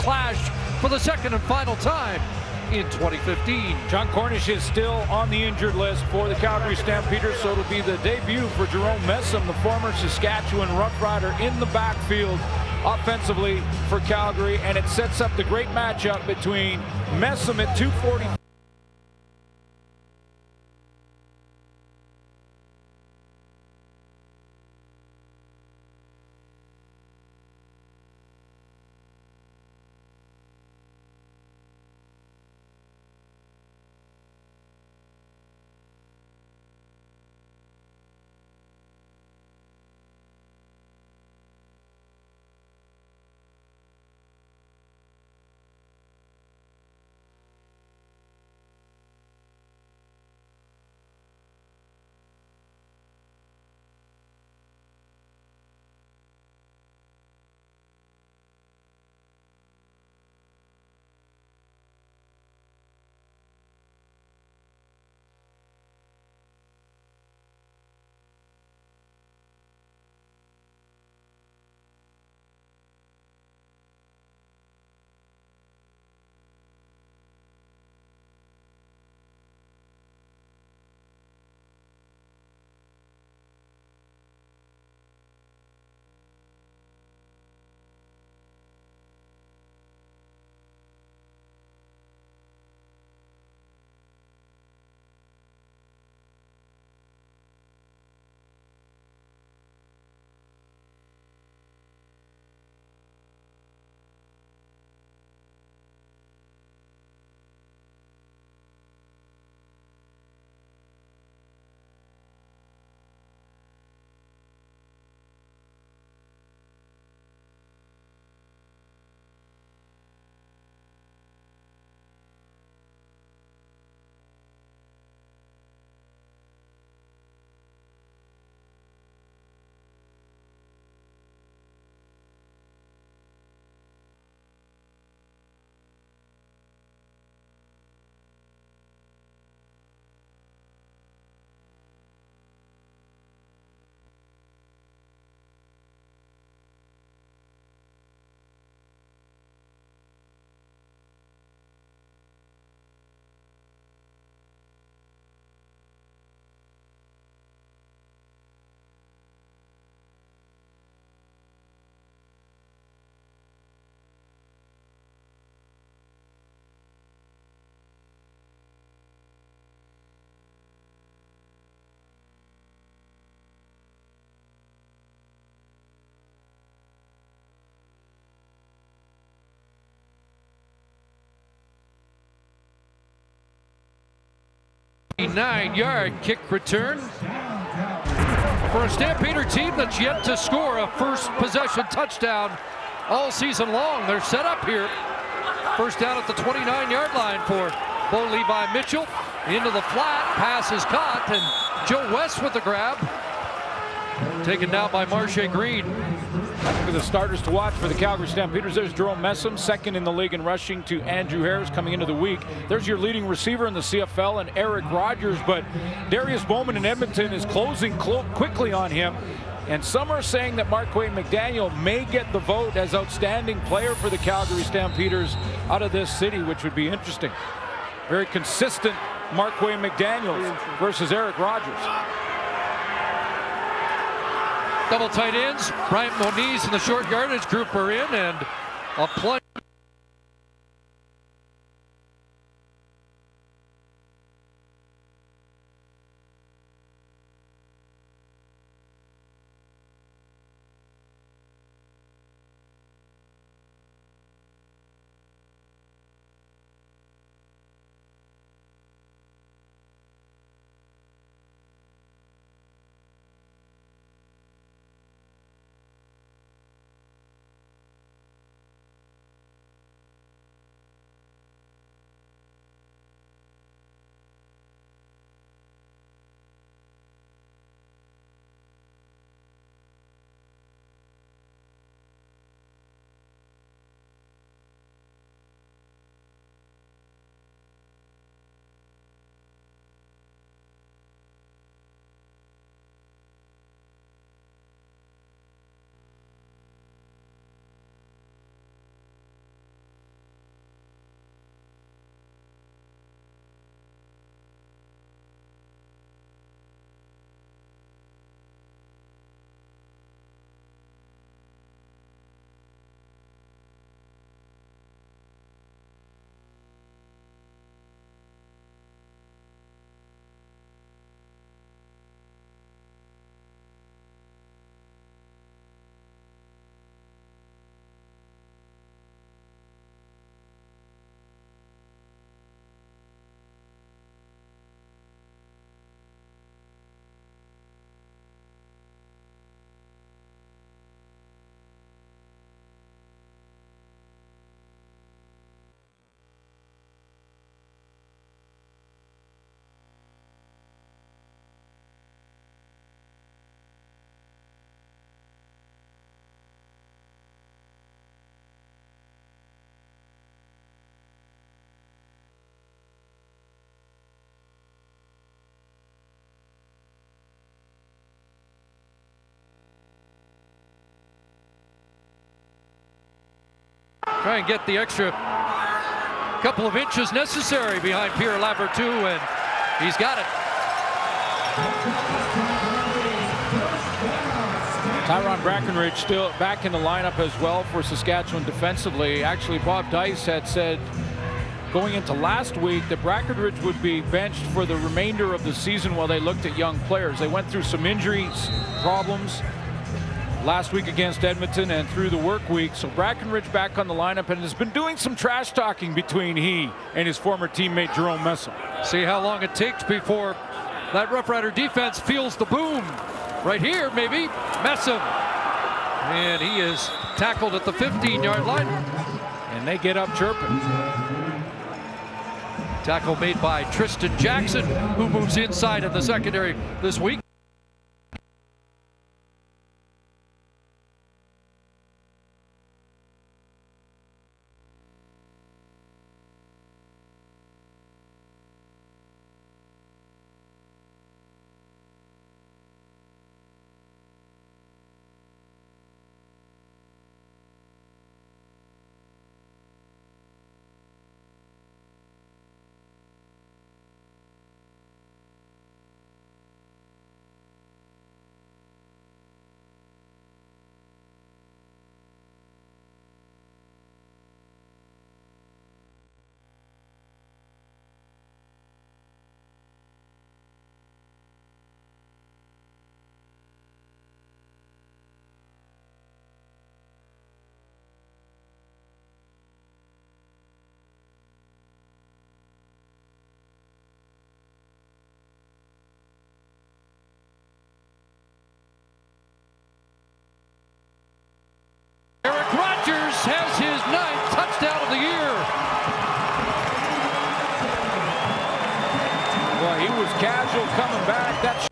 clash for the second and final time in 2015. John Cornish is still on the injured list for the Calgary Stampeders, so it'll be the debut for Jerome Messam, the former Saskatchewan Roughrider, in the backfield offensively for Calgary, and it sets up the great matchup between Messam at 240. A 9-yard kick return for a Stampeder team that's yet to score a first possession touchdown all season long. They're set up here. First down at the 29-yard line for Bo Levi Mitchell. Into the flat, pass is caught, and Joe West with the grab. Taken down by Marche Green. Look at the starters to watch for the Calgary Stampeders. There's Jerome Messam, second in the league in rushing to Andrew Harris coming into the week. There's your leading receiver in the CFL, and Eric Rogers, but Darius Bowman in Edmonton is closing quickly on him. And some are saying that Marquay McDaniel may get the vote as outstanding player for the Calgary Stampeders out of this city, which would be interesting. Very consistent Marquay McDaniel versus Eric Rogers. Double tight ends. Bryant Moniz and the short yardage group are in, and a play. Try and get the extra couple of inches necessary behind Pierre Lavertu, and he's got it. Tyrone Brackenridge still back in the lineup as well for Saskatchewan defensively. Actually, Bob Dice had said going into last week that Brackenridge would be benched for the remainder of the season while they looked at young players. They went through some injuries problems last week against Edmonton and through the work week. So Brackenridge back on the lineup and has been doing some trash talking between he and his former teammate Jerome Messam. See how long it takes before that Rough Rider defense feels the boom. Right here, maybe, Messam. And he is tackled at the 15-yard line. And they get up chirping. Tackle made by Tristan Jackson, who moves inside in the secondary this week. Eric Rogers has his 9th touchdown of the year. Well, he was casual coming back. That's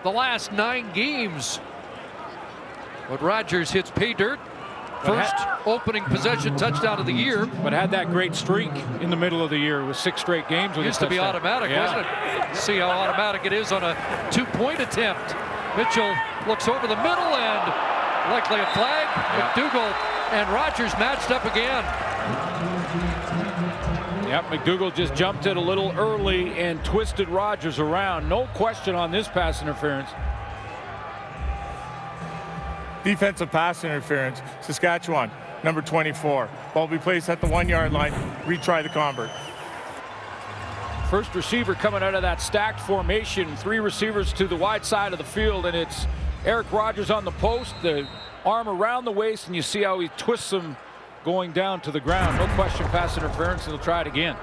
the last 9 games. But Rogers hits pay dirt. First opening possession touchdown of the year. But had that great streak in the middle of the year with 6 straight games. With Used to be automatic, wasn't it? See how automatic it is on a 2-point attempt. Mitchell looks over the middle and likely a flag. McDougall and Rogers matched up again. Yep, McDougall just jumped it a little early and twisted Rogers around. No question on this pass interference. Defensive pass interference, Saskatchewan, number 24. Ball will be placed at the 1-yard line. Retry the convert. First receiver coming out of that stacked formation. 3 receivers to the wide side of the field, and it's Eric Rogers on the post, the arm around the waist, and you see how he twists him going down to the ground. No question pass interference, and he'll try it again.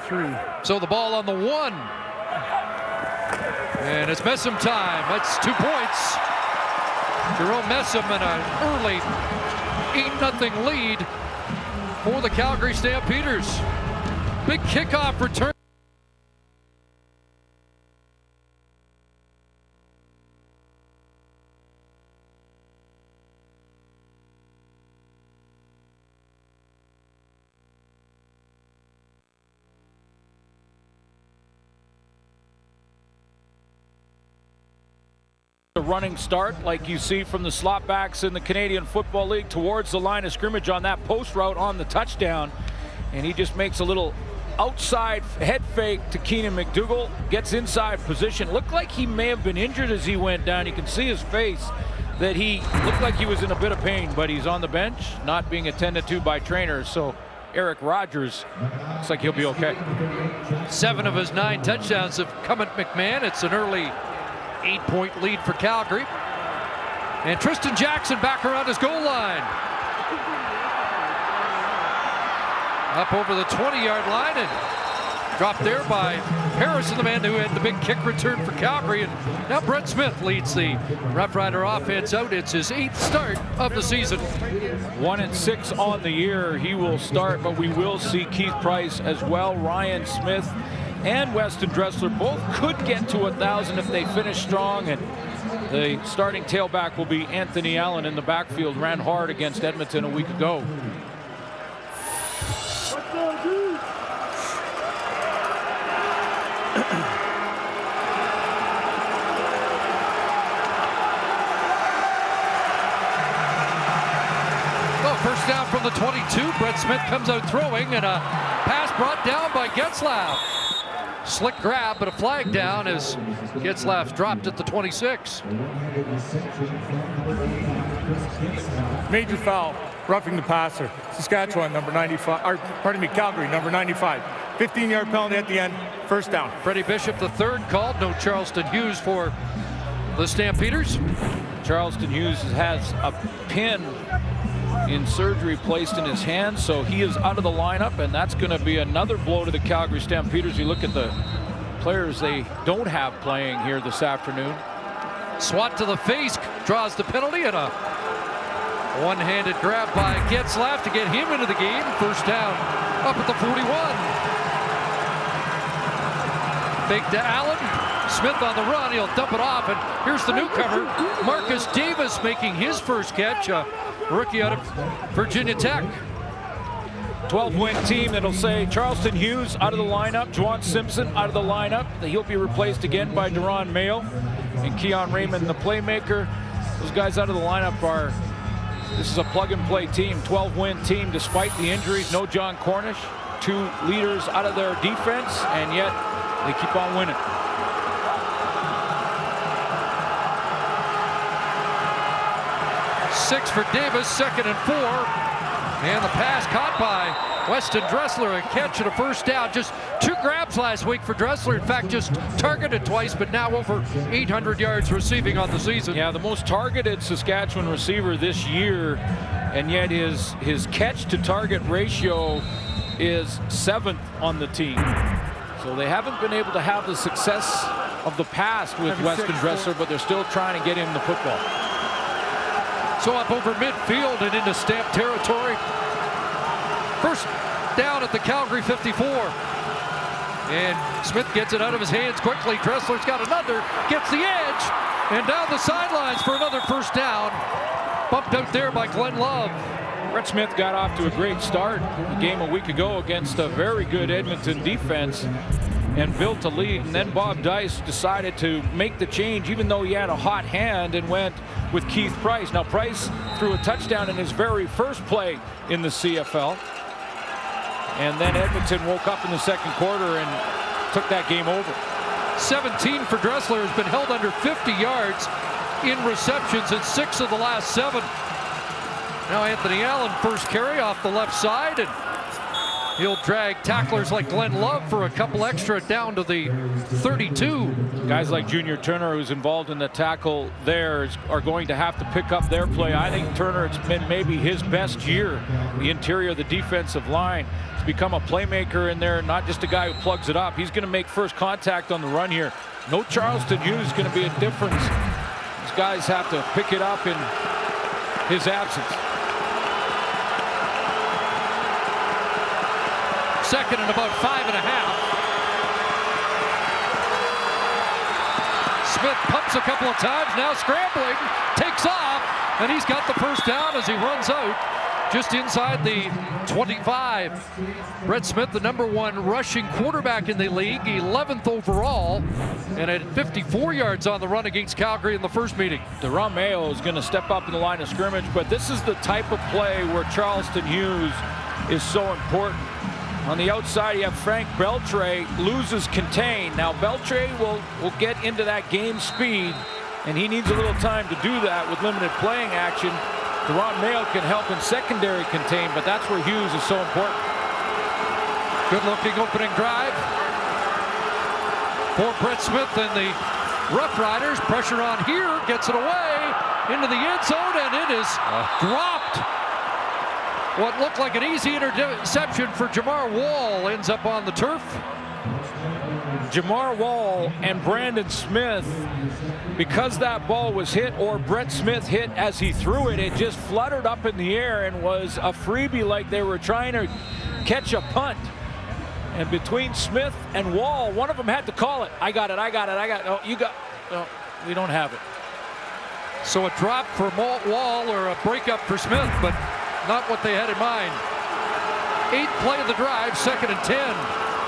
3. So the ball on the 1. And it's Messam time. That's 2 points. Jerome Messam in an early 8-0 lead for the Calgary Stampeders. Big kickoff return. A running start like you see from the slot backs in the Canadian Football League towards the line of scrimmage on that post route on the touchdown. And he just makes a little outside head fake to Keenan McDougall, gets inside position. Looked like he may have been injured as he went down. You can see his face that he looked like he was in a bit of pain, but he's on the bench, not being attended to by trainers. So Eric Rogers, looks like he'll be okay. 7 of his 9 touchdowns have come at McMahon. It's an early 8-point lead for Calgary. And Tristan Jackson back around his goal line. Up over the 20-yard line and dropped there by Harrison, the man who had the big kick return for Calgary. And now Brett Smith leads the Rough Rider offense out. It's his 8th start of the season. 1-6 on the year. He will start, but we will see Keith Price as well. Ryan Smith and Weston Dressler both could get to 1,000 if they finish strong. And the starting tailback will be Anthony Allen in the backfield. Ran hard against Edmonton a week ago. First down from the 22. Brett Smith comes out throwing, and a pass brought down by Getzlaff. Slick grab, but a flag down as Getzlaff dropped at the 26. Major foul, roughing the passer. Saskatchewan, number 95, or pardon me, Calgary, number 95. 15-yard penalty at the end, first down. Freddie Bishop, the third called. No Charleston Hughes for the Stampeders. Charleston Hughes has a pin in surgery placed in his hand, so he is out of the lineup, and that's going to be another blow to the Calgary Stampeders. You look at the players they don't have playing here this afternoon. Swat to the face, draws the penalty, and a one-handed grab by Getzlaff to get him into the game. First down up at the 41. Fake to Allen. Smith on the run, he'll dump it off, and here's the newcomer, Marcus Davis, making his first catch, a rookie out of Virginia Tech. 12-win team that'll say Charleston Hughes out of the lineup, Juwan Simpson out of the lineup. He'll be replaced again by Deron Mayo and Keon Raymond, the playmaker. Those guys out of the lineup are, this is a plug-and-play team, 12-win team despite the injuries. No John Cornish, 2 leaders out of their defense, and yet they keep on winning. 6 for Davis, 2nd and 4. And the pass caught by Weston Dressler, a catch and a first down. Just 2 grabs last week for Dressler. In fact, just targeted twice, but now over 800 yards receiving on the season. Yeah, the most targeted Saskatchewan receiver this year, and yet his catch to target ratio is 7th on the team. So they haven't been able to have the success of the past with Weston Dressler, but they're still trying to get him the football. So up over midfield and into Stamp territory. First down at the Calgary 54. And Smith gets it out of his hands quickly. Dressler's got another, gets the edge, and down the sidelines for another first down. Bumped out there by Glenn Love. Brett Smith got off to a great start the game a week ago against a very good Edmonton defense and built a lead, and then Bob Dice decided to make the change even though he had a hot hand and went with Keith Price. Now Price threw a touchdown in his very first play in the CFL, and then Edmonton woke up in the second quarter and took that game over. 17 for Dressler, has been held under 50 yards in receptions in 6 of the last 7. Now Anthony Allen, first carry off the left side, and he'll drag tacklers like Glenn Love for a couple extra down to the 32. Guys like Junior Turner, who's involved in the tackle there, are going to have to pick up their play. I think Turner, it's been maybe his best year. The interior of the defensive line. He's become a playmaker in there, not just a guy who plugs it up. He's going to make first contact on the run here. No Charleston Hughes is going to be a difference. These guys have to pick it up in his absence. 2nd and about 5.5. Smith pumps a couple of times, now scrambling, takes off, and he's got the first down as he runs out just inside the 25. Brett Smith, the #1 rushing quarterback in the league, 11th overall, and at 54 yards on the run against Calgary in the first meeting. Deron Mayo is going to step up in the line of scrimmage, but this is the type of play where Charleston Hughes is so important. On the outside, you have Frank Beltre, loses contain. Now Beltre will get into that game speed, and he needs a little time to do that with limited playing action. Deron Mayo can help in secondary contain, but that's where Hughes is so important. Good-looking opening drive for Brett Smith and the Roughriders. Pressure on here, gets it away into the end zone, and it is dropped. What looked like an easy interception for Jamar Wall ends up on the turf. Jamar Wall and Brandon Smith, because that ball was hit, or Brett Smith hit as he threw it, it just fluttered up in the air and was a freebie, like they were trying to catch a punt. And between Smith and Wall, one of them had to call it. I got it. Oh, you got. No, we don't have it. So a drop for Wall or a breakup for Smith, but not what they had in mind. 8th play of the drive, 2nd and 10.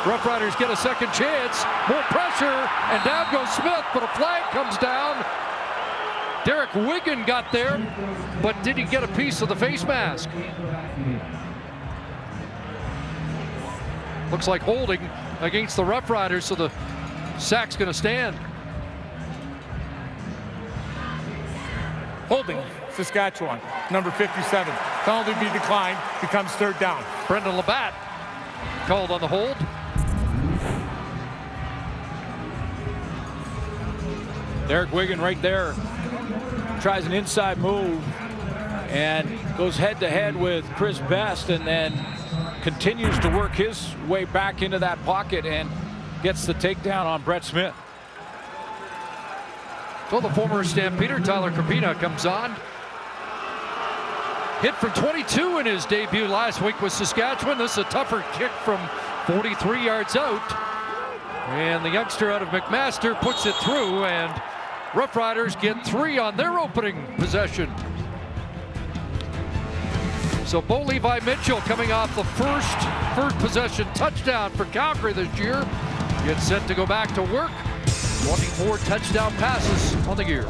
Roughriders get a second chance. More pressure, and down goes Smith, but a flag comes down. Derek Wiggin got there, but did he get a piece of the face mask? Looks like holding against the Roughriders, so the sack's going to stand. Holding, Saskatchewan, number 57. Penalty be declined, becomes 3rd down. Brendan Labatt called on the hold. Derek Wiggin right there tries an inside move and goes head-to-head with Chris Best, and then continues to work his way back into that pocket and gets the takedown on Brett Smith. So the former Stampeder, Tyler Krapina, comes on. Hit from 22 in his debut last week with Saskatchewan. This is a tougher kick from 43 yards out. And the youngster out of McMaster puts it through, and Roughriders get 3 on their opening possession. So Bo Levi Mitchell, coming off the first possession touchdown for Calgary this year, gets set to go back to work. 24 touchdown passes on the year.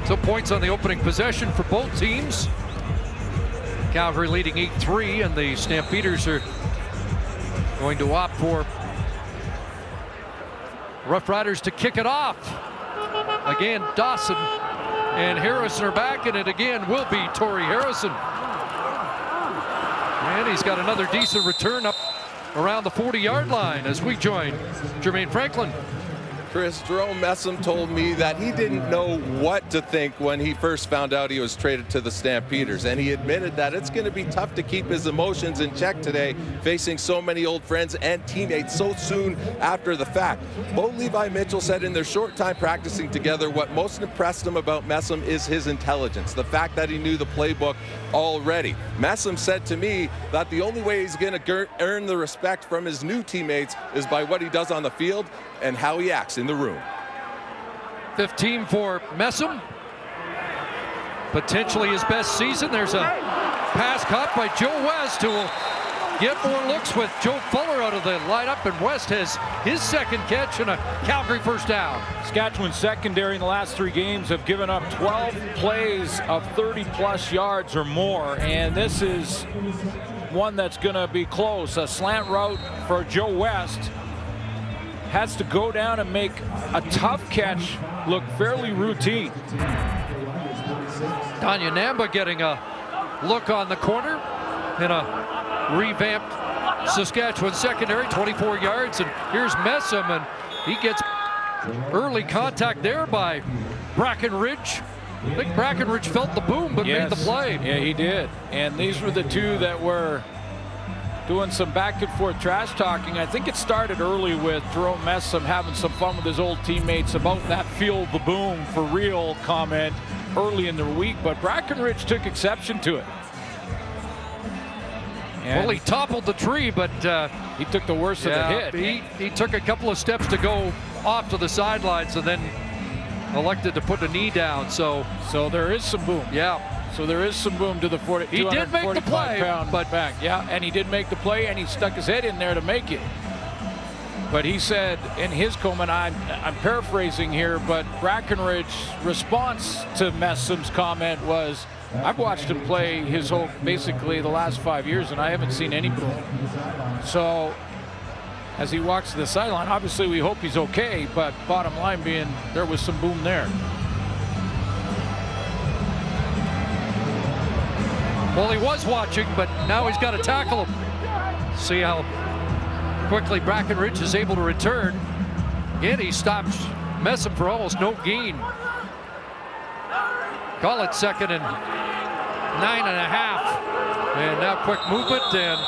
So points on the opening possession for both teams. Calgary leading 8-3, and the Stampeders are going to opt for Roughriders to kick it off. Again, Dawson and Harrison are back, and it again will be Torrey Harrison. And he's got another decent return up around the 40-yard line as we join Jermaine Franklin. Chris, Jerome Messam told me that he didn't know what to think when he first found out he was traded to the Stampeders, and he admitted that it's going to be tough to keep his emotions in check today, facing so many old friends and teammates so soon after the fact. Bo Levi Mitchell said in their short time practicing together, what most impressed him about Messam is his intelligence, the fact that he knew the playbook already. Messam said to me that the only way he's going to earn the respect from his new teammates is by what he does on the field and how he acts in the room. 15 for Messam. Potentially his best season. There's a pass caught by Joe West, who will get more looks with Joe Fuller out of the lineup, and West has his second catch and a Calgary first down. Saskatchewan secondary in the last 3 games have given up 12 plays of 30-plus yards or more, and this is one that's going to be close. A slant route for Joe West. Has to go down and make a tough catch look fairly routine. Danya Namba getting a look on the corner in a revamped Saskatchewan secondary, 24 yards, and here's Messam, and he gets early contact there by Brackenridge. I think Brackenridge felt the boom but made the play. Yeah, he did. And these were the two that were doing some back and forth trash talking. I think it started early with Jerome Messam having some fun with his old teammates about that feel the boom for real comment early in the week, but Brackenridge took exception to it. And well, he toppled the tree, but he took the worst of the hit. He took a couple of steps to go off to the sidelines and then elected to put the knee down. So there is some boom. Yeah. So there is some boom to the 40. He did make the play, but back. Yeah, and he did make the play, and he stuck his head in there to make it. But he said in his comment, I'm paraphrasing here, but Brackenridge's response to Messam's comment was, I've watched him play his whole, basically the last 5 years, and I haven't seen any boom. So as he walks to the sideline, obviously we hope he's okay, but bottom line being there was some boom there. Well, he was watching, but now he's got to tackle him. See how quickly Brackenridge is able to return. Again, he stops Messam for almost no gain. Call it 2nd and 9.5. And now quick movement, and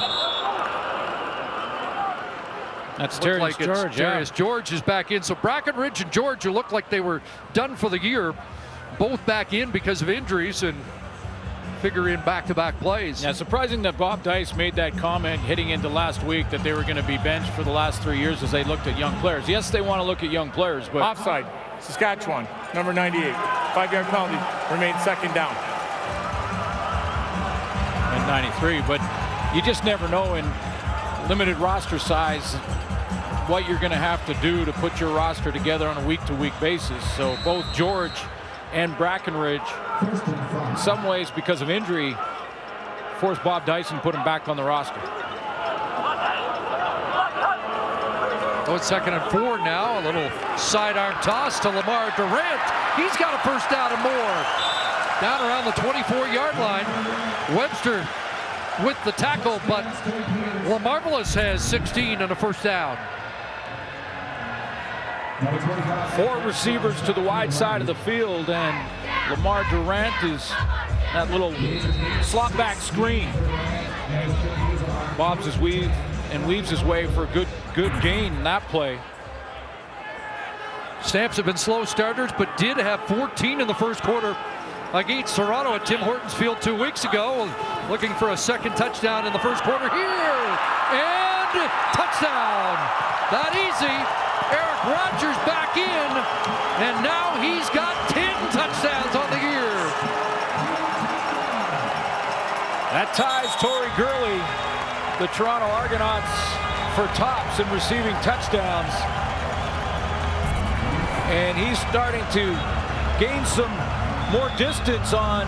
that's Darius George. Darius George is back in. So Brackenridge and George, who looked like they were done for the year, both back in because of injuries and figure in back-to-back plays. Yeah, surprising that Bob Dice made that comment heading into last week that they were going to be benched for the last 3 years as they looked at young players. Yes, they want to look at young players, but Offside, Saskatchewan, number 98. 5-yard penalty, remains 2nd down. And 93, but you just never know in limited roster size what you're going to have to do to put your roster together on a week-to-week basis. So both George and Brackenridge, in some ways because of injury, forced Bob Dyson to put him back on the roster. So it's 2nd and 4 now. A little sidearm toss to Lamar Durant. He's got a first down and more. Down around the 24-yard line. Webster with the tackle, but LaMarvelous has 16 and a first down. 4 receivers to the wide side of the field, and Lamar Durant is that little slot back screen. Bobs his weave and weaves his way for a good gain in that play. Stamps have been slow starters, but did have 14 in the first quarter against Toronto at Tim Hortons Field 2 weeks ago. Looking for a 2nd touchdown in the first quarter here. And touchdown. That easy. Eric Rogers back in. And now he's got 10 touchdowns on the year. That ties Torrey Gurley, the Toronto Argonauts, for tops in receiving touchdowns. And he's starting to gain some more distance on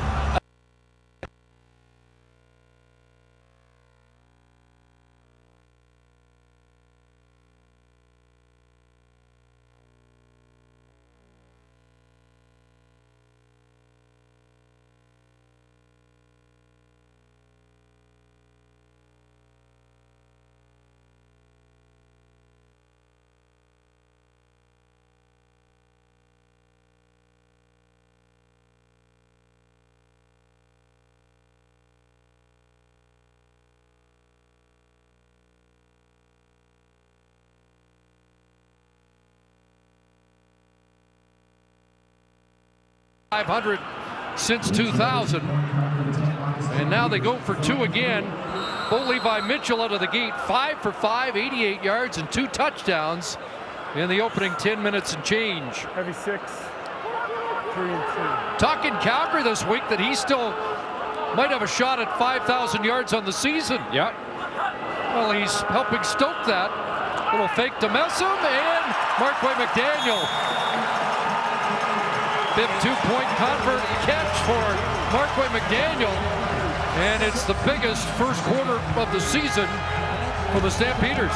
.500 since 2000, and now they go for 2 again. Bo Levi Mitchell out of the gate, 5 for 5, 88 yards and 2 touchdowns in the opening 10 minutes and change. Heavy 6, 3 and 2. Talking Calgary this week that he still might have a shot at 5,000 yards on the season. Yep. Well, he's helping stoke that. Little fake to Messam, and Marquay McDaniel. Big 2-point convert catch for Marquay McDaniel. And it's the biggest first quarter of the season for the Stampeders.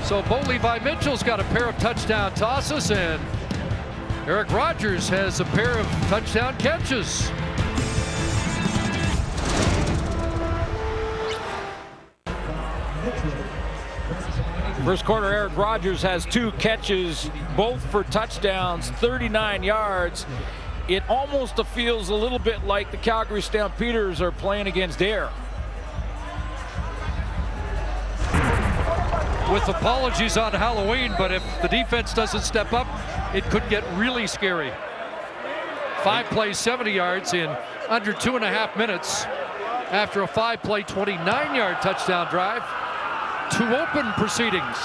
So Bo Levi Mitchell's got a pair of touchdown tosses, and Eric Rogers has a pair of touchdown catches. First quarter, Eric Rogers has 2 catches, both for touchdowns, 39 yards. It almost feels a little bit like the Calgary Stampeders are playing against air. With apologies on Halloween, but if the defense doesn't step up, it could get really scary. 5 plays, 70 yards in under 2.5 minutes after a 5-play, 29-yard touchdown drive. 2 open proceedings.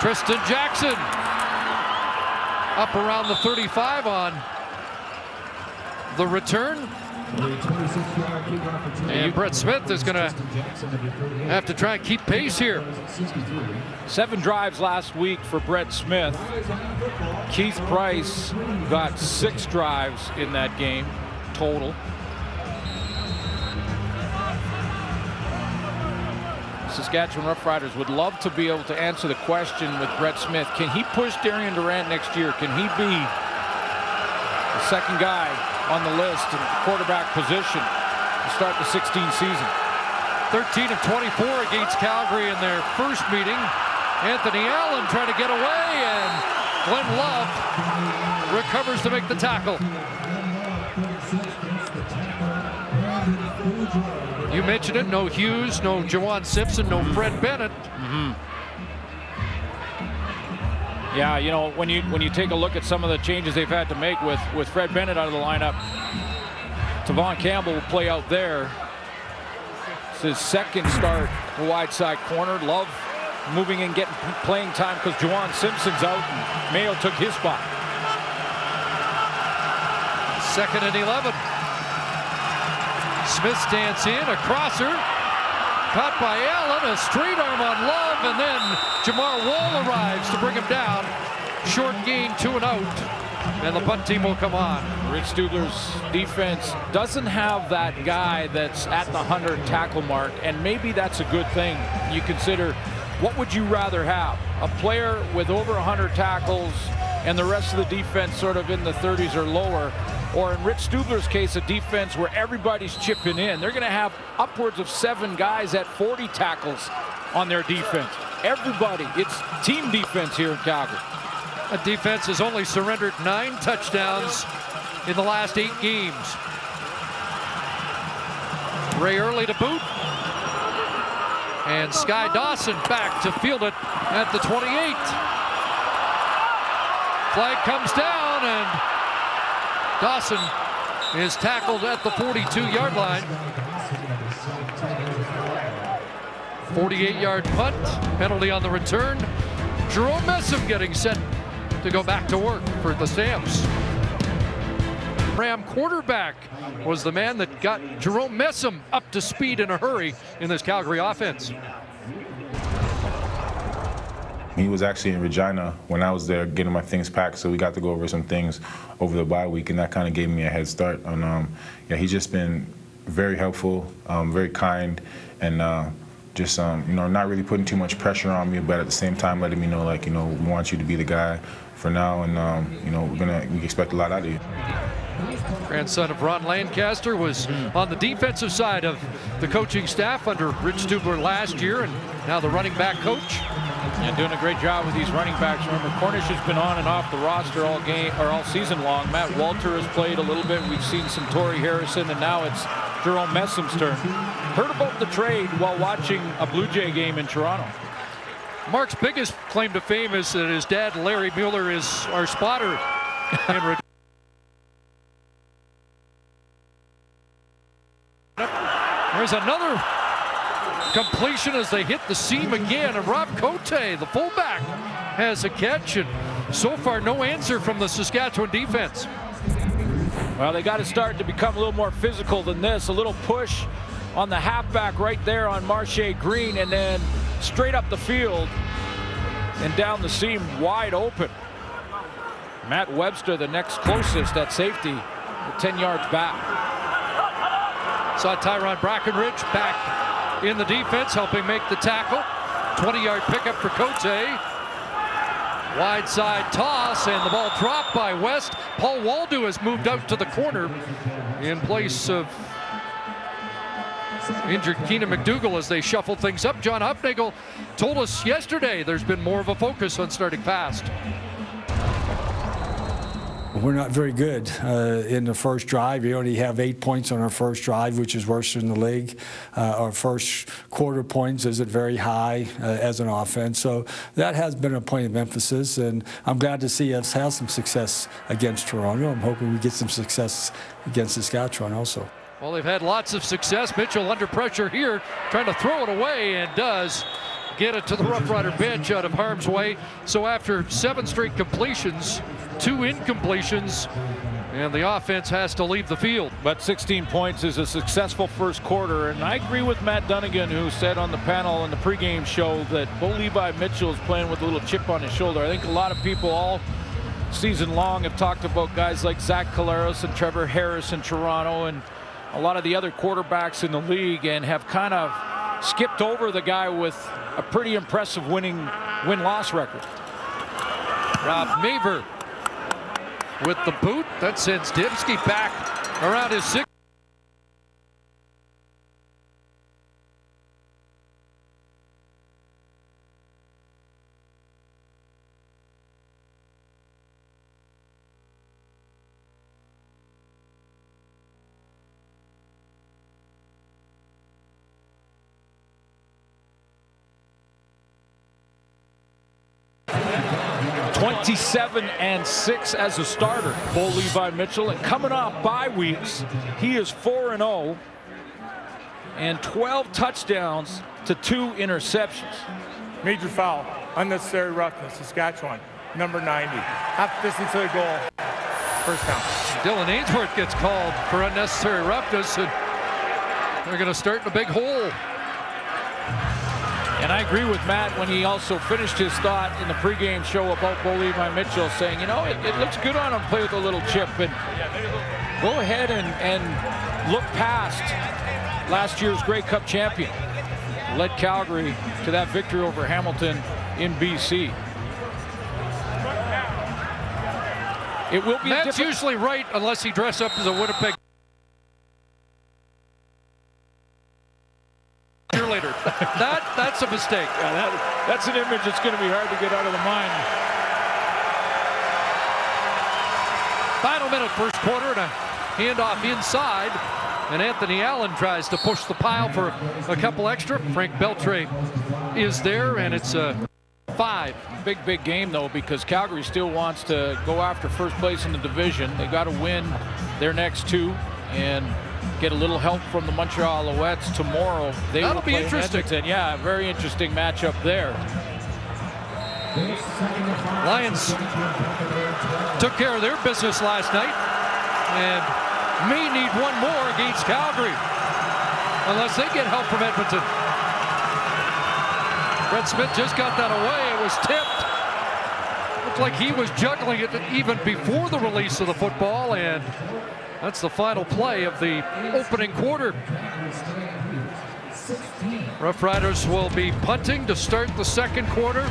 Tristan Jackson up around the 35 on the return. And Brett Smith is going to have to try and keep pace here. 7 drives last week for Brett Smith. Keith Price got 6 drives in that game total. Saskatchewan Roughriders would love to be able to answer the question with Brett Smith. Can he push Darian Durant next year? Can he be the second guy on the list in the quarterback position? to start the 16 season. 13 of 24 against Calgary in their first meeting. Anthony Allen trying to get away, and Glenn Love recovers to make the tackle. You mentioned it, no Hughes, no Juwan Simpson, no Fred Bennett. Yeah, you know, when you take a look at some of the changes they've had to make with Fred Bennett out of the lineup, Tavon Campbell will play out there. It's his second start, the wide side corner. Love moving and getting playing time because Juwan Simpson's out and Mayo took his spot. 2nd and 11. Smith stands in, a crosser, caught by Allen, a straight arm on Love, and then Jamar Wall arrives to bring him down. Short gain, 2 and out, and the punt team will come on. Rich Stubler's defense doesn't have that guy that's at the 100 tackle mark, and maybe that's a good thing. You consider, what would you rather have? A player with over 100 tackles and the rest of the defense sort of in the 30s or lower, or in Rich Stubler's case, a defense where everybody's chipping in. They're going to have upwards of 7 guys at 40 tackles on their defense. Everybody, it's team defense here in Calgary. A defense has only surrendered 9 touchdowns in the last 8 games. Ray Early to boot. And Sky Dawson back to field it at the 28. Flag comes down, and Dawson is tackled at the 42-yard line. 48-yard punt, penalty on the return. Jerome Messam getting set to go back to work for the Stamps. Ram quarterback was the man that got Jerome Messam up to speed in a hurry in this Calgary offense. He was actually in Regina when I was there getting my things packed, so we got to go over some things over the bye week, and that kind of gave me a head start. And yeah, he's just been very helpful, very kind, and just you know, not really putting too much pressure on me, but at the same time letting me know, like, you know, we want you to be the guy for now, and you know, we expect a lot out of you. Grandson of Ron Lancaster was on the defensive side of the coaching staff under Rich Stubler last year, and now the running back coach. And doing a great job with these running backs. Remember, Cornish has been on and off the roster all season long. Matt Walter has played a little bit. We've seen some Torrey Harrison, and now it's Jerome Messam's turn. Heard about the trade while watching a Blue Jay game in Toronto. Mark's biggest claim to fame is that his dad, Larry Mueller, is our spotter in return. There's another completion as they hit the seam again, and Rob Cote, the fullback, has a catch, and so far no answer from the Saskatchewan defense. Well, they got to start to become a little more physical than this. A little push on the halfback right there on Marche Green, and then straight up the field and down the seam wide open. Matt Webster, the next closest at safety, 10 yards back. Saw Tyron Brackenridge back in the defense, helping make the tackle. 20-yard pickup for Cote. Wide side toss, and the ball dropped by West. Paul Waldo has moved out to the corner in place of injured Keenan McDougall as they shuffle things up. John Hufnagel told us yesterday there's been more of a focus on starting fast. We're not very good in the first drive. We only have 8 points on our first drive, which is worse in the league. Our first quarter points isn't very high as an offense. So that has been a point of emphasis, and I'm glad to see us have some success against Toronto. I'm hoping we get some success against Saskatchewan also. Well, they've had lots of success. Mitchell under pressure here, trying to throw it away, and does get it to the Rough Rider bench out of harm's way. So after 7 straight completions, 2 incompletions, and the offense has to leave the field. But 16 points is a successful first quarter, and I agree with Matt Dunnigan, who said on the panel in the pregame show that Bo Levi Mitchell is playing with a little chip on his shoulder. I think a lot of people all season long have talked about guys like Zach Collaros and Trevor Harris in Toronto and a lot of the other quarterbacks in the league, and have kind of skipped over the guy with a pretty impressive win-loss record. Rob Maver with the boot. That sends Dibski back around his 6. 27-6 as a starter, Bo Levi Mitchell, and coming off bye weeks, he is 4-0 and 12 touchdowns to 2 interceptions. Major foul, unnecessary roughness, Saskatchewan, number 90. Half distance to the goal, first down. Dylan Ainsworth gets called for unnecessary roughness, and they're going to start in a big hole. And I agree with Matt when he also finished his thought in the pregame show about Bo Levi Mitchell, saying, you know, it looks good on him to play with a little chip, and go ahead and look past last year's Grey Cup champion. Led Calgary to that victory over Hamilton in BC. It will be Matt's usually right unless he dresses up as a Winnipeg cheerleader. That's a mistake. Yeah, that's an image that's going to be hard to get out of the mind. Final minute, first quarter, and a handoff inside. And Anthony Allen tries to push the pile for a couple extra. Frank Beltre is there, and it's a 5. Big game, though, because Calgary still wants to go after first place in the division. They got to win their next 2 and get a little help from the Montreal Alouettes tomorrow. That'll be interesting. Edmonton. Yeah, very interesting matchup there. Lions took care of their business last night and may need one more against Calgary unless they get help from Edmonton. Brett Smith just got that away. It was tipped. Looked like he was juggling it even before the release of the football, and that's the final play of the opening quarter. Roughriders will be punting to start the second quarter.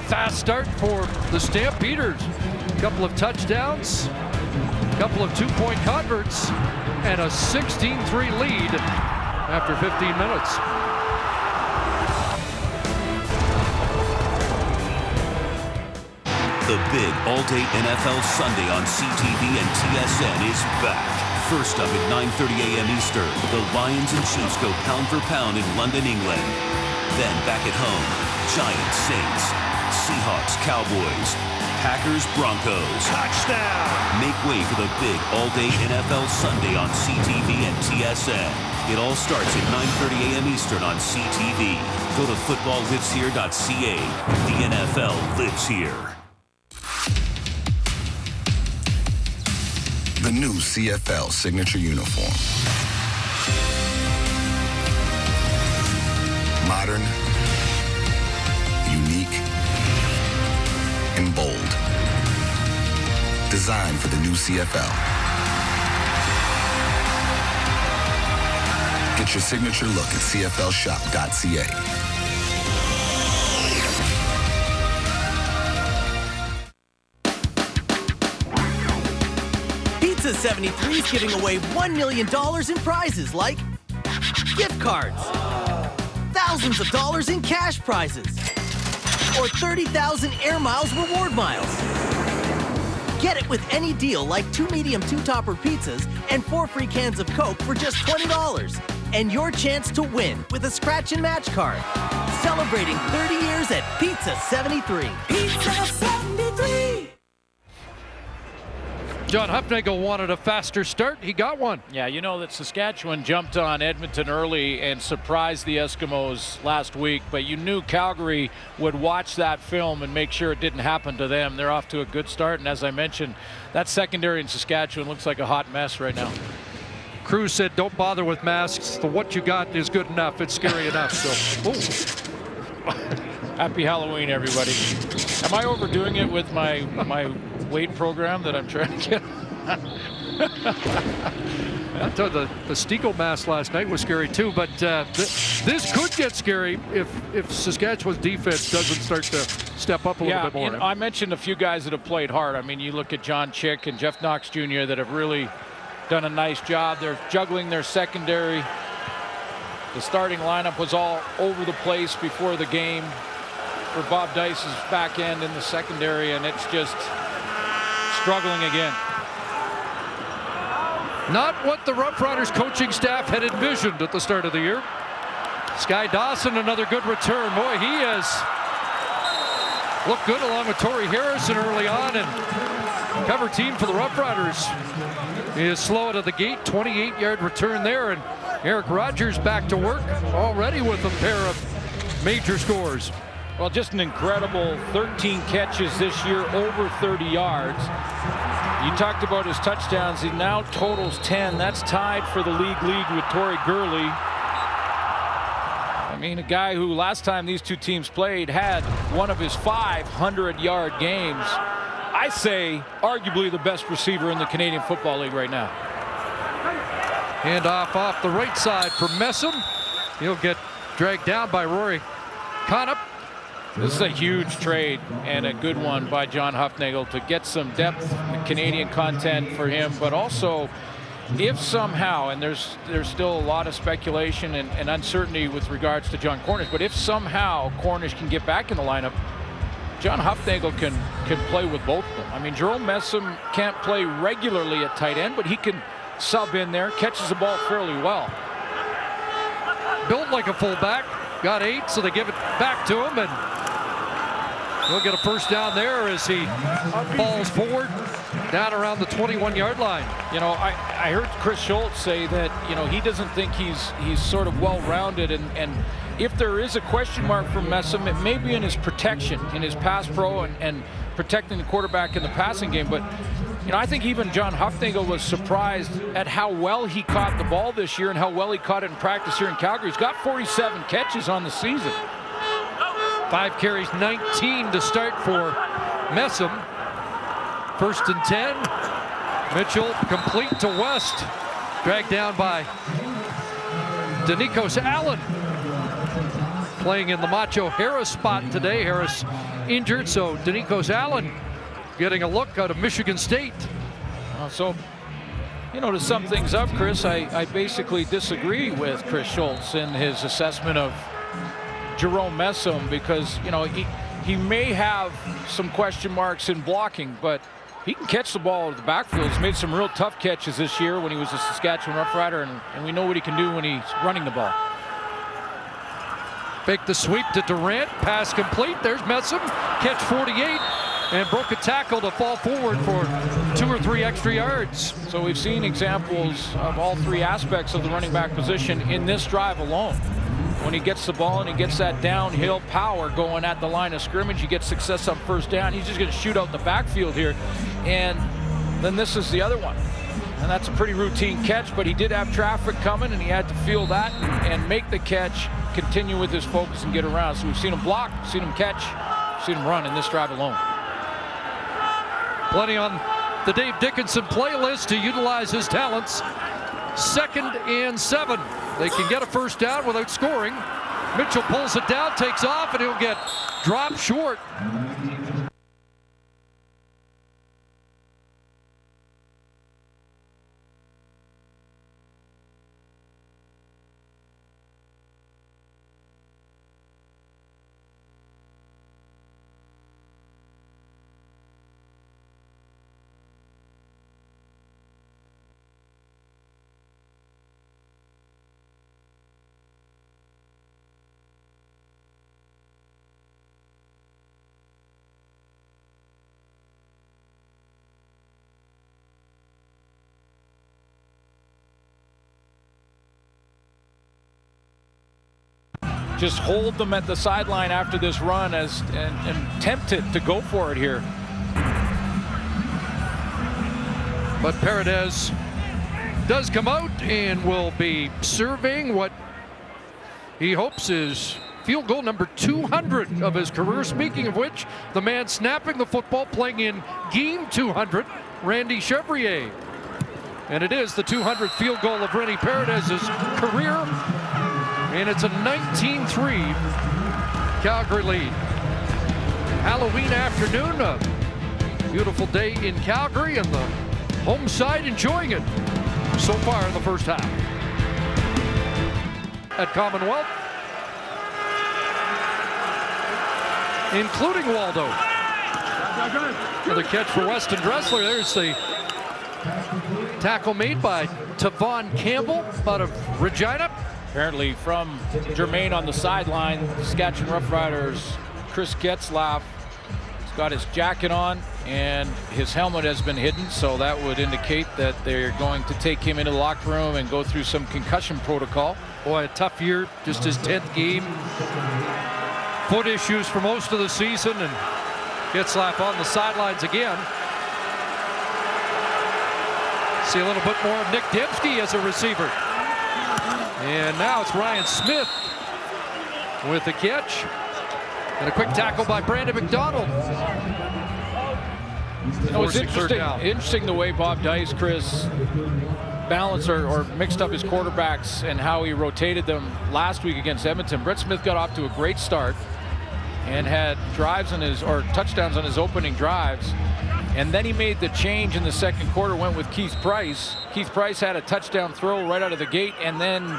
Fast start for the Stampeders. A couple of touchdowns, a couple of 2-point converts, and a 16-3 lead after 15 minutes. The big all-day NFL Sunday on CTV and TSN is back. First up at 9:30 a.m. Eastern, the Lions and Chiefs go pound for pound in London, England. Then back at home, Giants, Saints, Seahawks, Cowboys, Packers, Broncos. Touchdown! Make way for the big all-day NFL Sunday on CTV and TSN. It all starts at 9:30 a.m. Eastern on CTV. Go to footballliveshere.ca. The NFL lives here. The new CFL signature uniform. Modern, unique, and bold. Designed for the new CFL. Get your signature look at cflshop.ca. Pizza 73 is giving away $1 million in prizes like gift cards, thousands of dollars in cash prizes, or 30,000 Air Miles reward miles. Get it with any deal like 2 medium 2-topper pizzas and 4 free cans of Coke for just $20. And your chance to win with a scratch and match card. Celebrating 30 years at Pizza 73. Pizza 73! John Hufnagel wanted a faster start. He got one. Yeah, you know that Saskatchewan jumped on Edmonton early and surprised the Eskimos last week, but you knew Calgary would watch that film and make sure it didn't happen to them. They're off to a good start, and as I mentioned, that secondary in Saskatchewan looks like a hot mess right now. Cruz said, don't bother with masks. The what you got is good enough. It's scary enough. So, Happy Halloween, everybody. Am I overdoing it with my weight program that I'm trying to get? I thought the Stiegel mask last night was scary too, but this could get scary if Saskatchewan's defense doesn't start to step up a little bit more. I mentioned a few guys that have played hard. I mean, you look at John Chick and Jeff Knox Jr. that have really done a nice job. They're juggling their secondary. The starting lineup was all over the place before the game for Bob Dice's back end in the secondary, and it's just struggling again. Not what the Roughriders coaching staff had envisioned at the start of the year. Sky Dawson, another good return. Boy, he is looked good along with Torrey Harrison early on, and cover team for the Roughriders is slow out of the gate. 28-yard return there, and Eric Rogers back to work already with a pair of major scores. Well, just an incredible 13 catches this year, over 30 yards. You talked about his touchdowns. He now totals 10. That's tied for the league with Torrey Gurley. I mean, a guy who last time these two teams played had one of his 500-yard games. I say arguably the best receiver in the Canadian Football League right now. Handoff off the right side for Messam. He'll get dragged down by Rory Conop. This is a huge trade and a good one by John Hufnagel to get some depth, Canadian content for him, but also if somehow, and there's still a lot of speculation and uncertainty with regards to John Cornish, but if somehow Cornish can get back in the lineup, John Hufnagel can play with both of them. I mean, Jerome Messam can't play regularly at tight end, but he can sub in there, catches the ball fairly well. Built like a fullback, got 8, so they give it back to him, and he'll get a first down there as he falls forward down around the 21-yard line. You know, I heard Chris Schultz say that, you know, he doesn't think he's sort of well-rounded, and if there is a question mark for Messam, it may be in his protection, in his pass pro and protecting the quarterback in the passing game. But, you know, I think even John Hufnagel was surprised at how well he caught the ball this year and how well he caught it in practice here in Calgary. He's got 47 catches on the season. 5 carries, 19 to start for Messam. 1st and 10. Mitchell complete to West. Dragged down by Denikos Allen. Playing in the Macho Harris spot today. Harris injured, so Denikos Allen getting a look out of Michigan State. So, you know, to sum things up, Chris, I basically disagree with Chris Schultz in his assessment of Jerome Messam, because, you know, he may have some question marks in blocking, but he can catch the ball out of the backfield. He's made some real tough catches this year when he was a Saskatchewan Roughrider, and we know what he can do when he's running the ball. Fake the sweep to Durant, pass complete. There's Messam, catch 48, and broke a tackle to fall forward for 2 or 3 extra yards. So we've seen examples of all 3 aspects of the running back position in this drive alone. When he gets the ball and he gets that downhill power going at the line of scrimmage, he gets success on first down. He's just going to shoot out the backfield here. And then this is the other one. And that's a pretty routine catch, but he did have traffic coming, and he had to feel that and make the catch, continue with his focus, and get around. So we've seen him block, seen him catch, seen him run in this drive alone. Plenty on the Dave Dickinson playlist to utilize his talents. 2nd and 7. They can get a first down without scoring. Mitchell pulls it down, takes off, and he'll get dropped short. Just hold them at the sideline after this run and tempted to go for it here. But Paredes does come out and will be serving what he hopes is field goal number 200 of his career. Speaking of which, the man snapping the football, playing in game 200, Randy Chevrier. And it is the 200th field goal of Rennie Paredes' career. And it's a 19-3 Calgary lead. Halloween afternoon, a beautiful day in Calgary, and the home side enjoying it so far in the first half. At Commonwealth, including Waldo. Another catch for Weston Dressler. There's the tackle made by Tavon Campbell out of Regina. Apparently from Germain on the sideline, Saskatchewan Roughriders, Chris Getzlaff got his jacket on, and his helmet has been hidden, so that would indicate that they're going to take him into the locker room and go through some concussion protocol. Boy, a tough year, just his 10th game. Foot issues for most of the season, and Getzlaf on the sidelines again. See a little bit more of Nick Dembski as a receiver. And now it's Ryan Smith with the catch. And a quick tackle by Brandon McDonald. It's interesting the way Bob Dice, Chris, balanced or mixed up his quarterbacks and how he rotated them last week against Edmonton. Brett Smith got off to a great start and had touchdowns on his opening drives. And then he made the change in the second quarter, went with Keith Price. Keith Price had a touchdown throw right out of the gate and then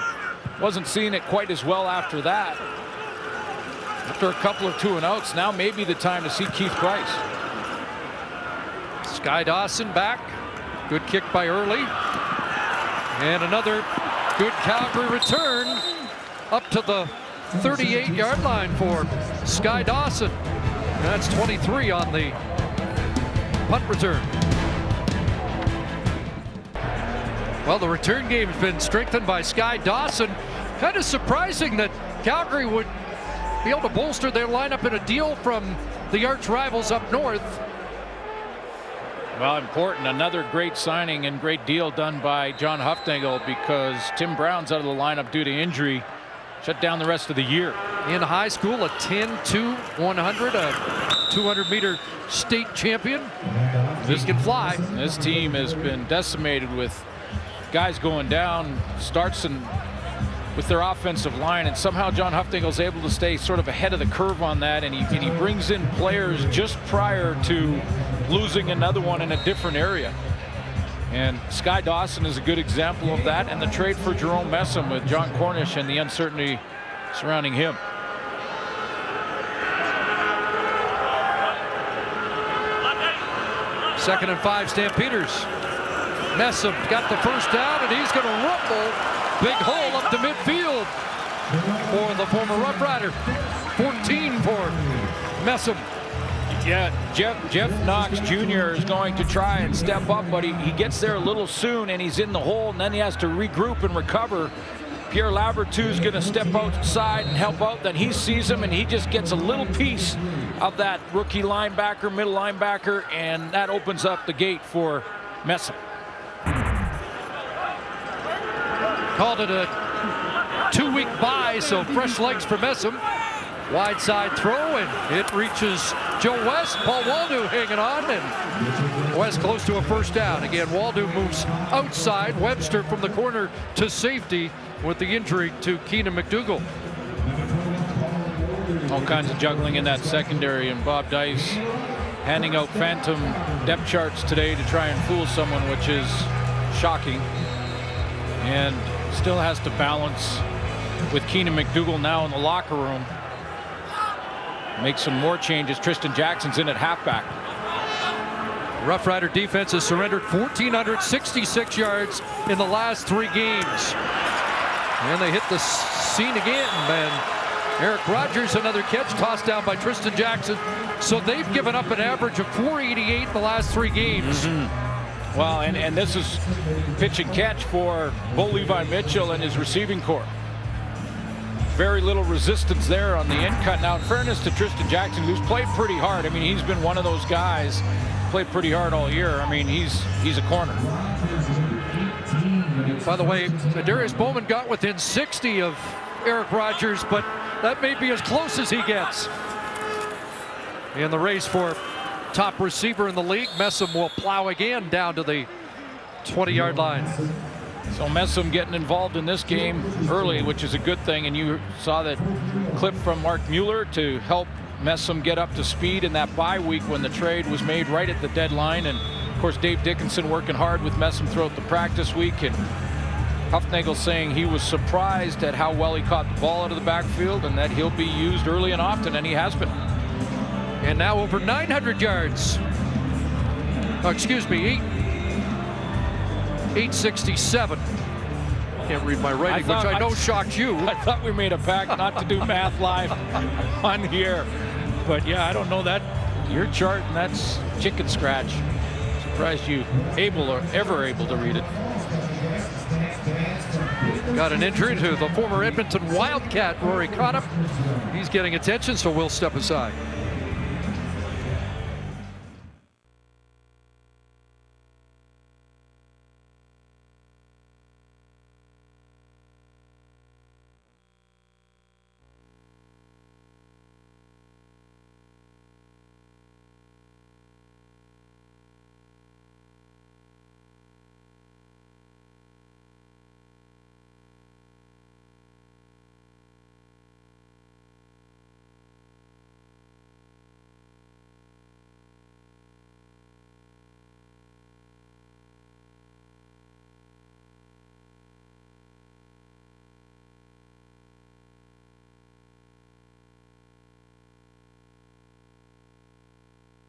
wasn't seeing it quite as well after that. After a couple of 2-and-outs, now may be the time to see Keith Price. Sky Dawson back. Good kick by Early. And another good Calgary return up to the 38-yard line for Sky Dawson. That's 23 on the punt return. Well, the return game has been strengthened by Sky Dawson. Kind of surprising that Calgary would be able to bolster their lineup in a deal from the arch rivals up north. Well, important. Another great signing and great deal done by John Hufnagel, because Tim Brown's out of the lineup due to injury. Shut down the rest of the year. In high school, a 10-2-100, a 200-meter state champion. This can fly. This team has been decimated with guys going down, starts with their offensive line, and somehow John Hufnagel's able to stay sort of ahead of the curve on that, and he brings in players just prior to losing another one in a different area. And Sky Dawson is a good example of that, and the trade for Jerome Messam with John Cornish and the uncertainty surrounding him. Second and 5, Stampeders. Messam got the first down, and he's going to rumble. Big hole up to midfield for the former Rough Rider. 14 for Messam. Yeah, Jeff Knox Jr. is going to try and step up, but he gets there a little soon, and he's in the hole, and then he has to regroup and recover. Pierre Labertu is going to step outside and help out. Then he sees him, and he just gets a little piece of that rookie linebacker, middle linebacker, and that opens up the gate for Messam. Called it a 2-week bye, so fresh legs for Messam. Wide side throw, and it reaches Joe West. Paul Waldo hanging on, and West close to a first down. Again, Waldo moves outside. Webster from the corner to safety with the injury to Keenan McDougall. All kinds of juggling in that secondary, and Bob Dice handing out phantom depth charts today to try and fool someone, which is shocking. And still has to balance with Keenan McDougall now in the locker room. Make some more changes. Tristan Jackson's in at halfback. Rough Rider defense has surrendered 1,466 yards in the last 3 games. And they hit the scene again, and Eric Rogers, another catch, tossed down by Tristan Jackson. So they've given up an average of 488 in the last 3 games. Well, and this is pitch and catch for Bo Levi Mitchell and his receiving corps. Very little resistance there on the end cut. Now, in fairness to Tristan Jackson, who's played pretty hard. I mean, he's been one of those guys, played pretty hard all year. I mean, he's a corner. By the way, Darius Bowman got within 60 of Eric Rogers, but that may be as close as he gets. In the race for top receiver in the league, Messam will plow again down to the 20-yard line. So Messam getting involved in this game early, which is a good thing, and you saw that clip from Mark Mueller to help Messam get up to speed in that bye week when the trade was made right at the deadline. And of course, Dave Dickinson working hard with Messam throughout the practice week, and Hufnagel saying he was surprised at how well he caught the ball out of the backfield and that he'll be used early and often, and he has been. And now over 900 yards. Oh, excuse me, 867. Can't read my writing, which I know shocked you. I thought we made a pact not to do math live on here. But yeah, I don't know that. your chart, and that's chicken scratch. Surprised you ever able to read it. Got an injury to the former Edmonton Wildcat, Rory Connop. He's getting attention, so we'll step aside.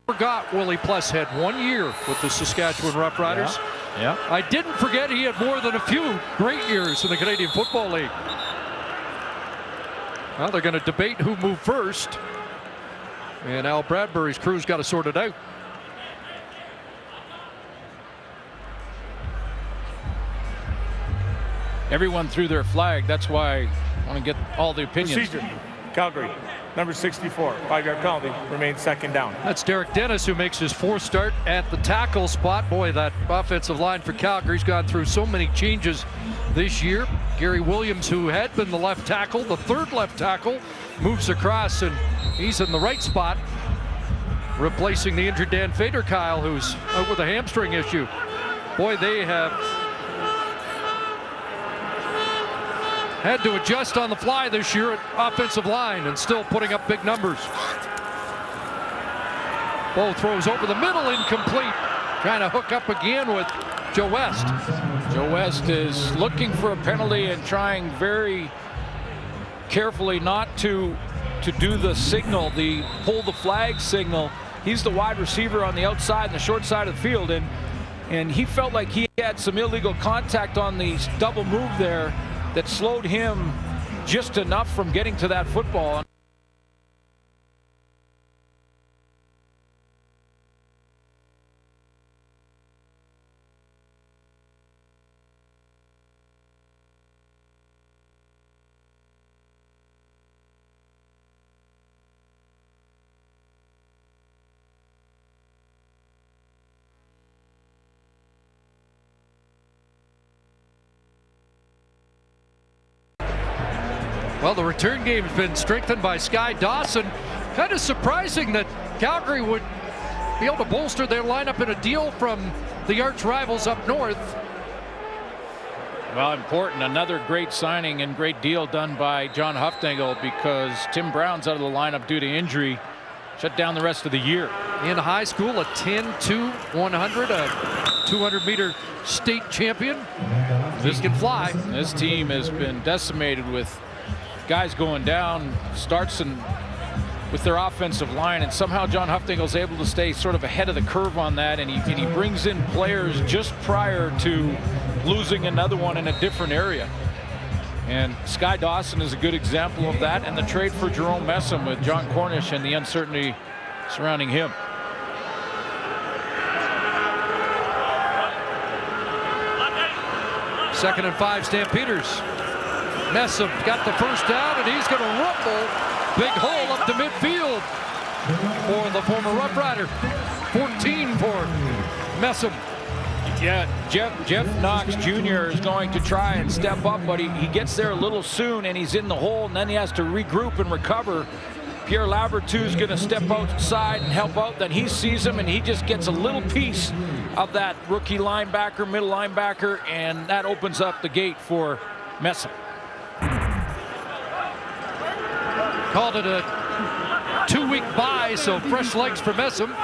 Forgot Willie Pless had 1 year with the Saskatchewan Roughriders. Yeah. I didn't forget he had more than a few great years in the Canadian Football League. Well, they're going to debate who moved first, and Al Bradbury's crew's got to sort it out. Everyone threw their flag. That's why I want to get all the opinions. Procedure. Calgary, number 64, 5-yard penalty, remains second down. That's Derek Dennis, who makes his fourth start at the tackle spot. Boy, that offensive line for Calgary's gone through so many changes this year. Gary Williams, who had been the left tackle, the third left tackle, moves across, and he's in the right spot, replacing the injured Dan Fader-Kyle, who's out with a hamstring issue. Boy, they have had to adjust on the fly this year at offensive line and still putting up big numbers. Ball throws over the middle, incomplete. Trying to hook up again with Joe West. Joe West is looking for a penalty and trying very carefully not to do the signal, the pull the flag signal. He's the wide receiver on the outside and the short side of the field, and he felt like he had some illegal contact on the double move there that slowed him just enough from getting to that football. Well, the return game has been strengthened by Sky Dawson. Kind of surprising that Calgary would be able to bolster their lineup in a deal from the arch rivals up north. Well, important. Another great signing and great deal done by John Hufnagel, because Tim Brown's out of the lineup due to injury. Shut down the rest of the year. In high school, a 10-2-100, a 200-meter state champion. He can fly. This team has been decimated with guys going down, starts with their offensive line, and somehow John Hufnagel's able to stay sort of ahead of the curve on that, and he brings in players just prior to losing another one in a different area. And Sky Dawson is a good example of that, and the trade for Jerome Messam with John Cornish and the uncertainty surrounding him. Second and 5, Stampeders. Messam got the first down, and he's going to rumble. Big hole up to midfield for the former Rough Rider. 14 for Messam. Yeah, Jeff Knox Jr. is going to try and step up, but he gets there a little soon, and he's in the hole, and then he has to regroup and recover. Pierre Lavertu is going to step outside and help out. Then he sees him, and he just gets a little piece of that rookie linebacker, middle linebacker, and that opens up the gate for Messam. Called it a 2-week bye, so fresh legs for Messam.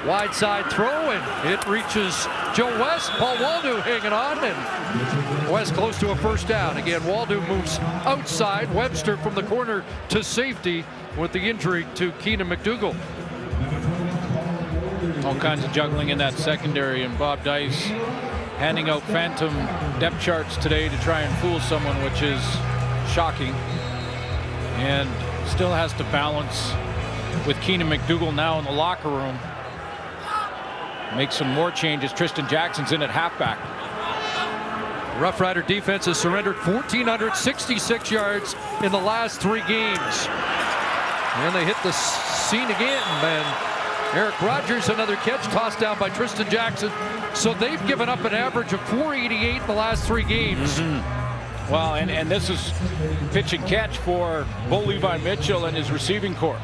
Wide side throw, and it reaches Joe West. Paul Waldo hanging on, and West close to a first down. Again, Waldo moves outside. Webster from the corner to safety with the injury to Keenan McDougall. All kinds of juggling in that secondary, and Bob Dice handing out phantom depth charts today to try and fool someone, which is shocking. And still has to balance with Keenan McDougall now in the locker room. Make some more changes. Tristan Jackson's in at halfback. Rough Rider defense has surrendered 1,466 yards in the last 3 games. And they hit the scene again, and Eric Rogers, another catch, tossed down by Tristan Jackson. So they've given up an average of 488 in the last 3 games. Well, and this is pitch and catch for Bo Levi Mitchell and his receiving corps.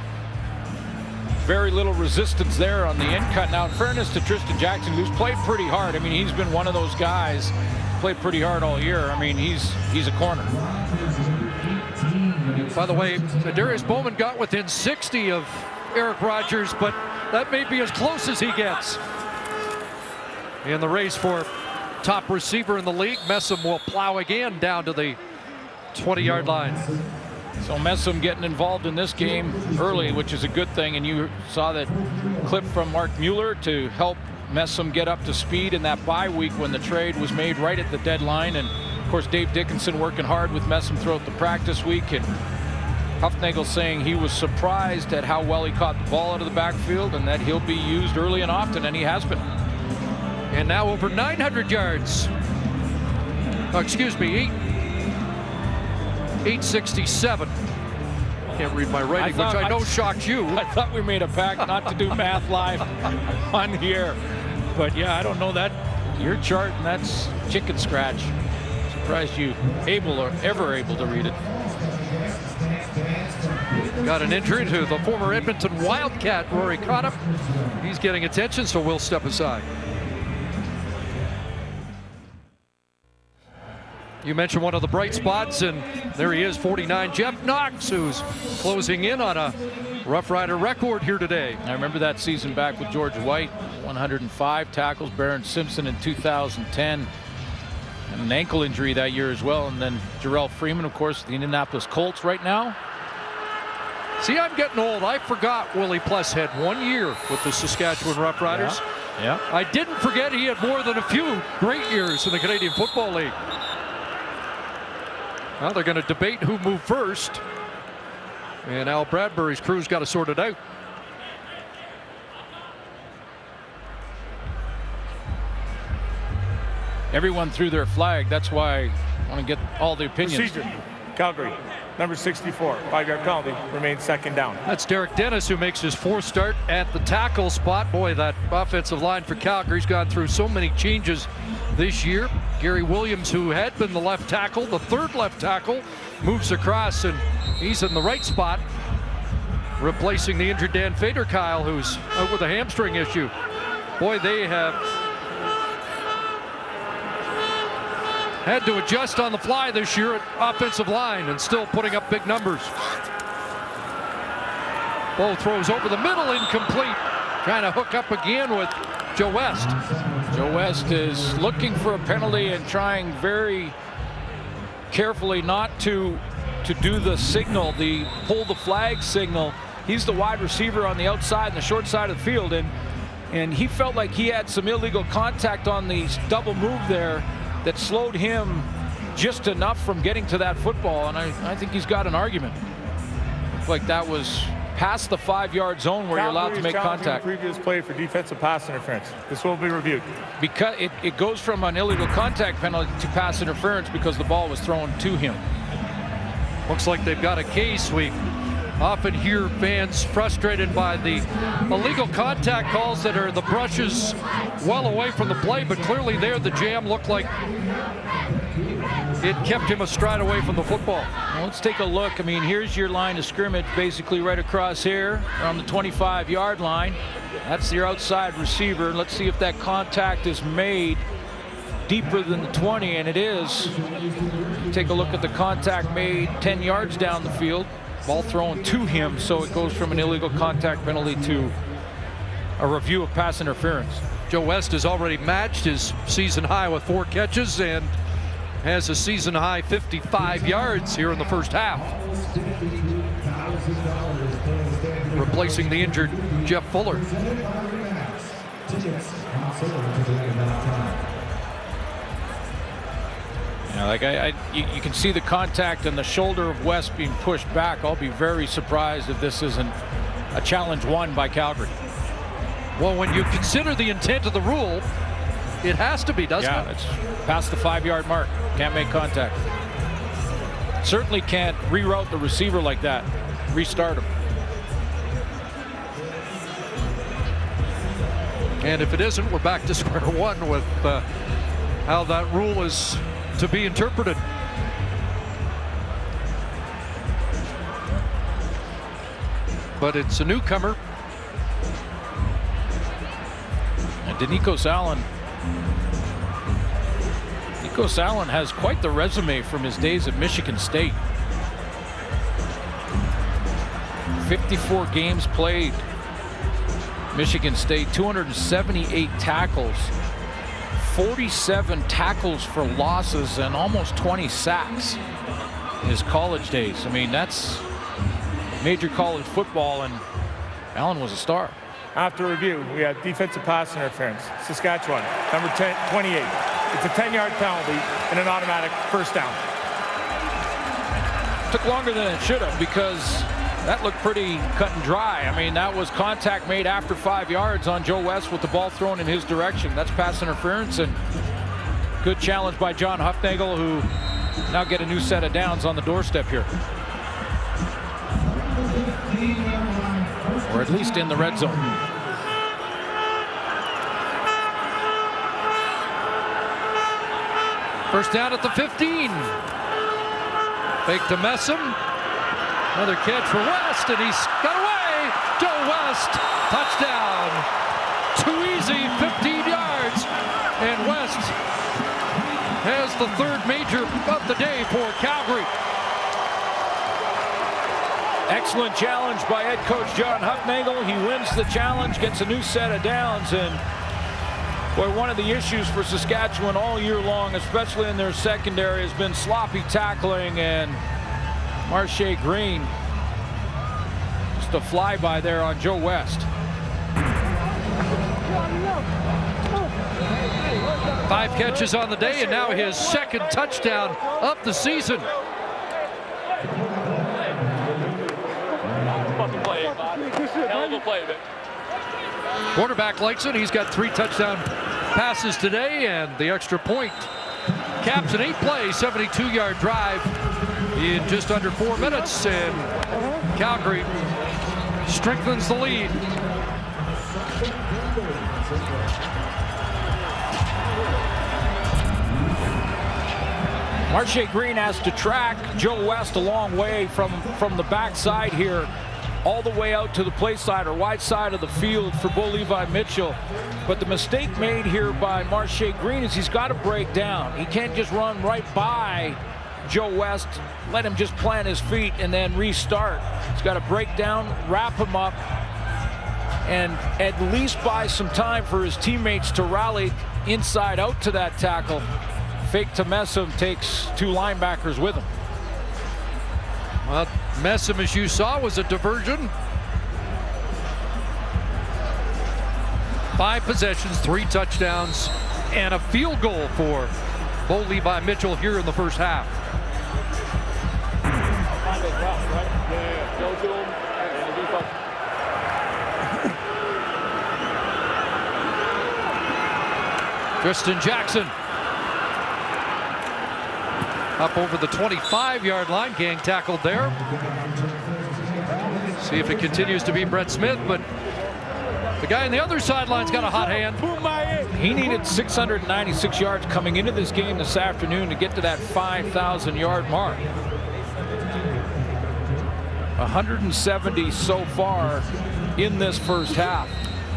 Very little resistance there on the end cut. Now, in fairness to Tristan Jackson, who's played pretty hard. I mean, he's been one of those guys played pretty hard all year. I mean, he's a corner. By the way, Darius Bowman got within 60 of Eric Rogers, but that may be as close as he gets. In the race for top receiver in the league, Messam will plow again down to the 20-yard line. So Messam getting involved in this game early, which is a good thing. And you saw that clip from Mark Mueller to help Messam get up to speed in that bye week when the trade was made right at the deadline. And of course, Dave Dickinson working hard with Messam throughout the practice week. And Huffnagel saying he was surprised at how well he caught the ball out of the backfield and that he'll be used early and often, and he has been. And now over 900 yards. Oh, excuse me, 867. Can't read my writing, which I know shocked you. I thought we made a pact not to do math live on the air. But yeah, I don't know that. Your chart, and that's chicken scratch. Surprised you ever able to read it. Got an injury to the former Edmonton Wildcat, Rory Cottam. He's getting attention, so we'll step aside. You mentioned one of the bright spots, and there he is, 49, Jeff Knox, who's closing in on a Rough Rider record here today. I remember that season back with George White, 105 tackles, Barron Simpson in 2010, and an ankle injury that year as well. And then Jarrell Freeman, of course, the Indianapolis Colts right now. See, I'm getting old. I forgot Willie Pless had 1 year with the Saskatchewan Rough Riders. Yeah. I didn't forget he had more than a few great years in the Canadian Football League. Well, they're going to debate who moved first, and Al Bradbury's crew's got to sort it out. Everyone threw their flag. That's why I want to get all the opinions. Procedure. Calgary, number 64, 5-yard penalty, remains second down. That's Derek Dennis, who makes his 4th start at the tackle spot. Boy, that offensive line for Calgary's gone through so many changes this year. Gary Williams, who had been the left tackle, the 3rd left tackle, moves across, and he's in the right spot, replacing the injured Dan Faderkyle, who's out with a hamstring issue. Boy, they have had to adjust on the fly this year at offensive line and still putting up big numbers. Ball throws over the middle, incomplete. Trying to hook up again with Joe West. Joe West is looking for a penalty and trying very carefully not to do the signal, the pull the flag signal. He's the wide receiver on the outside and the short side of the field, and he felt like he had some illegal contact on the double move there that slowed him just enough from getting to that football, and I think he's got an argument. Looked like that was past the 5-yard zone where you're allowed to make contact. Previous play for defensive pass interference. This will be reviewed. Because it goes from an illegal contact penalty to pass interference because the ball was thrown to him. Looks like they've got a case. We often hear fans frustrated by the illegal contact calls that are the brushes well away from the play, but clearly there the jam looked like it kept him a stride away from the football. Well, let's take a look. I mean, here's your line of scrimmage basically right across here on the 25-yard line. That's your outside receiver. Let's see if that contact is made deeper than the 20, and it is. Take a look at the contact made 10 yards down the field. Ball thrown to him, so it goes from an illegal contact penalty to a review of pass interference. Joe West has already matched his season high with 4 catches and has a season high 55 yards here in the first half. Replacing the injured Jeff Fuller. Yeah, like you can see the contact and the shoulder of West being pushed back. I'll be very surprised if this isn't a challenge won by Calgary. Well, when you consider the intent of the rule, it has to be, doesn't it? Yeah, it's past the 5-yard mark. Can't make contact. Certainly can't reroute the receiver like that. Restart him. And if it isn't, we're back to square one with how that rule is to be interpreted. But it's a newcomer. And Nikos Allen has quite the resume from his days at Michigan State. 54 games played. Michigan State, 278 tackles, 47 tackles for losses, and almost 20 sacks in his college days. I mean, that's major college football, and Allen was a star. After review, we had defensive pass interference. Saskatchewan, number 28. It's a 10-yard penalty and an automatic first down. Took longer than it should have because that looked pretty cut and dry. I mean, that was contact made after 5 yards on Joe West with the ball thrown in his direction. That's pass interference, and good challenge by John Hufnagel, who now get a new set of downs on the doorstep here. Or at least in the red zone. First down at the 15. Fake to Messam. Another catch for West, and he's got away. Joe West, touchdown. Too easy, 15 yards. And West has the third major of the day for Calgary. Excellent challenge by head coach John Hufnagel. He wins the challenge, gets a new set of downs, and boy, one of the issues for Saskatchewan all year long, especially in their secondary, has been sloppy tackling, and Marche Green, just a flyby there on Joe West. 5 catches on the day, and now his second touchdown of the season. Quarterback likes it. He's got 3 touchdown passes today, and the extra point caps an 8-play, 72-yard drive in just under 4 minutes, and Calgary strengthens the lead. Marche Green has to track Joe West a long way from the backside here, all the way out to the play side or wide side of the field for Bo Levi Mitchell. But the mistake made here by Marche Green is he's got to break down. He can't just run right by Joe West, let him just plant his feet and then restart. He's got to break down, wrap him up, and at least buy some time for his teammates to rally inside out to that tackle. Fake to Messam takes 2 linebackers with him. Well, Messam, as you saw, was a diversion. 5 possessions, 3 touchdowns, and a field goal for Bo Levi Mitchell here in the first half. Tristan Jackson up over the 25-yard line, gang tackled there. See if it continues to be Brett Smith, but the guy on the other sideline's got a hot hand. He needed 696 yards coming into this game this afternoon to get to that 5,000-yard mark. 170 so far in this first half.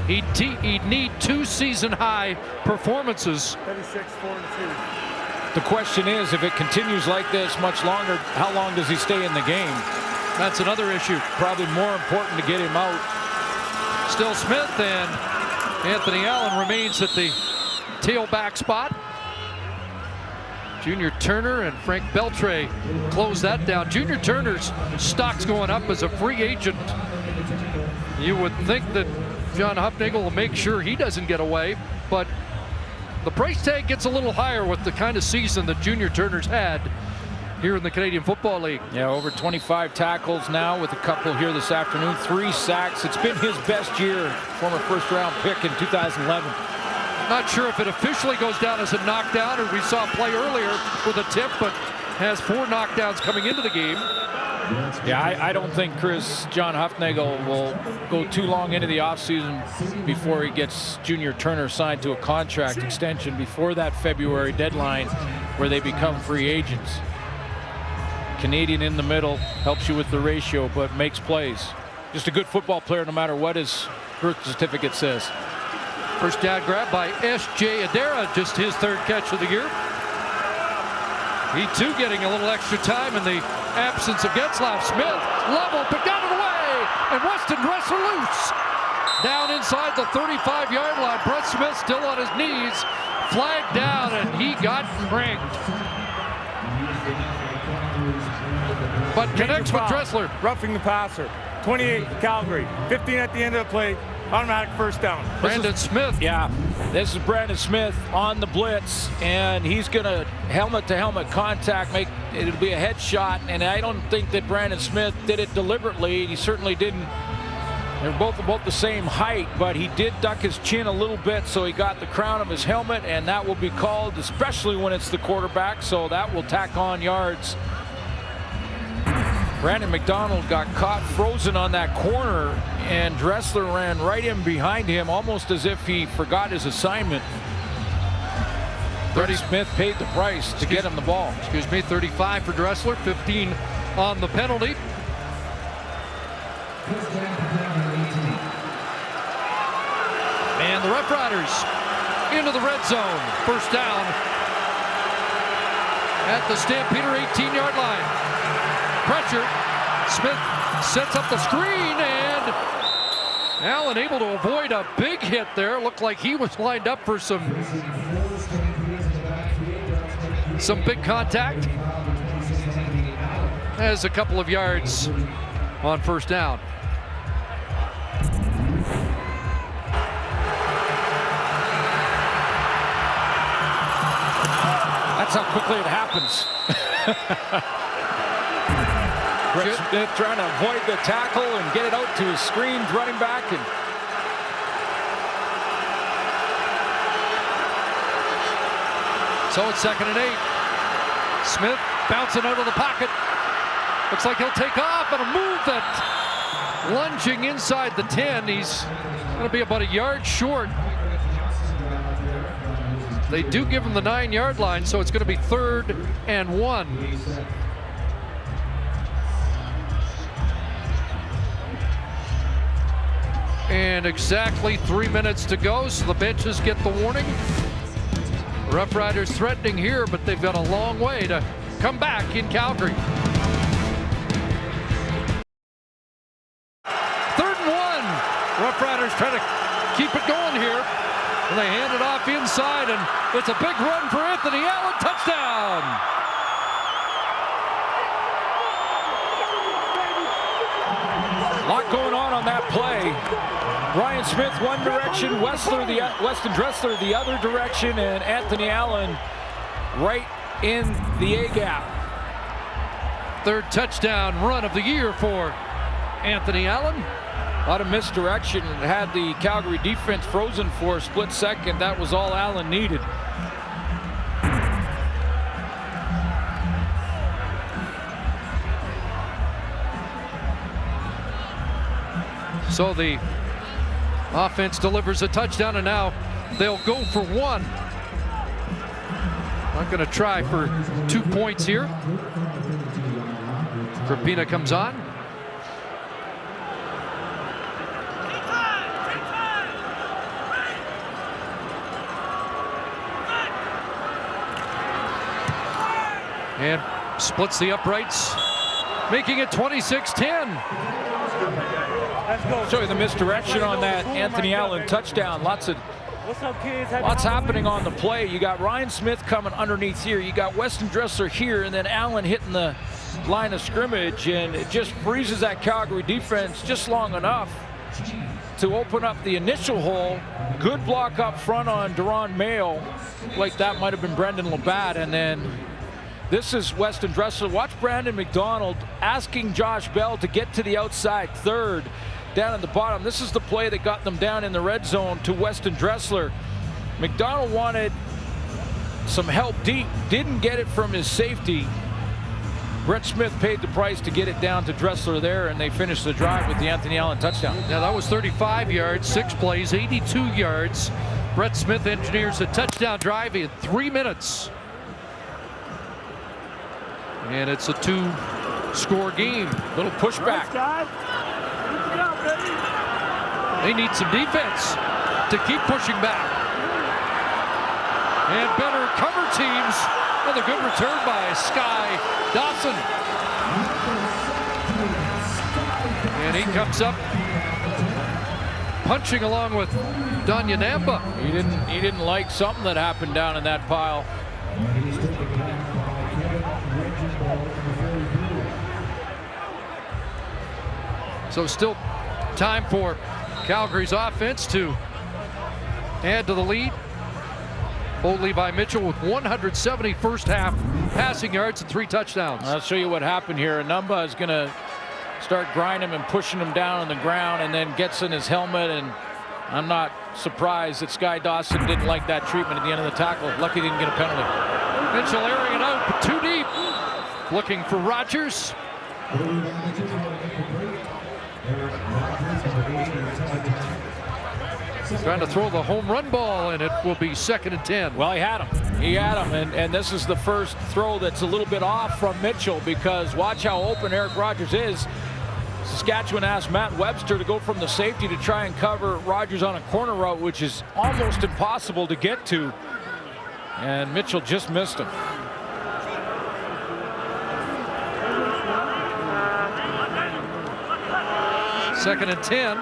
He'd need 2 season-high performances. 36-4-2. The question is, if it continues like this much longer, how long does he stay in the game? That's another issue. Probably more important to get him out. Still Smith, and Anthony Allen remains at the tailback spot. Junior Turner and Frank Beltre close that down. Junior Turner's stock's going up as a free agent. You would think that John Hufnagel will make sure he doesn't get away, but the price tag gets a little higher with the kind of season that Junior Turner's had. here in the Canadian Football League. Yeah, over 25 tackles now with a couple here this afternoon. 3 sacks. It's been his best year. Former first-round pick in 2011. Not sure if it officially goes down as a knockdown, or we saw a play earlier with a tip, but has 4 knockdowns coming into the game. Yeah, I don't think John Huffnagel will go too long into the offseason before he gets Junior Turner signed to a contract extension before that February deadline where they become free agents. Canadian in the middle, helps you with the ratio, but makes plays. Just a good football player no matter what his birth certificate says. First down grab by S.J. Adera, just his 3rd catch of the year. He too getting a little extra time in the absence of Getzlaff. Smith, level, picked out of the way, and Weston Dressler loose. Down inside the 35-yard line. Brett Smith still on his knees, flagged down, and he got pranked. But connects with Dressler. Roughing the passer. 28 Calgary. 15 at the end of the play. Automatic first down. Brandon Smith. Yeah, this is Brandon Smith on the blitz, and he's going to helmet-to-helmet contact. It'll be a headshot, and I don't think that Brandon Smith did it deliberately. He certainly didn't. They're both about the same height, but he did duck his chin a little bit, so he got the crown of his helmet, and that will be called, especially when it's the quarterback, so that will tack on yards. Brandon McDonald got caught frozen on that corner, and Dressler ran right in behind him, almost as if he forgot his assignment. Brady Smith paid the price to get him the ball. 35 for Dressler, 15 on the penalty. And the Roughriders into the red zone. First down at the Stampeder 18-yard line. Pressure. Smith sets up the screen, and Allen able to avoid a big hit there. Looked like he was lined up for some big contact. Has a couple of yards on first down. That's how quickly it happens. Brett Smith trying to avoid the tackle and get it out to his screened running back. And so it's 2nd and 8. Smith bouncing out of the pocket. Looks like he'll take off and a move that lunging inside the 10. He's going to be about a yard short. They do give him the 9-yard line, so it's going to be 3rd and 1. And exactly 3 minutes to go, so the benches get the warning. Roughriders threatening here, but they've got a long way to come back in Calgary. 3rd and 1. Roughriders trying to keep it going here. And they hand it off inside, and it's a big run for Anthony Allen. Touchdown! a lot going on that play. Ryan Smith one direction, Weston Dressler the other direction, and Anthony Allen right in the A-gap. 3rd touchdown run of the year for Anthony Allen. A lot of misdirection, had the Calgary defense frozen for a split second. That was all Allen needed. So the offense delivers a touchdown, and now they'll go for one. Not going to try for 2 points here. Krapina comes on. And splits the uprights, making it 26-10. Show you the misdirection on that Anthony Allen touchdown. Lots happening on the play. You got Ryan Smith coming underneath here. You got Weston Dressler here, and then Allen hitting the line of scrimmage, and it just freezes that Calgary defense just long enough to open up the initial hole. Good block up front on Deron Mayo. Like that might have been Brendan Labatt, and then This is Weston Dressler. Watch Brandon McDonald asking Josh Bell to get to the outside third down at the bottom. This is the play that got them down in the red zone to Weston Dressler. McDonald wanted some help deep, didn't get it from his safety. Brett Smith paid the price to get it down to Dressler there, and they finished the drive with the Anthony Allen touchdown. Yeah, that was 35 yards, 6 plays, 82 yards. Brett Smith engineers a touchdown drive in 3 minutes. And it's a 2-score game. Little pushback. They need some defense to keep pushing back. And better cover teams. Another good return by Sky Dawson. And he comes up punching along with Danya Namba. He didn't like something that happened down in that pile. So still time for Calgary's offense to add to the lead. Old Levi Mitchell with 170 first half passing yards and 3 touchdowns. I'll show you what happened here. Numba is going to start grinding him and pushing him down on the ground, and then gets in his helmet, and I'm not surprised that Sky Dawson didn't like that treatment at the end of the tackle. Lucky he didn't get a penalty. Mitchell airing it out, but too deep. Looking for Rogers. Trying to throw the home run ball, and it will be 2nd and 10. Well, he had him, and this is the first throw that's a little bit off from Mitchell, because watch how open Eric Rogers is. Saskatchewan asked Matt Webster to go from the safety to try and cover Rogers on a corner route, which is almost impossible to get to, and Mitchell just missed him. Second and 10.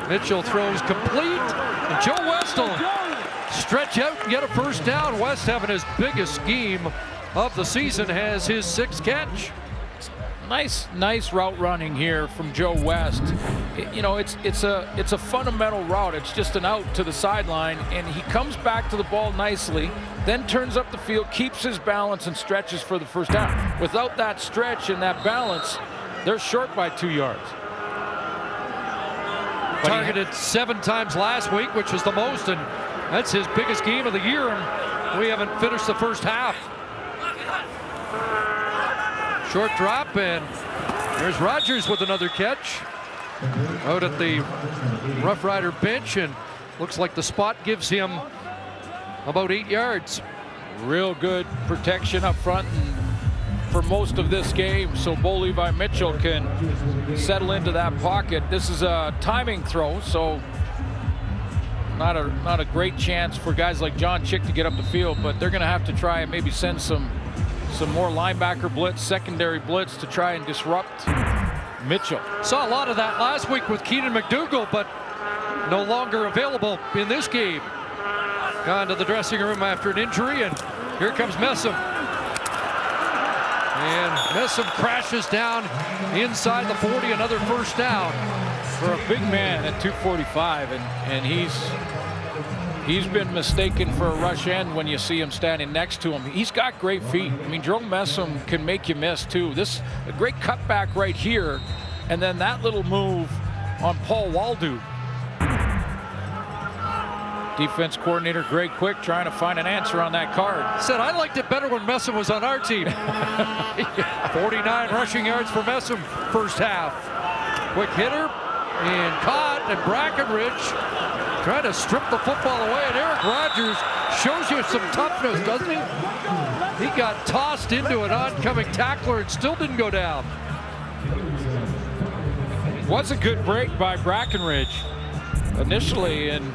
Mitchell throws complete, and Joe West will stretch out and get a first down. West, having his biggest game of the season, has his 6th catch. Nice route running here from Joe West. It's a fundamental route. It's just an out to the sideline, and he comes back to the ball nicely, then turns up the field, keeps his balance, and stretches for the first down. Without that stretch and that balance, they're short by 2 yards. Targeted 7 times last week, which is the most, and that's his biggest game of the year, and we haven't finished the first half. Short drop, and there's Rogers with another catch out at the Rough Rider bench, and looks like the spot gives him about 8 yards. Real good protection up front for most of this game, so Bo Levi Mitchell can settle into that pocket. This is a timing throw, so not a great chance for guys like John Chick to get up the field, but they're going to have to try and maybe send some more linebacker blitz, secondary blitz, to try and disrupt Mitchell. Saw a lot of that last week with Keenan McDougal, but no longer available in this game. Gone to the dressing room after an injury, and here comes Messam. And Messam crashes down inside the 40, another first down. For a big man at 245, and he's been mistaken for a rush end when you see him standing next to him. He's got great feet. I mean, Jerome Messam can make you miss too. This a great cutback right here, and then that little move on Paul Waldo. Defense coordinator Greg Quick trying to find an answer on that card. Said I liked it better when Messam was on our team. 49 rushing yards for Messam first half. Quick hitter and caught, and Brackenridge trying to strip the football away, and Eric Rogers shows you some toughness, doesn't he? He got tossed into an oncoming tackler and still didn't go down. Was a good break by Brackenridge initially, and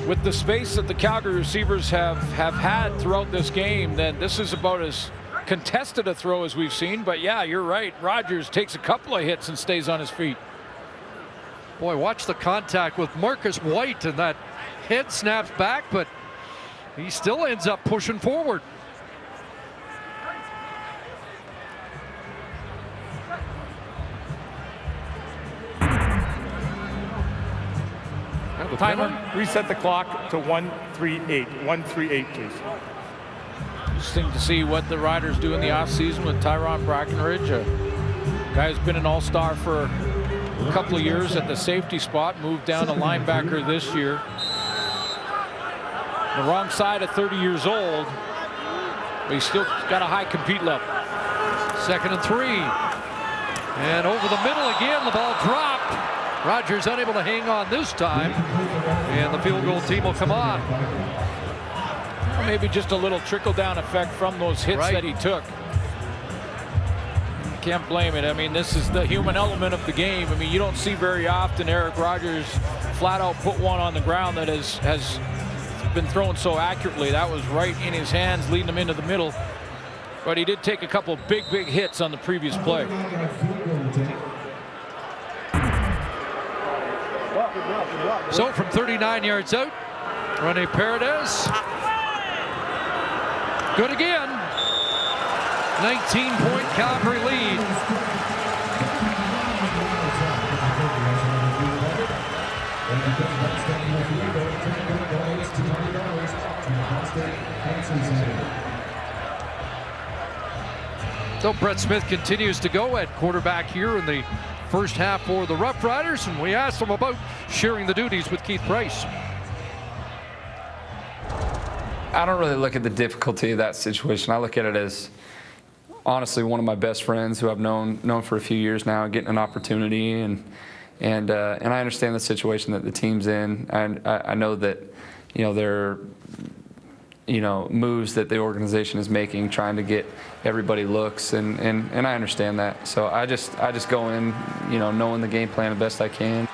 with the space that the Calgary receivers have had throughout this game, then this is about as contested a throw as we've seen. But yeah, you're right. Rogers takes a couple of hits and stays on his feet. Boy, watch the contact with Marcus White, and that head snaps back, but he still ends up pushing forward. Timer, reset the clock to 138. 138, please. Interesting to see what the Riders do in the offseason with Tyrone Brackenridge, a guy who's been an all-star for a couple of years at the safety spot, moved down to linebacker this year. The wrong side at 30 years old, but he's still got a high compete level. 2nd and 3. And over the middle again, the ball dropped. Rogers unable to hang on this time, and the field goal team will come on. Maybe just a little trickle-down effect from those hits that he took. Can't blame it. I mean, this is the human element of the game. I mean, you don't see very often Eric Rogers flat out put one on the ground that has been thrown so accurately. That was right in his hands, leading him into the middle. But he did take a couple big hits on the previous play. So from 39 yards out, Rene Paredes. Good again. 19-point Calgary lead. So Brett Smith continues to go at quarterback here in the first half for the Roughriders, and we asked him about sharing the duties with Keith Price. I don't really look at the difficulty of that situation. I look at it as honestly one of my best friends who I've known for a few years now, getting an opportunity, and I understand the situation that the team's in. And I know that, you know, there are, moves that the organization is making, trying to get everybody looks, and I understand that. So I just go in, knowing the game plan the best I can.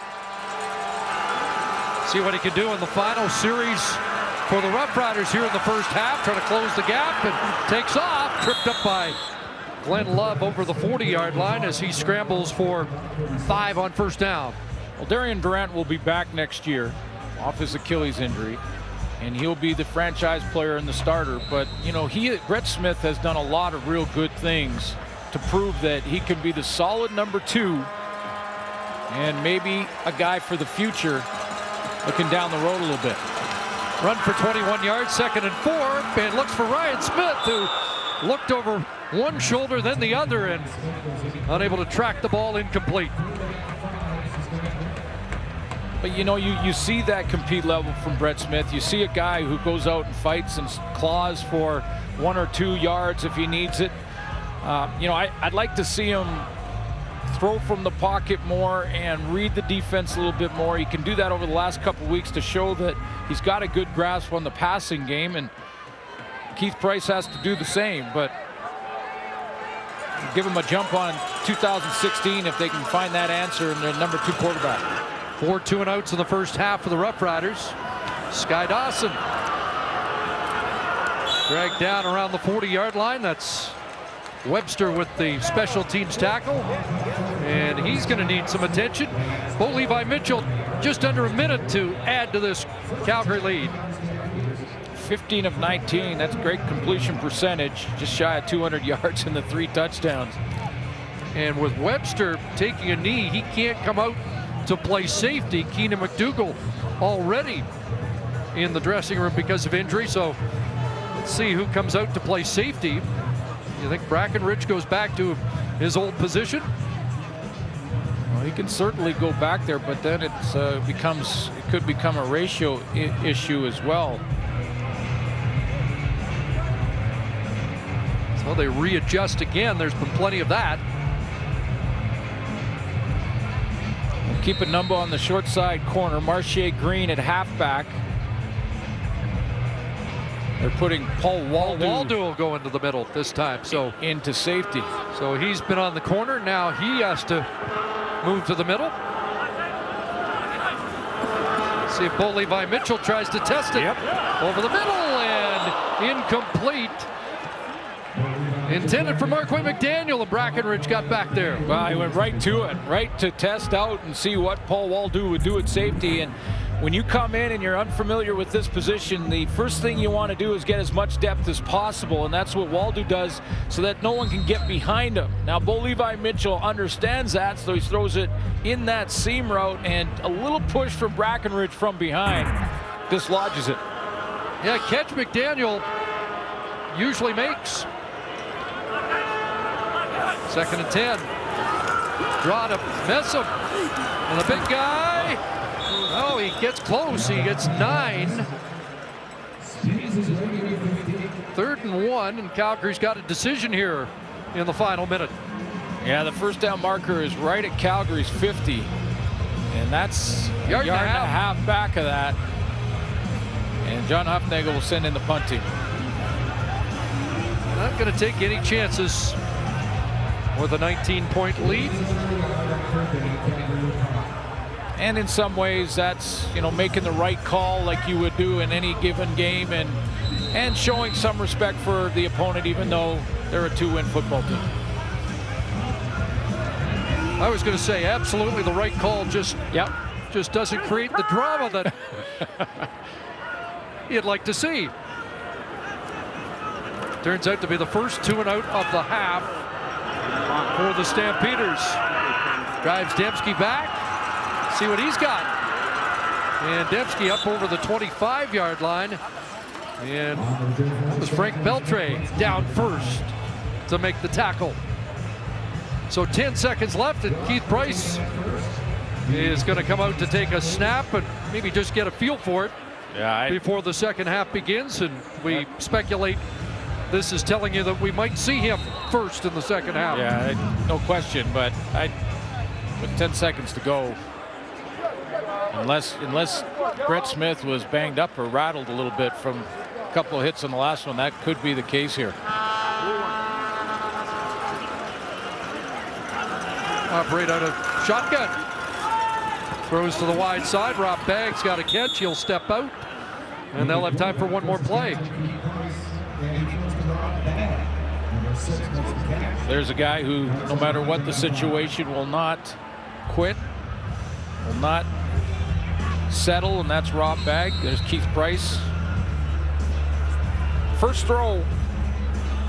See what he can do in the final series for the Roughriders here in the first half, trying to close the gap, and takes off, tripped up by Glenn Love over the 40-yard line as he scrambles for 5 on first down. Well, Darian Durant will be back next year off his Achilles injury, and he'll be the franchise player and the starter. But, Brett Smith has done a lot of real good things to prove that he can be the solid number 2 and maybe a guy for the future looking down the road a little bit. Run for 21 yards, 2nd and 4, and looks for Ryan Smith, who looked over one shoulder, then the other, and unable to track the ball, incomplete. But you see that compete level from Brett Smith. You see a guy who goes out and fights and claws for 1 or 2 yards if he needs it. I'd like to see him throw from the pocket more and read the defense a little bit more. He can do that over the last couple of weeks to show that he's got a good grasp on the passing game, and Keith Price has to do the same. But give him a jump on 2016 if they can find that answer in their number 2 quarterback. 4 2-and-outs in the first half for the Roughriders. Sky Dawson dragged down around the 40-yard line. That's Webster with the special teams tackle, and he's going to need some attention. Bo Levi Mitchell just under a minute to add to this Calgary lead. 15 of 19, that's great completion percentage, just shy of 200 yards and the 3 touchdowns. And with Webster taking a knee, he can't come out to play safety. Keenan McDougall already in the dressing room because of injury, so let's see who comes out to play safety. You think Brackenridge goes back to his old position? Well, he can certainly go back there, but then it could become a ratio issue as well. So they readjust again. There's been plenty of that. We'll keep a number on the short side corner. Marche Green at halfback. They're putting Paul Waldo will go into the middle this time, so into safety. So he's been on the corner. Now he has to move to the middle. See if Bo Levi Mitchell tries to test it. Yep. Over the middle and incomplete. Intended for Marquay McDaniel, and Brackenridge got back there. Well, he went right to it, right to test out and see what Paul Waldo would do at safety. And when you come in and you're unfamiliar with this position, the first thing you want to do is get as much depth as possible, and that's what Waldo does so that no one can get behind him. Now, Bo Levi Mitchell understands that, so he throws it in that seam route, and a little push from Brackenridge from behind dislodges it. Yeah, catch McDaniel usually makes. 2nd and 10. Draw to Messam. And the big guy. Oh, he gets close. He gets 9. 3rd and 1, and Calgary's got a decision here in the final minute. Yeah, the first down marker is right at Calgary's 50. And that's a yard and a half back of that. And John Huffnagel will send in the punt team. Not going to take any chances with a 19-point lead. And in some ways, that's, you know, making the right call like you would do in any given game, and showing some respect for the opponent, even though they're a 2-win football team. I was going to say absolutely the right call, just doesn't create the drama that you'd like to see. Turns out to be the first 2-and-out of the half for the Stampeders. Drives Dembski back. See what he's got. And Dembski up over the 25-yard line. And it was Frank Beltre down first to make the tackle. So 10 seconds left, and Keith Price is going to come out to take a snap and maybe just get a feel for it before the second half begins. And we speculate this is telling you that we might see him first in the second half. Yeah, no question, but with 10 seconds to go, unless Brett Smith was banged up or rattled a little bit from a couple of hits on the last one, that could be the case here. Operate out of shotgun. Throws to the wide side. Rob Baggs got a catch. He'll step out, and they'll have time for one more play. There's a guy who, no matter what the situation, will not quit, will not settle, and that's Rob Bagg. There's Keith Price. First throw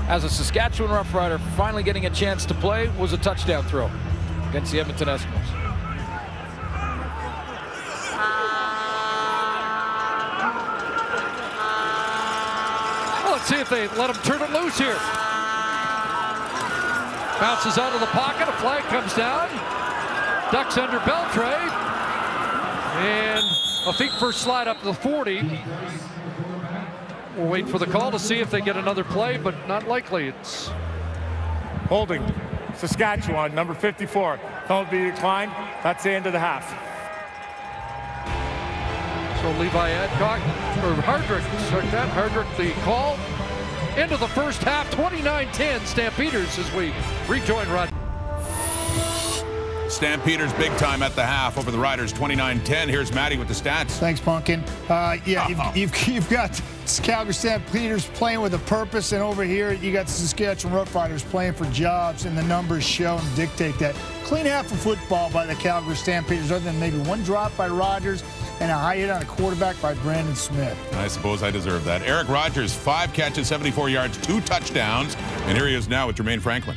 as a Saskatchewan Roughrider finally getting a chance to play was a touchdown throw against the Edmonton Eskimos. Well, let's see if they let him turn it loose here. Bounces out of the pocket, a flag comes down, ducks under Beltre, and a feet first slide up to the 40. We'll wait for the call to see if they get another play, but not likely. It's holding Saskatchewan, number 54. Penalty declined. That's the end of the half. So Levi Adcock, or Hardrick, Hardrick the call. Into the first half, 29-10 Stampeders as we rejoin Rod. Stampeders big time at the half over the Riders, 29-10. Here's Matty with the stats. Thanks, Pumpkin. You've got Calgary Stampeders playing with a purpose, and over here you got the Saskatchewan Roughriders playing for jobs, and the numbers show and dictate that. Clean half of football by the Calgary Stampeders, other than maybe one drop by Rogers and a high hit on a quarterback by Brandon Smith. I suppose I deserve that. Eric Rogers, 5 catches, 74 yards, 2 touchdowns, and here he is now with Jermaine Franklin.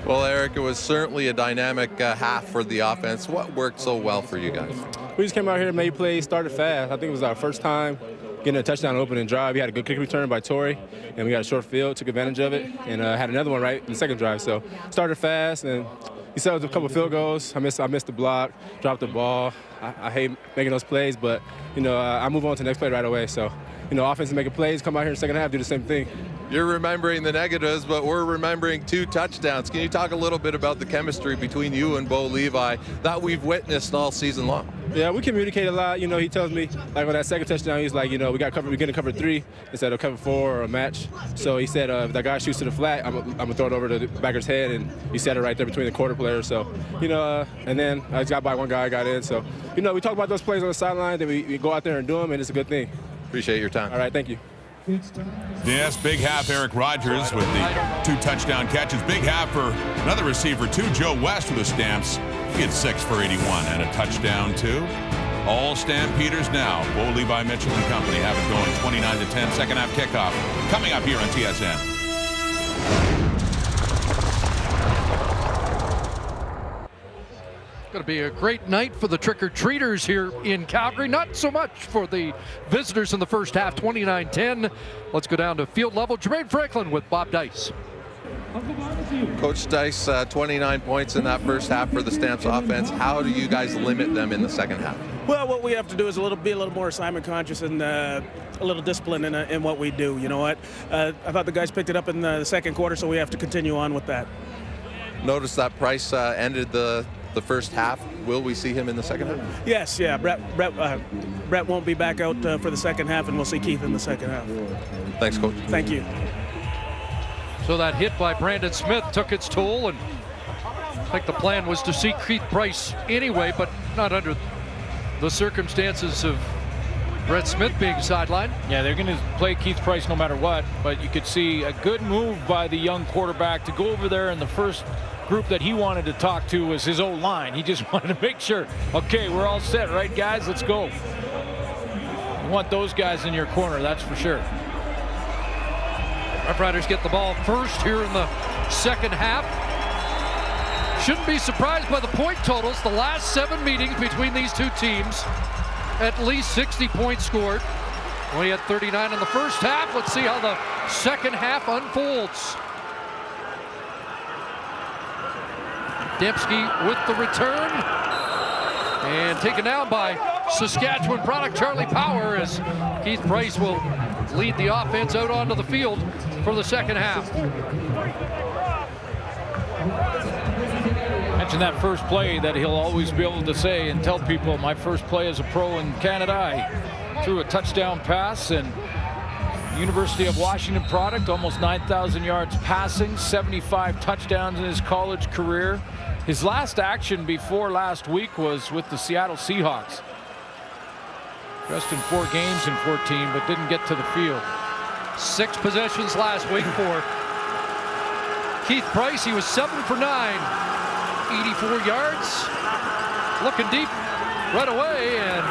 Well, Eric, it was certainly a dynamic half for the offense. What worked so well for you guys? We just came out here, made plays, started fast. I think it was our first time getting a touchdown opening drive. We had a good kick return by Torrey, and we got a short field, took advantage of it, and had another one right in the second drive. So started fast, and he settled a couple field goals. I missed the block, dropped the ball. I hate making those plays, but, I move on to the next play right away. So, offense is making plays, come out here in the second half, do the same thing. You're remembering the negatives, but we're remembering 2 touchdowns. Can you talk a little bit about the chemistry between you and Bo Levi that we've witnessed all season long? Yeah, we communicate a lot. He tells me, like on that second touchdown, he's like, we're going to cover 3 instead of cover 4 or a match. So he said, if that guy shoots to the flat, I'm going to throw it over to the backer's head, and he said it right there between the quarter players. So, and then I just got by one guy, I got in. So, we talk about those plays on the sideline, then we go out there and do them, and it's a good thing. Appreciate your time. All right, thank you. Yes, big half Eric Rogers with the 2 touchdown catches. Big half for another receiver, too, Joe West with the Stamps. He had 6 for 81 and a touchdown, too. All Stampeders now. Bo Levi, Mitchell and company have it going 29-10. Second half kickoff coming up here on TSN. Going to be a great night for the trick-or-treaters here in Calgary. Not so much for the visitors in the first half, 29-10. Let's go down to field level. Jermaine Franklin with Bob Dice. Coach Dice, 29 points in that first half for the Stamps offense. How do you guys limit them in the second half? Well, what we have to do is be a little more assignment conscious and a little discipline in what we do. You know what? I thought the guys picked it up in the second quarter, so we have to continue on with that. Notice that Price ended the first half. Will we see him in the second half? Yes, yeah. Brett won't be back out for the second half, and we'll see Keith in the second half. Thanks, Coach. Thank you. So that hit by Brandon Smith took its toll, and I think the plan was to see Keith Price anyway, but not under the circumstances of Brett Smith being sidelined. Yeah, they're going to play Keith Price no matter what, but you could see a good move by the young quarterback to go over there, and the first group that he wanted to talk to was his O-line. He just wanted to make sure, okay, we're all set, right, guys? Let's go. You want those guys in your corner, that's for sure. Roughriders get the ball first here in the second half. Shouldn't be surprised by the point totals. The last 7 meetings between these two teams, at least 60 points scored. We had 39 in the first half. Let's see how the second half unfolds. Dembski with the return. And taken down by Saskatchewan product Charlie Power as Keith Price will lead the offense out onto the field for the second half. Mention that first play that he'll always be able to say and tell people, my first play as a pro in Canada, I threw a touchdown pass, and University of Washington product, almost 9,000 yards passing, 75 touchdowns in his college career. His last action before last week was with the Seattle Seahawks. Just in 4 games in 14, but didn't get to the field. 6 possessions last week for Keith Price. He was 7 for 9, 84 yards. Looking deep right away, and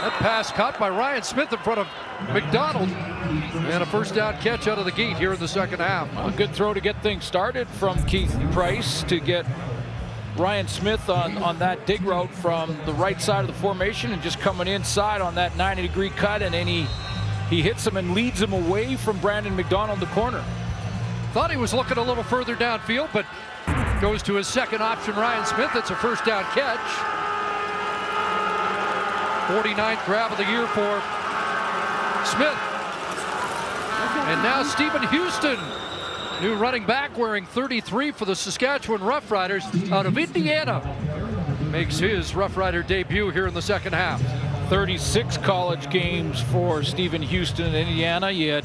that pass caught by Ryan Smith in front of McDonald. And a first down catch out of the gate here in the second half. A good throw to get things started from Keith Price to get Ryan Smith on that dig route from the right side of the formation and just coming inside on that 90-degree cut, and then he hits him and leads him away from Brandon McDonald, the corner. Thought he was looking a little further downfield, but goes to his second option, Ryan Smith. It's a first down catch. 49th grab of the year for Smith. And now Stephen Houston, new running back wearing 33 for the Saskatchewan Roughriders out of Indiana, makes his Roughrider debut here in the second half. 36 college games for Stephen Houston in Indiana. He had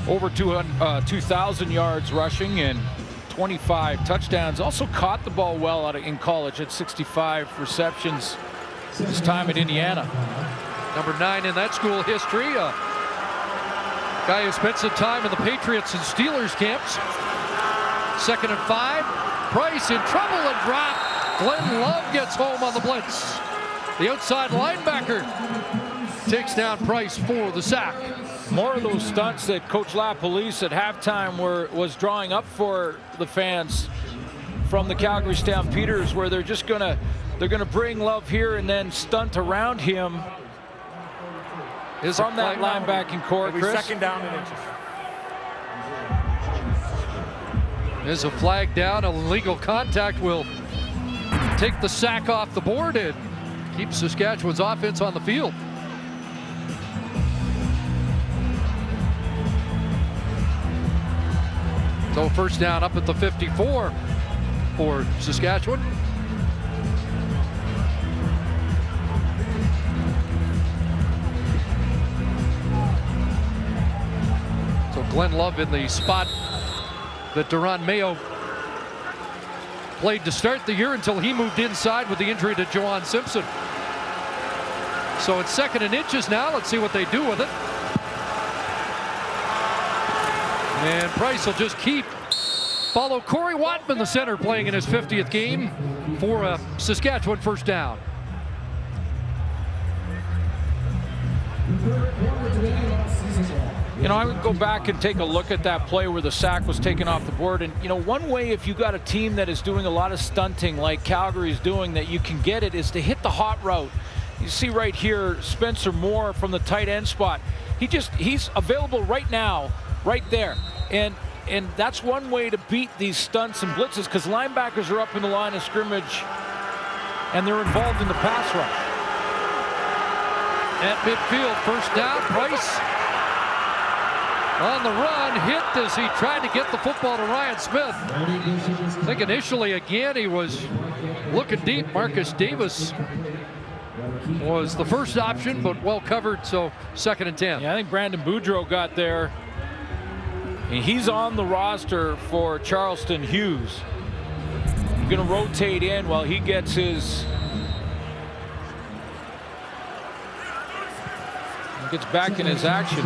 over 2,000 yards rushing and 25 touchdowns. Also caught the ball well in college at 65 receptions his time at Indiana. Number 9 in that school history. Guy who spent some time in the Patriots and Steelers camps. 2nd and 5. Price in trouble and dropped. Glenn Love gets home on the blitz. The outside linebacker takes down Price for the sack. More of those stunts that Coach LaPolice at halftime was drawing up for the fans from the Calgary Stampeders, where they're just gonna bring Love here and then stunt around him. Is from that linebacking core, Chris. Second down and inches. There's a flag down. Illegal contact will take the sack off the board and keep Saskatchewan's offense on the field. So first down up at the 54 for Saskatchewan. Glenn Love in the spot that Duron Mayo played to start the year until he moved inside with the injury to Juwan Simpson. So it's 2nd and inches now. Let's see what they do with it. And Price will just follow Corey Watman, the center, playing in his 50th game for a Saskatchewan first down. You know, I would go back and take a look at that play where the sack was taken off the board. And, you know, one way if you got a team that is doing a lot of stunting like Calgary is doing that you can get it is to hit the hot route. You see right here, Spencer Moore from the tight end spot. He's available right now, right there. And that's one way to beat these stunts and blitzes because linebackers are up in the line of scrimmage and they're involved in the pass rush. At midfield, first down, Price on the run, hit as he tried to get the football to Ryan Smith. I think initially, again, he was looking deep. Marcus Davis was the first option, but well covered, so 2nd and 10. Yeah, I think Brandon Boudreaux got there. And he's on the roster for Charleston Hughes. Going to rotate in while he gets his... Gets back in his action.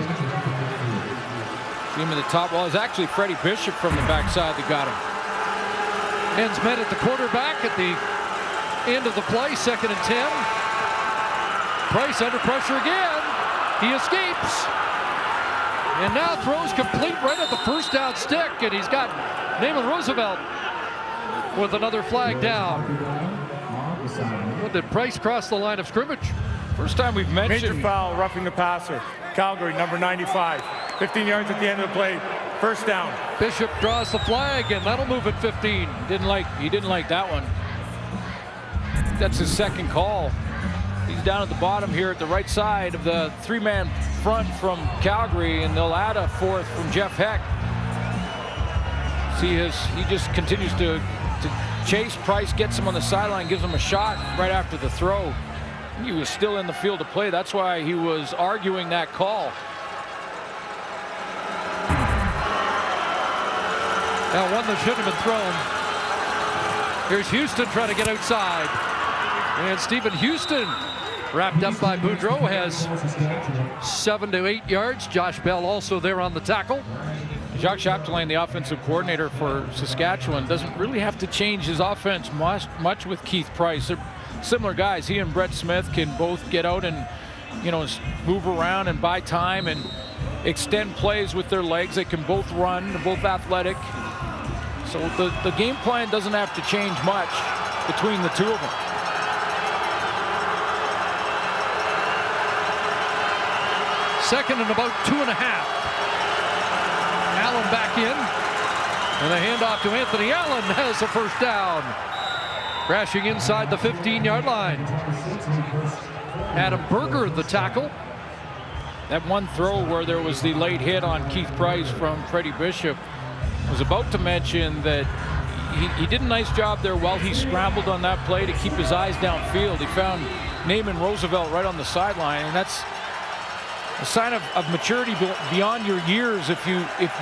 See him in the top. Well, it's actually Freddie Bishop from the backside that got him. Ends met at the quarterback at the end of the play, 2nd and 10. Price under pressure again. He escapes. And now throws complete right at the first down stick. And he's got Naaman Roosevelt with another flag down. Well, did Price cross the line of scrimmage? First time we've mentioned. Major foul, roughing the passer. Calgary, number 95. 15 yards at the end of the play. First down. Bishop draws the flag, and that'll move it 15. He didn't like that one. That's his second call. He's down at the bottom here at the right side of the 3-man front from Calgary, and they'll add a 4th from Jeff Heck. See he just continues to chase Price, gets him on the sideline, gives him a shot right after the throw. He was still in the field to play. That's why he was arguing that call. Now one that shouldn't have been thrown. Here's Houston trying to get outside. And Stephen Houston, wrapped up by Boudreaux, has 7 to 8 yards. Josh Bell also there on the tackle. Jacques Chapdelaine, the offensive coordinator for Saskatchewan, doesn't really have to change his offense much with Keith Price. They're similar guys. He and Brett Smith can both get out and, you know, move around and buy time and extend plays with their legs. They can both run. They're both athletic. So the game plan doesn't have to change much between the two of them. Second and about 2.5. Allen back in. And a handoff to Anthony Allen has a first down. Crashing inside the 15-yard line. Adam Berger, the tackle. That one throw where there was the late hit on Keith Price from Freddie Bishop. I was about to mention that he did a nice job there while he scrambled on that play to keep his eyes downfield. He found Naaman Roosevelt right on the sideline, and that's a sign of maturity beyond your years if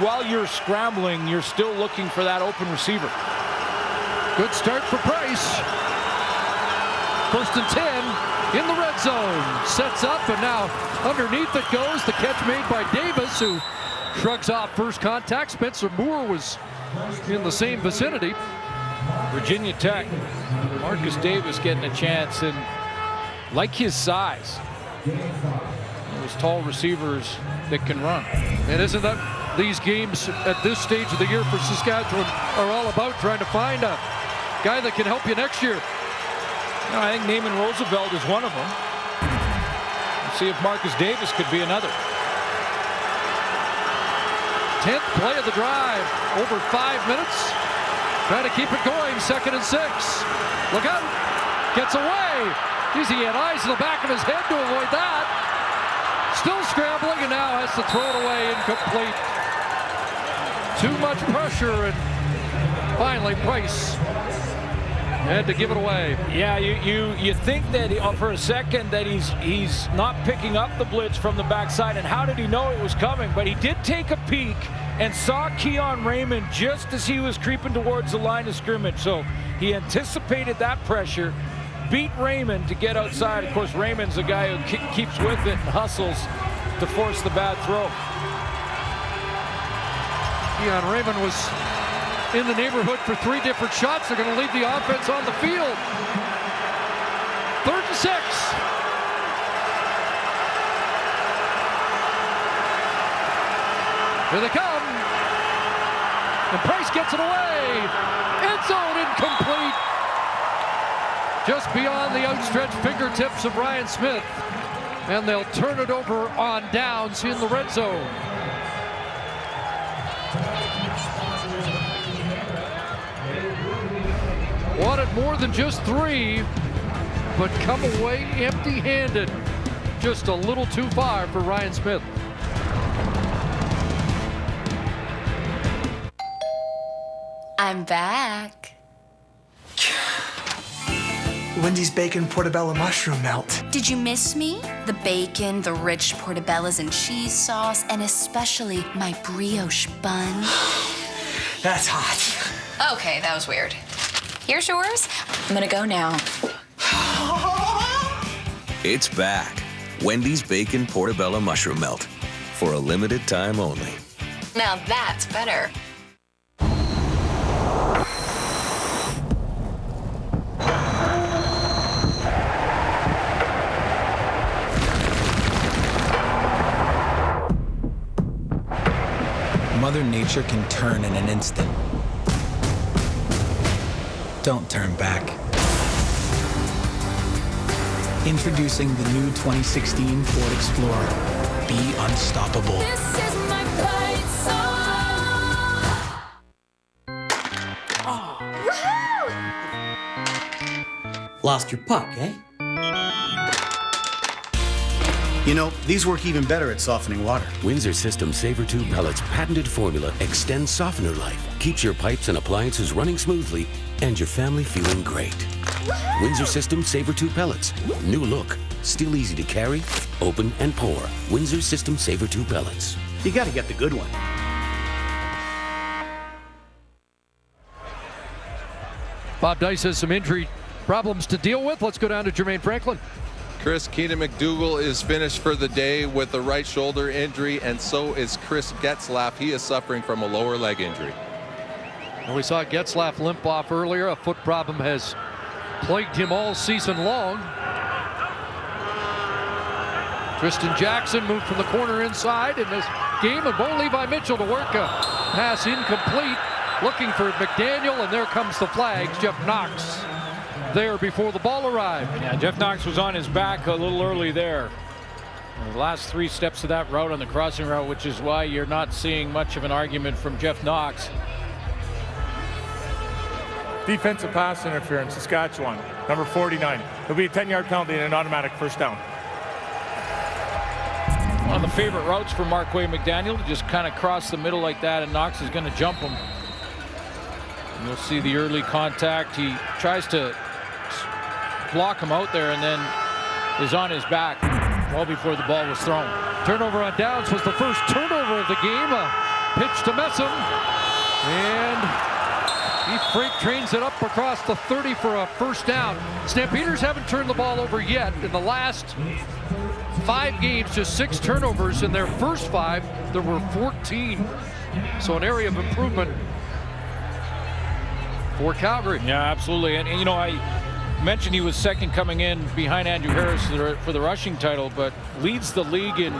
while you're scrambling, you're still looking for that open receiver. Good start for Price. 1st and 10 in the red zone. Sets up, and now underneath it goes. The catch made by Davis, who shrugs off first contact. Spencer Moore was in the same vicinity. Virginia Tech, Marcus Davis getting a chance, and like his size, those tall receivers that can run. And isn't that these games at this stage of the year for Saskatchewan are all about trying to find a guy that can help you next year? You know, I think Naaman Roosevelt is one of them. Let's see if Marcus Davis could be another. 10th play of the drive, over 5 minutes. Trying to keep it going, 2nd and 6. Look out, gets away. Geez, he had eyes in the back of his head to avoid that. Still scrambling, and now has to throw it away, incomplete. Too much pressure, and finally Price had to give it away. Yeah, you think that for a second that he's not picking up the blitz from the backside, and how did he know it was coming? But he did take a peek and saw Keon Raymond just as he was creeping towards the line of scrimmage. So he anticipated that pressure, beat Raymond to get outside. Of course, Raymond's the guy who keeps with it and hustles to force the bad throw. Keon Raymond was in the neighborhood for 3 different shots. They're going to lead the offense on the field. 3rd and 6. Here they come. And Price gets it away. End zone incomplete. Just beyond the outstretched fingertips of Ryan Smith. And they'll turn it over on downs in the red zone. Wanted more than just 3, but come away empty-handed. Just a little too far for Ryan Smith. I'm back. Wendy's bacon portobello mushroom melt. Did you miss me? The bacon, the rich portobellos and cheese sauce, and especially my brioche bun. That's hot. Okay, that was weird. Here's yours. I'm gonna go now. It's back. Wendy's bacon portobello mushroom melt. For a limited time only. Now that's better. Mother Nature can turn in an instant. Don't turn back. Introducing the new 2016 Ford Explorer. Be unstoppable. This is my fight song. Woohoo! Lost your puck, eh? You know, these work even better at softening water. Windsor System Saver 2 Pellets patented formula extends softener life, keeps your pipes and appliances running smoothly, and your family feeling great. Windsor System Saver 2 Pellets. New look. Still easy to carry, open, and pour. Windsor System Saver 2 Pellets. You gotta get the good one. Bob Dice has some injury problems to deal with. Let's go down to Jermaine Franklin. Chris Keenan McDougall is finished for the day with a right shoulder injury, and so is Chris Getzlaff. He is suffering from a lower leg injury. And we saw Getzlaff limp off earlier. A foot problem has plagued him all season long. Tristan Jackson moved from the corner inside in this game, and Bo Levi Mitchell to work a pass incomplete, looking for McDaniel, and there comes the flags. Jeff Knox there before the ball arrived. Yeah, Jeff Knox was on his back a little early there. The last 3 steps of that route on the crossing route, which is why you're not seeing much of an argument from Jeff Knox. Defensive pass interference, Saskatchewan, number 49. There'll be a 10-yard penalty and an automatic first down. One of the favorite routes for Marquay McDaniel, to just kind of cross the middle like that, and Knox is going to jump him. And you'll see the early contact. He tries to block him out there and then is on his back well before the ball was thrown. Turnover on downs was the first turnover of the game. A pitch to Messam, and he freight trains it up across the 30 for a first down. Stampeders haven't turned the ball over yet. In the last 5 games, just 6 turnovers. In their first 5, there were 14. So an area of improvement for Calgary. Yeah, absolutely. And you know, I mentioned he was second coming in behind Andrew Harris for the rushing title, but leads the league in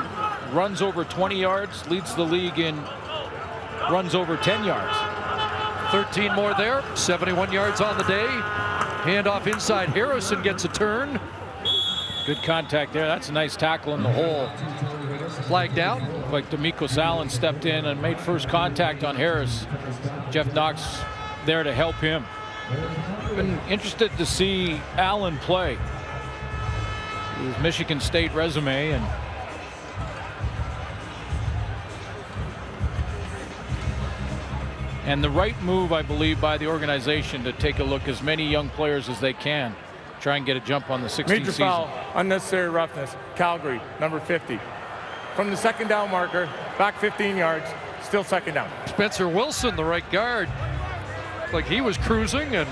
runs over 20 yards, leads the league in runs over 10 yards. 13 more there, 71 yards on the day. Handoff inside, Harrison gets a turn. Good contact there. That's a nice tackle in the hole. Flag down. Like D'Amico Allen stepped in and made first contact on Harris. Jeff Knox there to help him. Been interested to see Allen play. His Michigan State resume, and the right move, I believe, by the organization to take a look as many young players as they can. Try and get a jump on the 16th Major season. foul, unnecessary roughness. Calgary, number 50. From the second down marker, back 15 yards, still second down. Spencer Wilson, the right guard. Like he was cruising and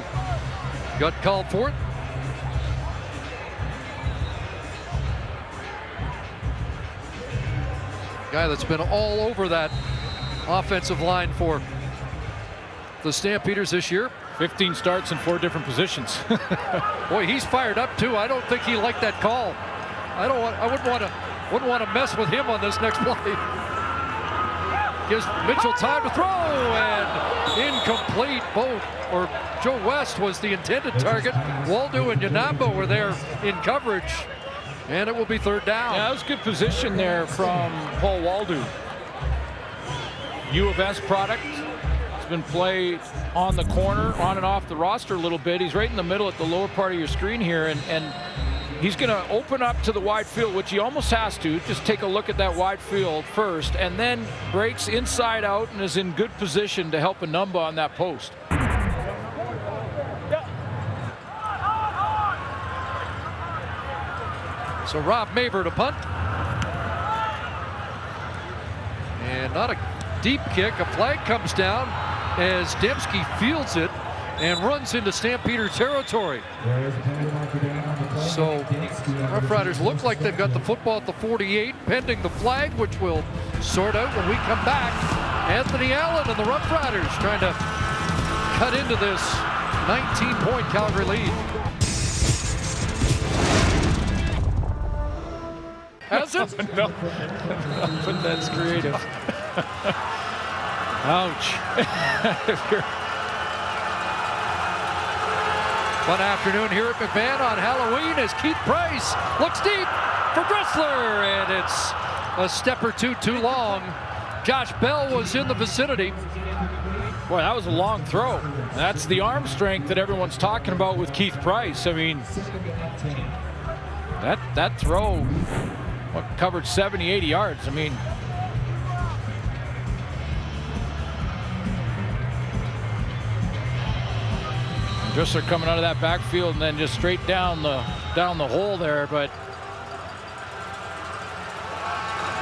got called for it. Guy that's been all over that offensive line for the Stampeders this year. 15 starts in 4 different positions. Boy, he's fired up too. I don't think he liked that call. I wouldn't want to mess with him on this next play. Gives Mitchell time to throw, and incomplete. Joe West was the intended target. Waldo and Yanambo were there in coverage, and it will be third down. Yeah, that was good position there from Paul Waldo. U of S product. He's been played on the corner, on and off the roster a little bit. He's right in the middle at the lower part of your screen here, and he's going to open up to the wide field, which he almost has to. Just take a look at that wide field first, and then breaks inside out and is in good position to help Anumba on that post. So Rob Maver to punt. And not a deep kick. A flag comes down as Dembski fields it and runs into Stampeder territory. So Roughriders look like they've got the football at the 48, pending the flag, which we'll sort out when we come back. Anthony Allen and the Roughriders trying to cut into this 19-point Calgary lead. Has it? No, but that's creative. Ouch. Fun afternoon here at McMahon on Halloween as Keith Price looks deep for Dressler, and it's a step or two too long. Josh Bell was in the vicinity. Boy, that was a long throw. That's the arm strength that everyone's talking about with Keith Price. I mean, that throw covered 70, 80 yards. I mean, Dressler coming out of that backfield and then just straight down the hole there, but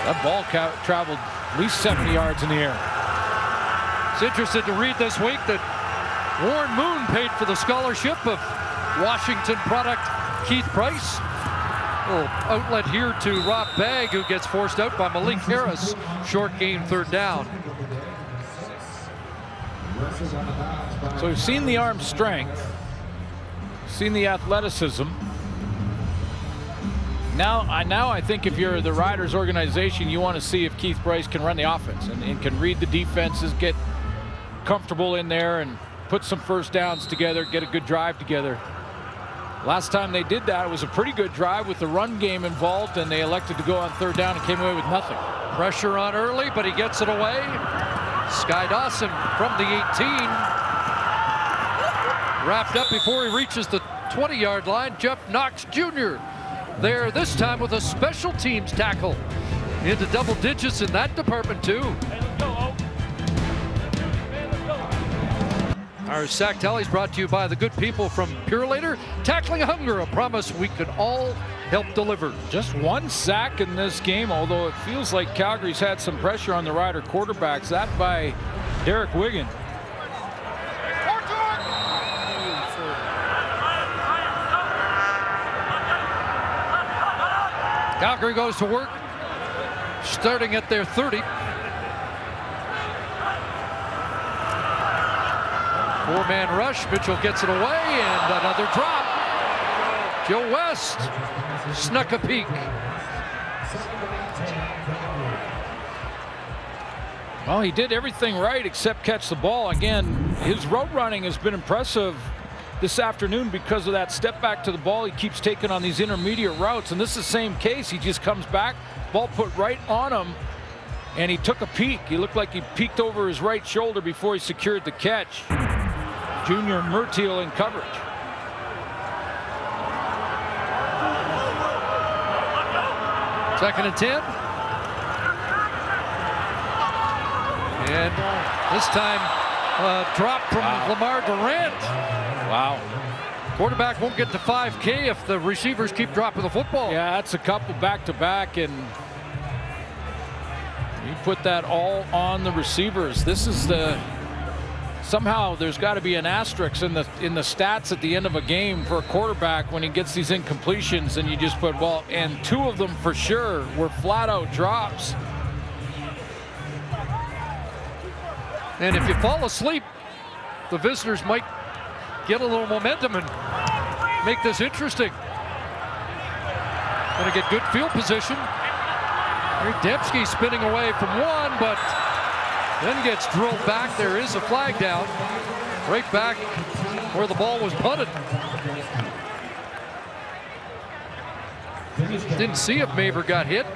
that ball traveled at least 70 yards in the air. It's interesting to read this week that Warren Moon paid for the scholarship of Washington product Keith Price. Little outlet here to Rob Bagg, who gets forced out by Malik Harris. Short gain, third down. So we've seen the arm strength, seen the athleticism. Now I think if you're the Riders organization, you want to see if Keith Price can run the offense and can read the defenses, get comfortable in there and put some first downs together, get a good drive together. Last time they did that, it was a pretty good drive with the run game involved, and they elected to go on third down and came away with nothing. Pressure on early, but he gets it away. Sky Dawson from the 18. Wrapped up before he reaches the 20-yard line. Jeff Knox Jr. there this time with a special teams tackle. Into double digits in that department too. Our sack tallies brought to you by the good people from Purelator. Tackling hunger, a promise we can all help deliver. Just one sack in this game, although it feels like Calgary's had some pressure on the Rider quarterbacks. That by Derek Wiggin. Calgary goes to work, starting at their 30. Four-man rush. Mitchell gets it away, and another drop. Joe West snuck a peek. Well, he did everything right except catch the ball. Again, his route running has been impressive this afternoon because of that step back to the ball. He keeps taking on these intermediate routes, and this is the same case. He just comes back, ball put right on him, and he took a peek. He looked like he peeked over his right shoulder before he secured the catch. Junior Murtiel in coverage. Second and 10. And this time, drop from Lamar Durant. Wow. Quarterback won't get to 5K if the receivers keep dropping the football. Yeah, that's a couple back-to-back, and you put that all on the receivers. This is the... Somehow there's got to be an asterisk in the stats at the end of a game for a quarterback when he gets these incompletions, and you just put, well, and two of them for sure were flat-out drops. And if you fall asleep, the visitors might get a little momentum and make this interesting. Going to get good field position. Dembski spinning away from one, but Then gets drilled back. There is a flag down. Right back where the ball was punted. Didn't see if Maver got hit.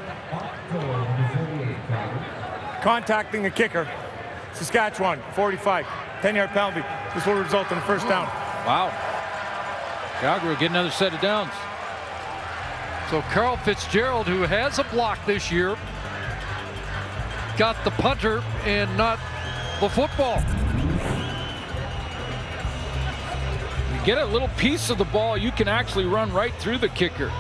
Contacting the kicker. Saskatchewan, 45. 10-yard penalty. This will result in a first down. Wow. Calgary will get another set of downs. So Carl Fitzgerald, who has a block this year, got the punter and not the football. You get a little piece of the ball, you can actually run right through the kicker.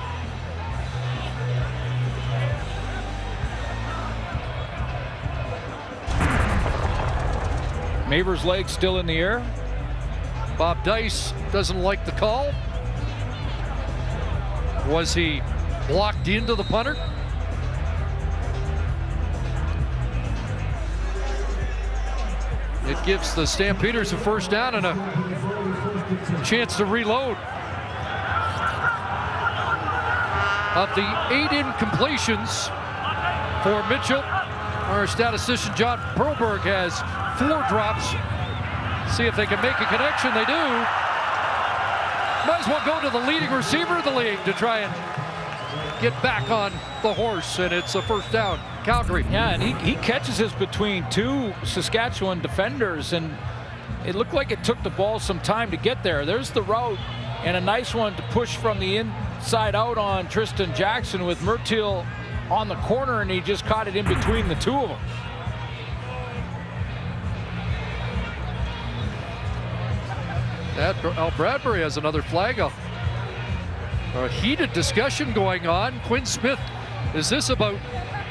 Maver's leg still in the air. Bob Dice doesn't like the call. Was he blocked into the punter? It gives the Stampeders a first down and a chance to reload. Of the 8 incompletions for Mitchell, our statistician John Perlberg has 4 drops. See if they can make a connection. They do. Might as well go to the leading receiver of the league to try and get back on the horse, and it's a first down. Calgary. Yeah, and he catches this between 2 Saskatchewan defenders, and it looked like it took the ball some time to get there. There's the route, and a nice one to push from the inside out on Tristan Jackson with Murtill on the corner, and he just caught it in between the 2 of them. Al Bradbury has another flag. A heated discussion going on. Quinn Smith, is this about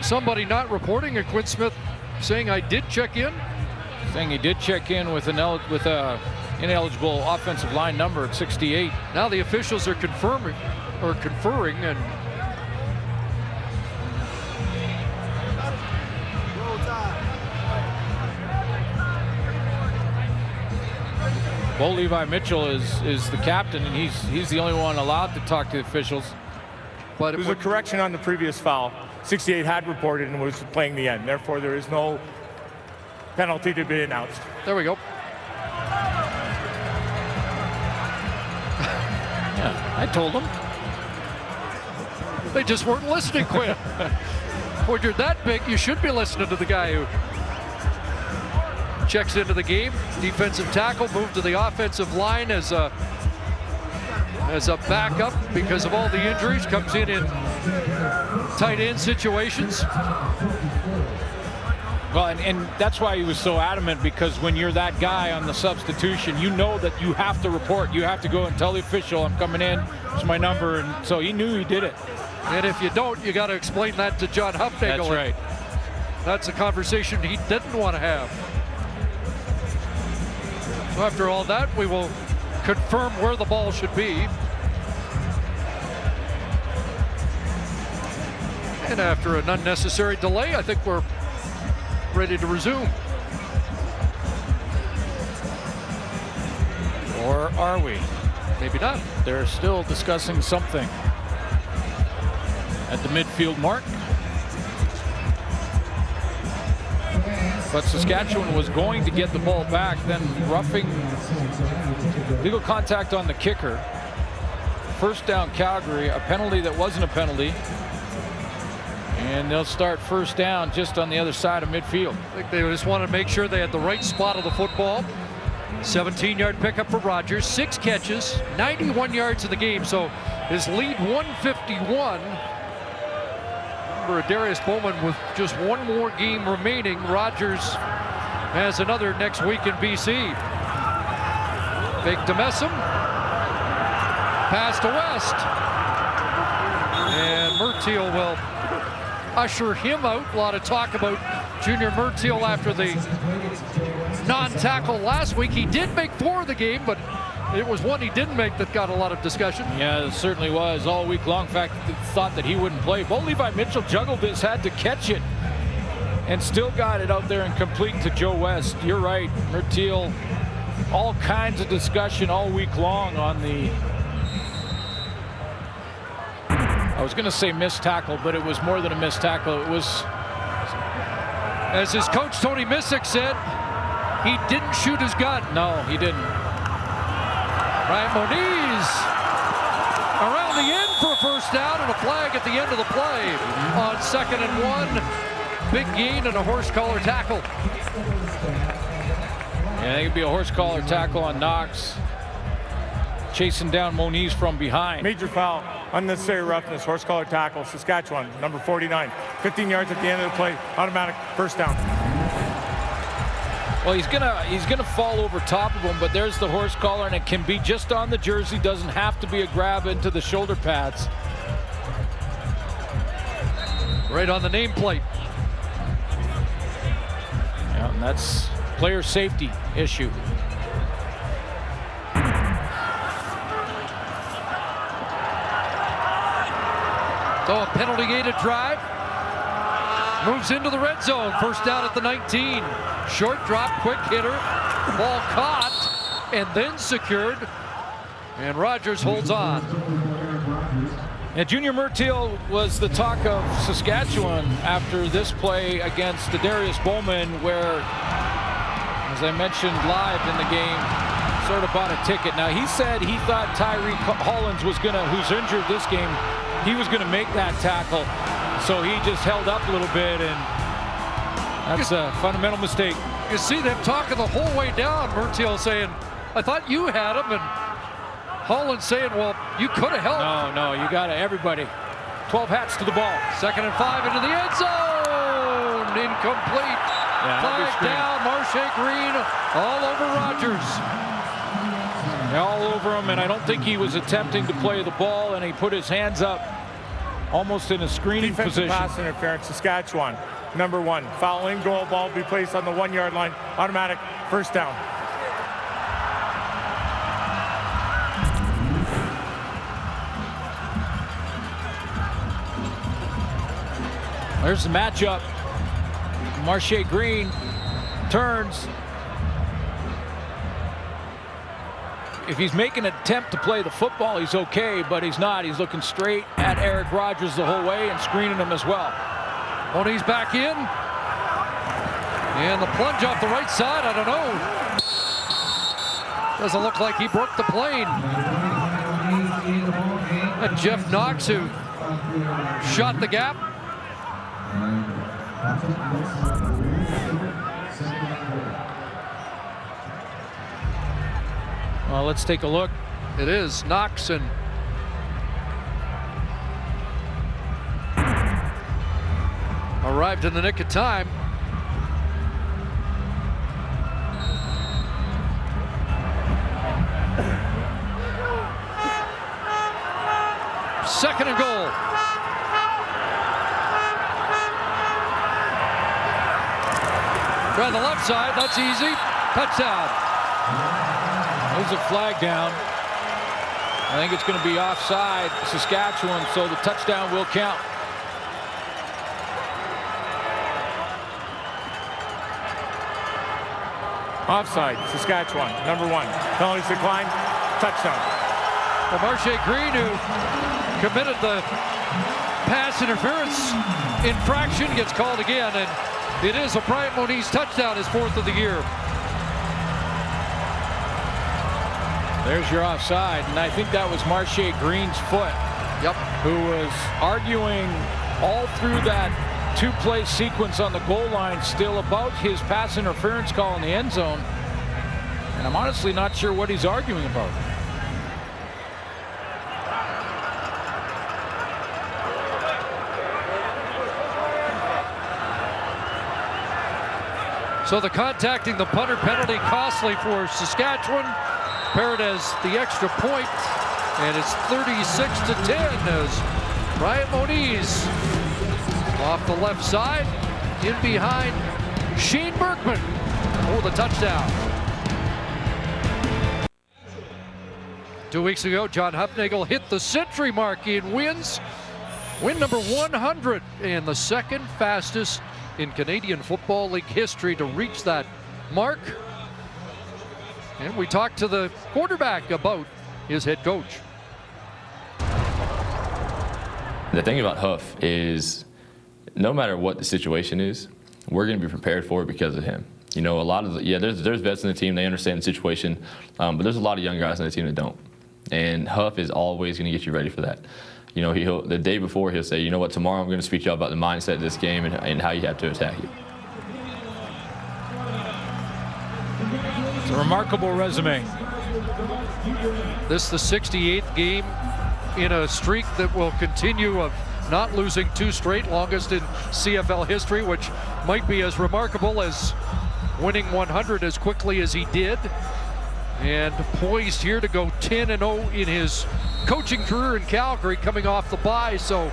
somebody not reporting, or Quinn Smith saying I did check in? Saying he did check in with a ineligible offensive line number at 68. Now the officials are conferring, and Bo Levi Mitchell is the captain, and he's the only one allowed to talk to the officials. But it was a correction on the previous foul. 68 had reported and was playing the end. Therefore, there is no penalty to be announced. There we go. Yeah, I told them. They just weren't listening, Quinn. When you're that big, you should be listening to the guy who checks into the game. Defensive tackle moved to the offensive line as a backup because of all the injuries. Comes in tight end situations. Well, and that's why he was so adamant, because when you're that guy on the substitution, you know that you have to report. You have to go and tell the official, I'm coming in, it's my number. And so he knew he did it. And if you don't, you got to explain that to John Huffnagel. That's right. That's a conversation he didn't want to have. So after all that, we will confirm where the ball should be. And after an unnecessary delay, I think we're ready to resume. Or are we? Maybe not. They're still discussing something at the midfield mark. But Saskatchewan was going to get the ball back, then roughing, legal contact on the kicker. First down Calgary, a penalty that wasn't a penalty. And they'll start first down just on the other side of midfield. I think they just wanted to make sure they had the right spot of the football. 17-yard pickup for Rogers, 6 catches, 91 yards in the game. So his lead 151. Darius Bowman with just one more game remaining. Rogers has another next week in BC. Fake to Messam. Pass to West. And Murtill will usher him out. A lot of talk about Junior Murtill after the non-tackle last week. He did make 4 of the game, but it was one he didn't make that got a lot of discussion. Yeah, it certainly was all week long. In fact, thought that he wouldn't play. Bo Levi Mitchell juggled this, had to catch it, and still got it out there and complete to Joe West. You're right, Murtill, all kinds of discussion all week long on the, I was going to say missed tackle, but it was more than a missed tackle. It was As his coach Tony Missick said, he didn't shoot his gun. No, he didn't. Ryan Moniz around the end for a first down and a flag at the end of the play on 2nd and 1. Big gain and a horse collar tackle. Yeah, I think it'd be a horse collar tackle on Knox. Chasing down Moniz from behind. Major foul, unnecessary roughness, horse collar tackle, Saskatchewan, number 49. 15 yards at the end of the play, automatic first down. Well, he's gonna fall over top of him, but there's the horse collar, and it can be just on the jersey. Doesn't have to be a grab into the shoulder pads. Right on the nameplate. Yeah, and that's player safety issue. So a penalty-gated drive. Moves into the red zone. First down at the 19. Short drop, quick hitter. Ball caught and then secured. And Rogers holds on. And Junior Murtiel was the talk of Saskatchewan after this play against Darius Bowman, where, as I mentioned live in the game, sort of bought a ticket. Now, he said he thought Tyree Hollins was who's injured this game, he was gonna make that tackle. So he just held up a little bit, and that's a fundamental mistake. You see them talking the whole way down. Murtiel saying, I thought you had him, and Hollins saying, well, you could have helped. No, you got it, everybody. 12 hats to the ball. 2nd and 5 into the end zone. Incomplete. Yeah, flag down. Marche Green all over Rogers. All over him, and I don't think he was attempting to play the ball, and he put his hands up almost in a screening Defensive position. pass interference, Saskatchewan, number 1. Foul in goal, ball will be placed on the 1-yard line, automatic first down. There's the matchup. Marche Green turns. If he's making an attempt to play the football, he's okay, but he's not. He's looking straight at Eric Rogers the whole way and screening him as well. Moniz back in. And the plunge off the right side, I don't know. Doesn't look like he broke the plane. And Jeff Knox, who shot the gap. Well, let's take a look. It is Knox, and arrived in the nick of time. Second and goal. Try the left side, that's easy. Touchdown. There's a flag down. I think it's going to be offside, Saskatchewan, so the touchdown will count. Offside, Saskatchewan, number 1. Penalties declined, touchdown. Well, Marche Green, who committed the pass interference infraction, gets called again, and it is a Bryant Moniz touchdown, his 4th of the year. There's your offside, and I think that was Marche Green's foot. Yep. Who was arguing all through that 2-play sequence on the goal line still about his pass interference call in the end zone. And I'm honestly not sure what he's arguing about. So the contacting the punter penalty costly for Saskatchewan. Parrott has the extra point, and it's 36-10 as Bryant Moniz off the left side, in behind Shane Berkman for the touchdown. 2 weeks ago, John Hufnagel hit the century mark in wins. Win number 100 and the second fastest in Canadian Football League history to reach that mark. And we talked to the quarterback about his head coach. The thing about Huff is no matter what the situation is, we're going to be prepared for it because of him. You know, a lot of there's vets in the team. They understand the situation, but there's a lot of young guys on the team that don't. And Huff is always going to get you ready for that. You know, the day before he'll say, you know what, tomorrow I'm going to speak to you about the mindset of this game and how you have to attack it. It's a remarkable resume. This is the 68th game in a streak that will continue of not losing 2 straight, longest in CFL history, which might be as remarkable as winning 100 as quickly as he did. And poised here to go 10-0 in his coaching career in Calgary, coming off the bye. So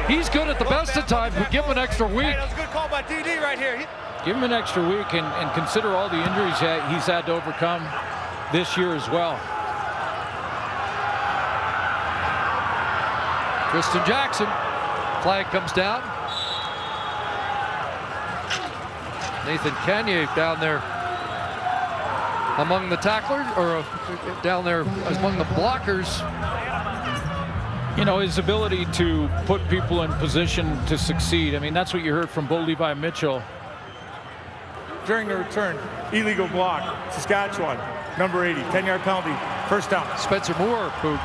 he's good at the best of times, but give him an extra week. Hey, that was a good call by DD right here. Give him an extra week and consider all the injuries that he's had to overcome this year as well. Tristan Jackson, flag comes down. Nathan Kanye down there among the tacklers, or down there among the blockers. You know, his ability to put people in position to succeed. I mean, that's what you heard from Bo Levi Mitchell. During the return, illegal block, Saskatchewan, number 80, 10-yard penalty, first down. Spencer Moore, who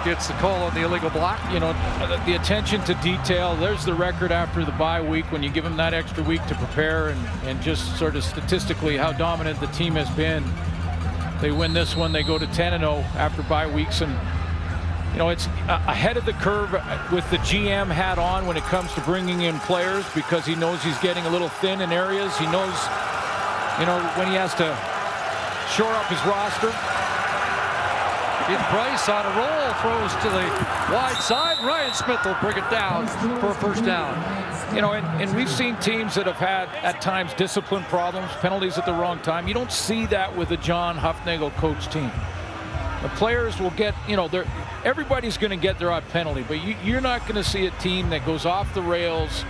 gets the call on the illegal block. You know, the attention to detail. There's the record after the bye week when you give them that extra week to prepare and just sort of statistically how dominant the team has been. They win this one, they go to 10-0 after bye weeks, and you know, it's ahead of the curve with the GM hat on when it comes to bringing in players, because he knows he's getting a little thin in areas. He knows, you know, when he has to shore up his roster. In Price on a roll, throws to the wide side. Ryan Smith will bring it down for a first down. You know, and we've seen teams that have had, at times, discipline problems, penalties at the wrong time. You don't see that with a John Hufnagel coach team. The players will get, you know, everybody's going to get their odd penalty, but you're not going to see a team that goes off the rails,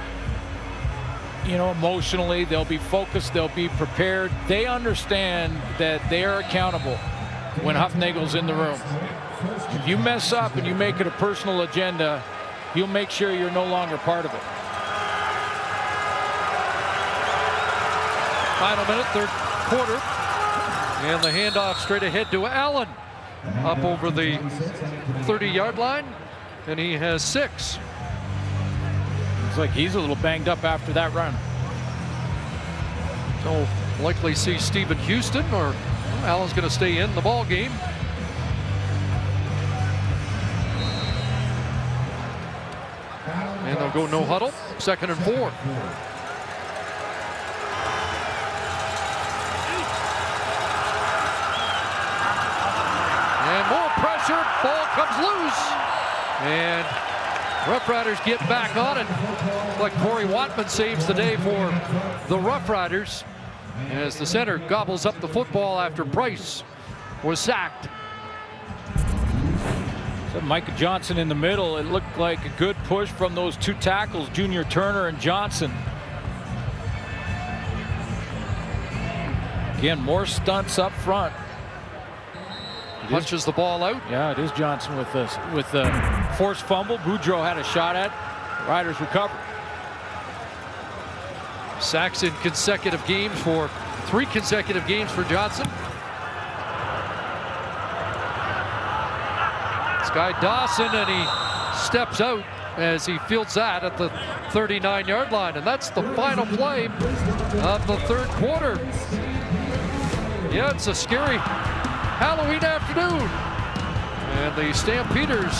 you know, emotionally. They'll be focused, they'll be prepared. They understand that they are accountable when Hufnagel's in the room. If you mess up and you make it a personal agenda, he'll make sure you're no longer part of it. Final minute, third quarter. And the handoff straight ahead to Allen. Up over the 30-yard line, and he has 6. Looks like he's a little banged up after that run. So likely see Stephen Houston, or Allen's going to stay in the ball game. And they'll go no huddle, 2nd and 4. And more pressure, ball comes loose. And Roughriders get back on it. Like Corey Watman saves the day for the Roughriders as the center gobbles up the football after Price was sacked. So Micah Johnson in the middle. It looked like a good push from those 2 tackles, Junior Turner and Johnson. Again, more stunts up front. Punches the ball out. Yeah, it is Johnson with the forced fumble. Boudreau had a shot at. Riders recover. Sacks in consecutive games for 3 consecutive games for Johnson. This guy Dawson, and he steps out as he fields that at the 39-yard line. And that's the final play of the third quarter. Yeah, it's a scary Halloween afternoon. And the Stampeders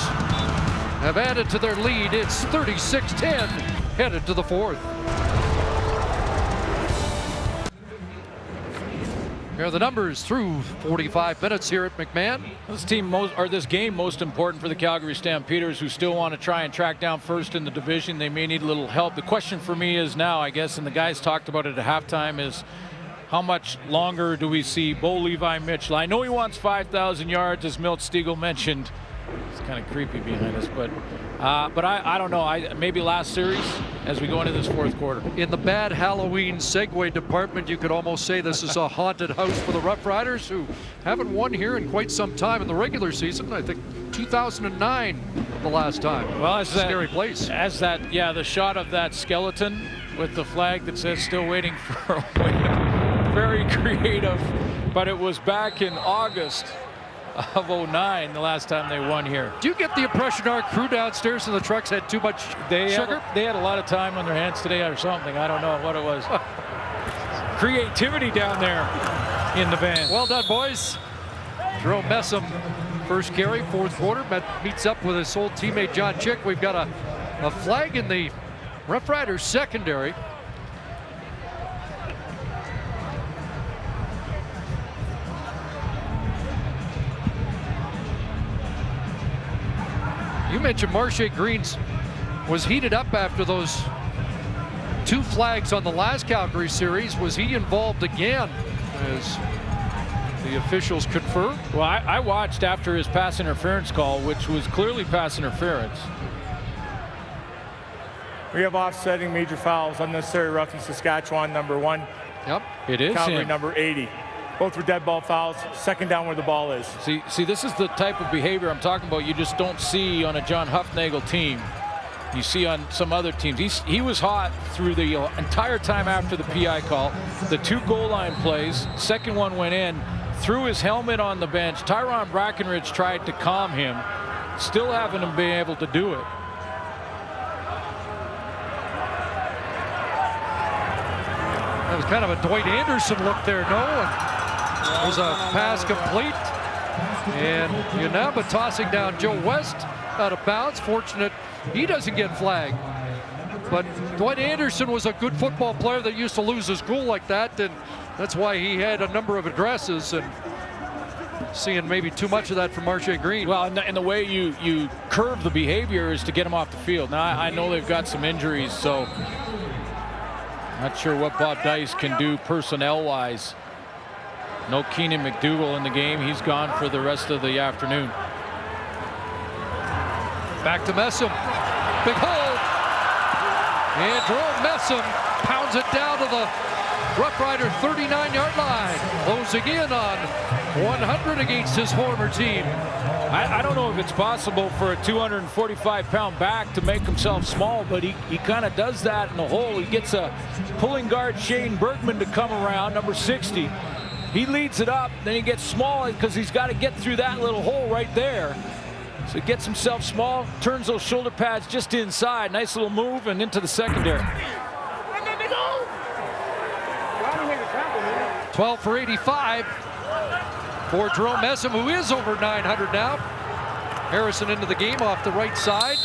have added to their lead. It's 36-10, headed to the 4th. Here are the numbers through 45 minutes here at McMahon. This game most important for the Calgary Stampeders, who still want to try and track down first in the division. They may need a little help. The question for me is now, I guess, and the guys talked about it at halftime, is how much longer do we see Bo Levi Mitchell? I know he wants 5,000 yards, as Milt Stegall mentioned. It's kind of creepy behind us, but I don't know. Maybe last series as we go into this 4th quarter. In the bad Halloween segue department, you could almost say this is a haunted house for the Roughriders, who haven't won here in quite some time in the regular season. I think 2009 the last time. Well, it's a scary place. The shot of that skeleton with the flag that says still waiting for a win. Very creative, but it was back in August of '09 the last time they won here. Do you get the impression our crew downstairs in the trucks had too much sugar? They had a lot of time on their hands today or something. I don't know what it was. Creativity down there in the van. Well done, boys. Jerome Messam, first carry, fourth quarter, meets up with his old teammate John Chick. We've got a flag in the Roughriders secondary. You mentioned Marche Green's was heated up after those 2 flags on the last Calgary series. Was he involved again as the officials confirmed? Well, I watched after his pass interference call, which was clearly pass interference. We have offsetting major fouls, unnecessary roughing Saskatchewan, number 1. Yep. It is Calgary, him. number 80. Both were dead ball fouls, second down where the ball is. See, this is the type of behavior I'm talking about you just don't see on a John Hufnagel team. You see on some other teams. He was hot through the entire time after the PI call. The 2 goal line plays, second one went in, threw his helmet on the bench. Tyron Brackenridge tried to calm him, still haven't been able to do it. That was kind of a Dwight Anderson look there, no? And there's a pass complete. And Unaba tossing down Joe West out of bounds. Fortunate he doesn't get flagged. But Dwight Anderson was a good football player that used to lose his cool like that, and that's why he had a number of addresses, and seeing maybe too much of that from Marche Green. Well, and the way you curve the behavior is to get him off the field. Now, I know they've got some injuries, so not sure what Bob Dice can do personnel-wise. No Keenan McDougall in the game. He's gone for the rest of the afternoon. Back to Messam. Big hole. And Jerome Messam pounds it down to the Roughrider 39-yard line. Closing in on 100 against his former team. I don't know if it's possible for a 245-pound back to make himself small, but he kind of does that in the hole. He gets a pulling guard, Shane Bergman, to come around, number 60. He leads it up, then he gets small because he's got to get through that little hole right there. So he gets himself small, turns those shoulder pads just inside. Nice little move and into the secondary. 12 for 85 for Jerome Messam, who is over 900 now. Harrison into the game off the right side.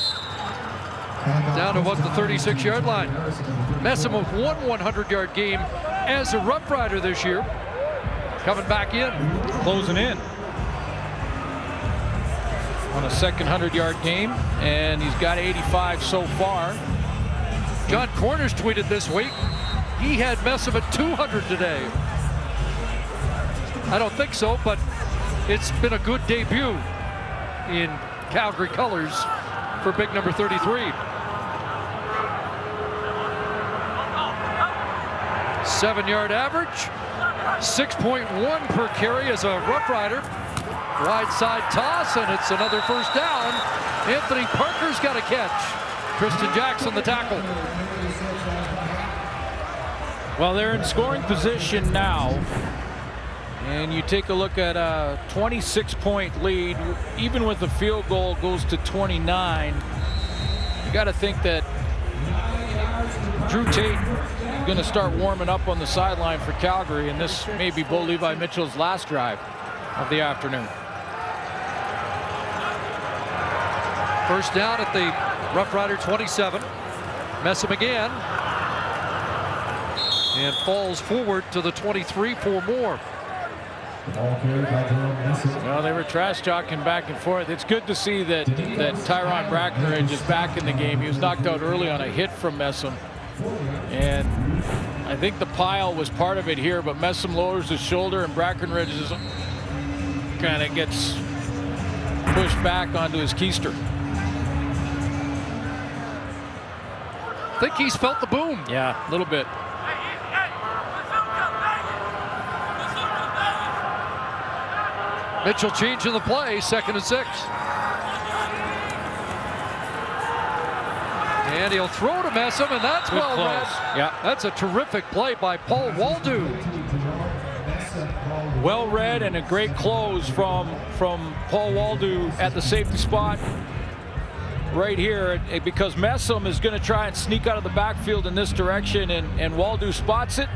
Down to what, the 36-yard line. Messam with one 100-yard game as a Rough Rider this year. Coming back in. Closing in on a second 100-yard game, and he's got 85 so far. John Corners tweeted this week he had Messam at 200 today. I don't think so, but it's been a good debut in Calgary colors for big number 33. 7-yard average, 6.1 per carry as a Rough Rider. Right side toss, and it's another first down. Anthony Parker's got a catch. Tristan Jackson the tackle. Well, they're in scoring position now, and you take a look at a 26-point lead. Even with the field goal, goes to 29. You got to think that Drew Tate is going to start warming up on the sideline for Calgary, and this may be Bo Levi Mitchell's last drive of the afternoon. First down at the Rough Rider 27. Messam again. And falls forward to the 23 for more. Well, they were trash talking back and forth. It's good to see that Tyron Brackenridge is back in the game. He was knocked out early on a hit from Messam. And I think the pile was part of it here, but Messam lowers his shoulder and Brackenridge kind of gets pushed back onto his keister. I think he's felt the boom. Yeah, a little bit. Mitchell changing the play, 2nd and 6. And he'll throw to Messam, and that's Good well read. close. Yeah. That's a terrific play by Paul Waldo. Well read and a great close from Paul Waldo at the safety spot right here, because Messam is going to try and sneak out of the backfield in this direction, and Waldo spots it,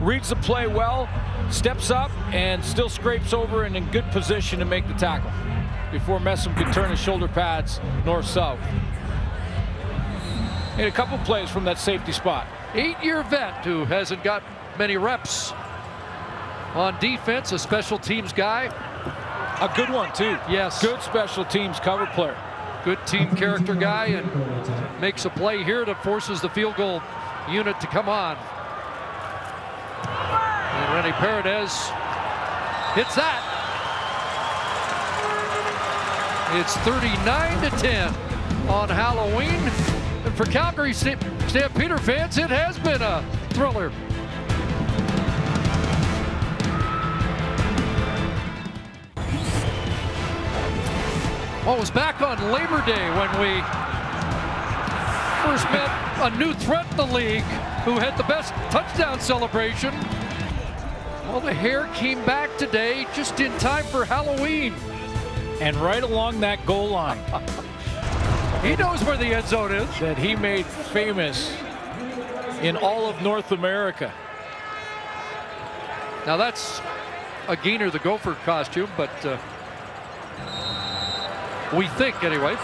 reads the play well, steps up, and still scrapes over and in good position to make the tackle before Messam can turn his shoulder pads north-south. And a couple plays from that safety spot. 8-year vet who hasn't got many reps on defense, a special teams guy. A good one, too. Yes. Good special teams cover player. Good team character guy, and makes a play here that forces the field goal unit to come on. And Rennie Paredes hits that. It's 39-10 on Halloween. And for Calgary Stampeder fans, it has been a thriller. Well, it was back on Labor Day when we first met a new threat in the league who had the best touchdown celebration. Well, the hair came back today just in time for Halloween. And right along that goal line. He knows where the end zone is. That he made famous in all of North America. Now that's a Gainer the Gopher costume, but we think anyway.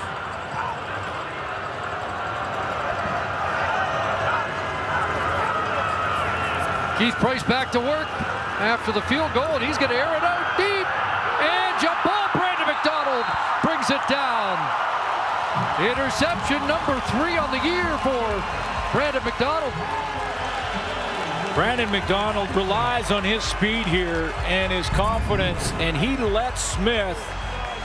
Keith Price back to work after the field goal, and he's going to air it out deep. And jump ball, Brandon McDonald brings it down. Interception number 3 on the year for Brandon McDonald. Brandon McDonald relies on his speed here and his confidence, and he lets Smith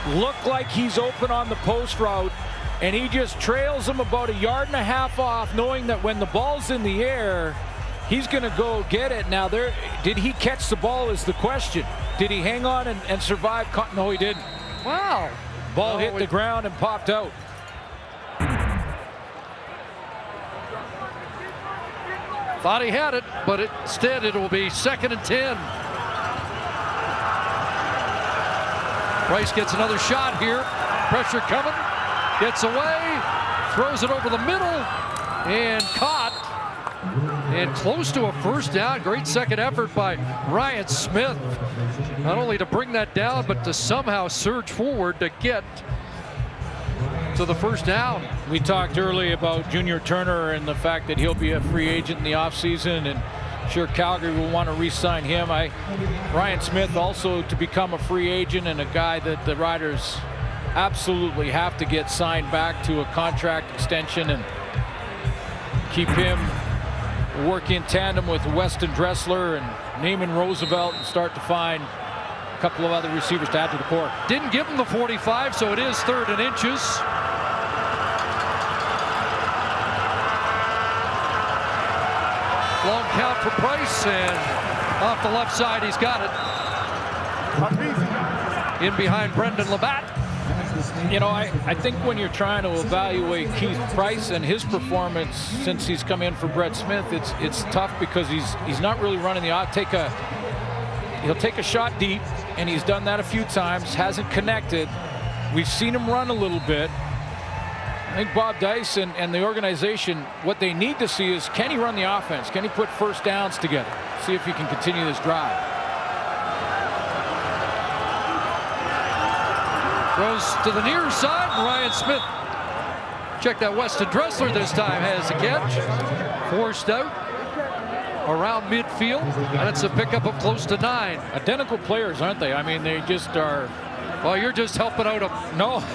look like he's open on the post route, and he just trails him about 1.5 yards off, knowing that when the ball's in the air, he's going to go get it. Now, did he catch the ball is the question. Did he hang on and survive? No, he didn't. Wow. Ball hit the ground and popped out. Thought he had it, but instead it will be 2nd and 10. Price gets another shot here. Pressure coming. Gets away. Throws it over the middle. And caught. And close to a first down. Great second effort by Ryan Smith. Not only to bring that down, but to somehow surge forward to get to the first down. We talked earlier about Junior Turner and the fact that he'll be a free agent in the offseason, and sure Calgary will want to re-sign him. Ryan Smith also to become a free agent, and a guy that the Riders absolutely have to get signed back to a contract extension and keep him work in tandem with Weston Dressler and Naaman Roosevelt and start to find a couple of other receivers to add to the core. Didn't give him the 45, so it is 3rd and inches. Long count for Price, and off the left side, he's got it. In behind Brendan Labatt. You know, I think when you're trying to evaluate Keith Price and his performance since he's come in for Brett Smith, it's tough because he's not really running the he'll take a shot deep, and he's done that a few times, hasn't connected. We've seen him run a little bit. I think Bob Dice and the organization, what they need to see is, can he run the offense? Can he put first downs together? See if he can continue this drive. Throws to the near side. Ryan Smith. Check that. Weston Dressler this time has a catch. Forced out around midfield. That's a pickup of close to 9. Identical players, aren't they? I mean, they just are. Well, you're just helping out a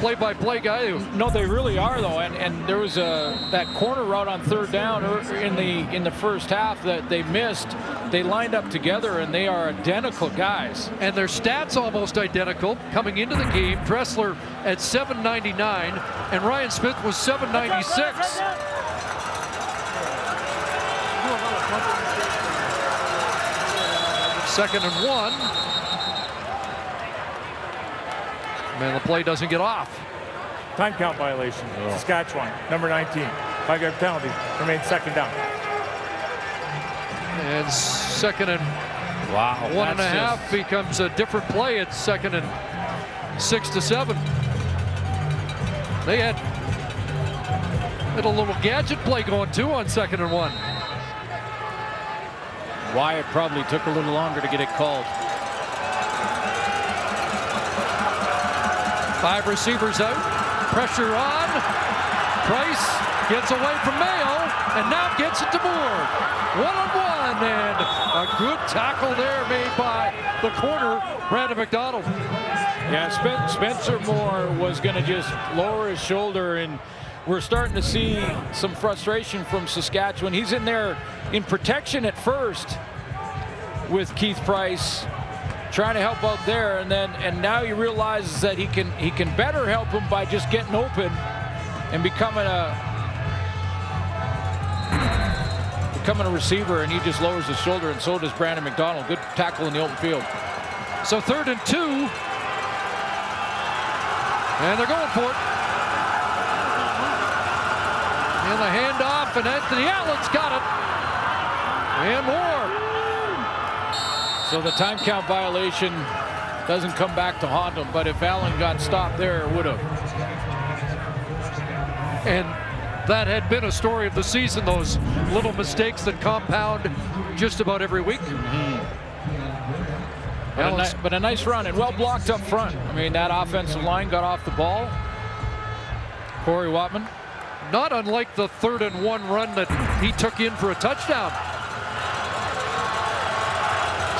play-by-play guy. No, they really are, though. And there was that corner route on 3rd down in the first half that they missed. They lined up together, and they are identical guys. And their stats almost identical coming into the game. Dressler at 799, and Ryan Smith was 796. Second and 1. Man, the play doesn't get off. Time count violation. Saskatchewan, number 19. 5-yard penalty. Remains second down. And second and wow, 1.5 becomes a different play. It's second and 6 to 7. They had a little gadget play going too on second and 1. Wyatt probably took a little longer to get it called. 5 receivers out. Pressure on. Price gets away from Mayo and now gets it to Moore. 1-on-1 and a good tackle there made by the corner, Brandon McDonald. Yeah, Spencer Moore was going to just lower his shoulder, and we're starting to see some frustration from Saskatchewan. He's in there in protection at first with Keith Price, trying to help out there, and now he realizes that he can better help him by just getting open and becoming a receiver, and he just lowers his shoulder, and so does Brandon McDonald. Good tackle in the open field. So 3rd and 2, and they're going for it. And the handoff, and Anthony Allen's got it. And more. So the time count violation doesn't come back to haunt him, but if Allen got stopped there, it would have. And that had been a story of the season, those little mistakes that compound just about every week. But a nice run, and well blocked up front. I mean, that offensive line got off the ball. Corey Wattman. Not unlike the 3rd and 1 run that he took in for a touchdown.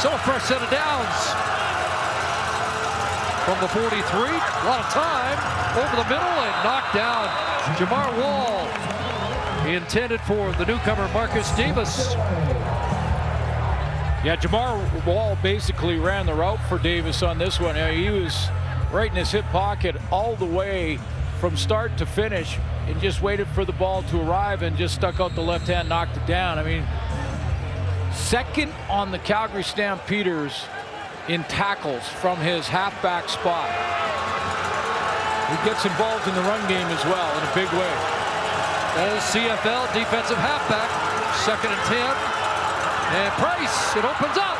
So a fresh set of downs. From the 43, a lot of time, over the middle and knocked down. Jamar Wall, intended for the newcomer Marcus Davis. Yeah, Jamar Wall basically ran the route for Davis on this one. He was right in his hip pocket all the way from start to finish and just waited for the ball to arrive and just stuck out the left hand, knocked it down. I mean, second on the Calgary Stampeders in tackles from his halfback spot. He gets involved in the run game as well in a big way. Old CFL defensive halfback, 2nd and 10. And Price, it opens up,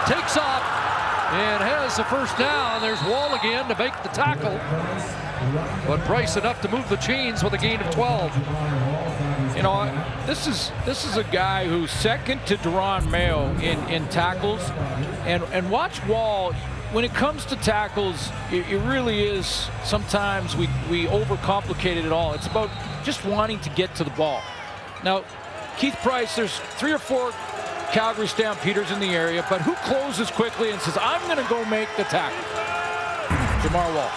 takes off, and has the first down. There's Wall again to make the tackle. But Price enough to move the chains with a gain of 12. You know, this is a guy who's second to Deron Mayo in tackles. And watch Wall. When it comes to tackles, it really is, sometimes we overcomplicated it all. It's about just wanting to get to the ball. Now, Keith Price, there's 3 or 4 Calgary Stampeders in the area, but who closes quickly and says, I'm going to go make the tackle? Jamar Wall.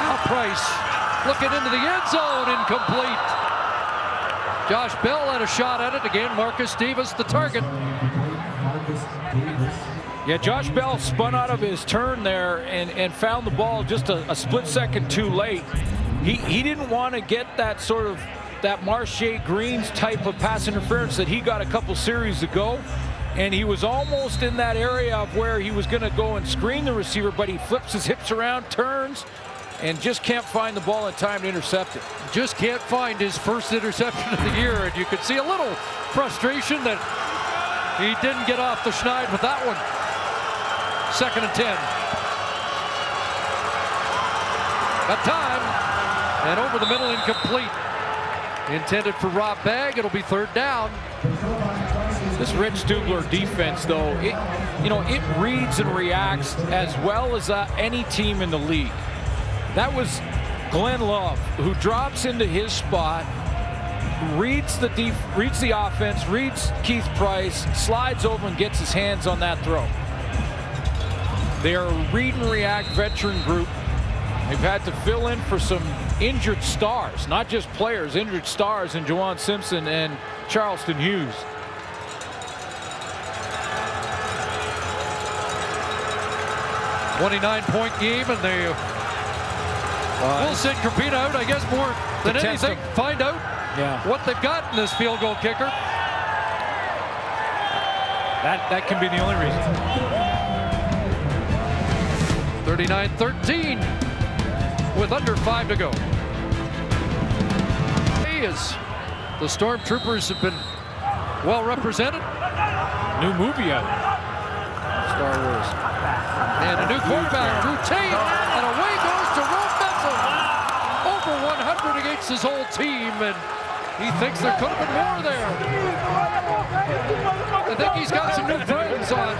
Now Price looking into the end zone, incomplete. Josh Bell had a shot at it again. Marcus Davis the target. Yeah, Josh Bell spun out of his turn there and found the ball just a split second too late. He didn't want to get that sort of that Marche Greens type of pass interference that he got a couple series ago, and he was almost in that area of where he was going to go and screen the receiver, but he flips his hips around, turns, and just can't find the ball in time to intercept it. Just can't find his first interception of the year, and you could see a little frustration that he didn't get off the schneid with that one. 2nd and 10. Got time, and over the middle, incomplete. Intended for Rob Bagg. It'll be 3rd down. This Rich Stugler defense, though, it reads and reacts as well as any team in the league. That was Glenn Love, who drops into his spot, reads the offense, reads Keith Price, slides over and gets his hands on that throw. They are a read and react veteran group. They've had to fill in for some injured stars, not just players, injured stars in Juwan Simpson and Charleston Hughes. A 29-point game, and they will send Krapina out, I guess, more than anything. Find out what they've got in this field goal kicker. That can be the only reason. 39-13 with under 5 to go. today as the Stormtroopers have been well represented. New movie out. Star Wars. And a new quarterback, Drew Tate, and away goes Jerome Messam. Over 100 against his whole team, and he thinks there could have been more there. I think he's got some new friends on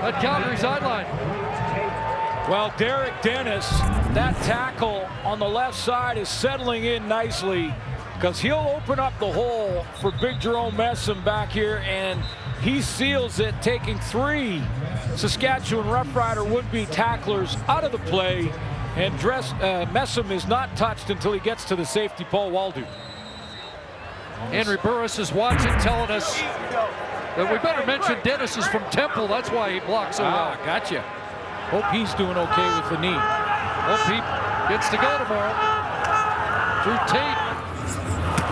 at Calgary sideline. Well, Derek Dennis, that tackle on the left side is settling in nicely because he'll open up the hole for big Jerome Messam back here, and he seals it, taking 3 Saskatchewan Roughrider would-be tacklers out of the play, and Messam is not touched until he gets to the safety, Paul Waldo. Henry Burris is watching, telling us that we better mention Dennis is from Temple. That's why he blocks so well. Gotcha. Hope he's doing okay with the knee. Hope he gets to go tomorrow. Drew Tate,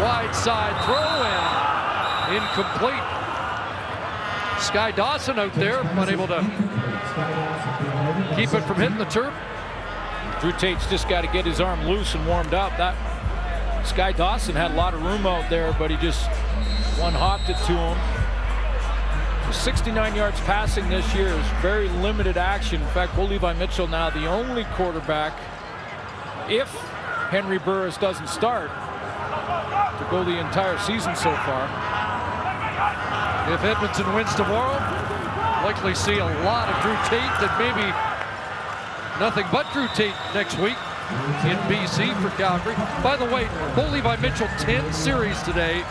wide side throw, and incomplete. Sky Dawson out there, unable to keep it from hitting the turf. Drew Tate's just got to get his arm loose and warmed up. That Sky Dawson had a lot of room out there, but he just one-hopped it to him. 69 yards passing this year is very limited action. In fact, Bo Levi Mitchell now the only quarterback, if Henry Burris doesn't start, to go the entire season so far. If Edmonton wins tomorrow, likely see a lot of Drew Tate and maybe nothing but Drew Tate next week in BC for Calgary. By the way, Bo Levi Mitchell, 10 series today,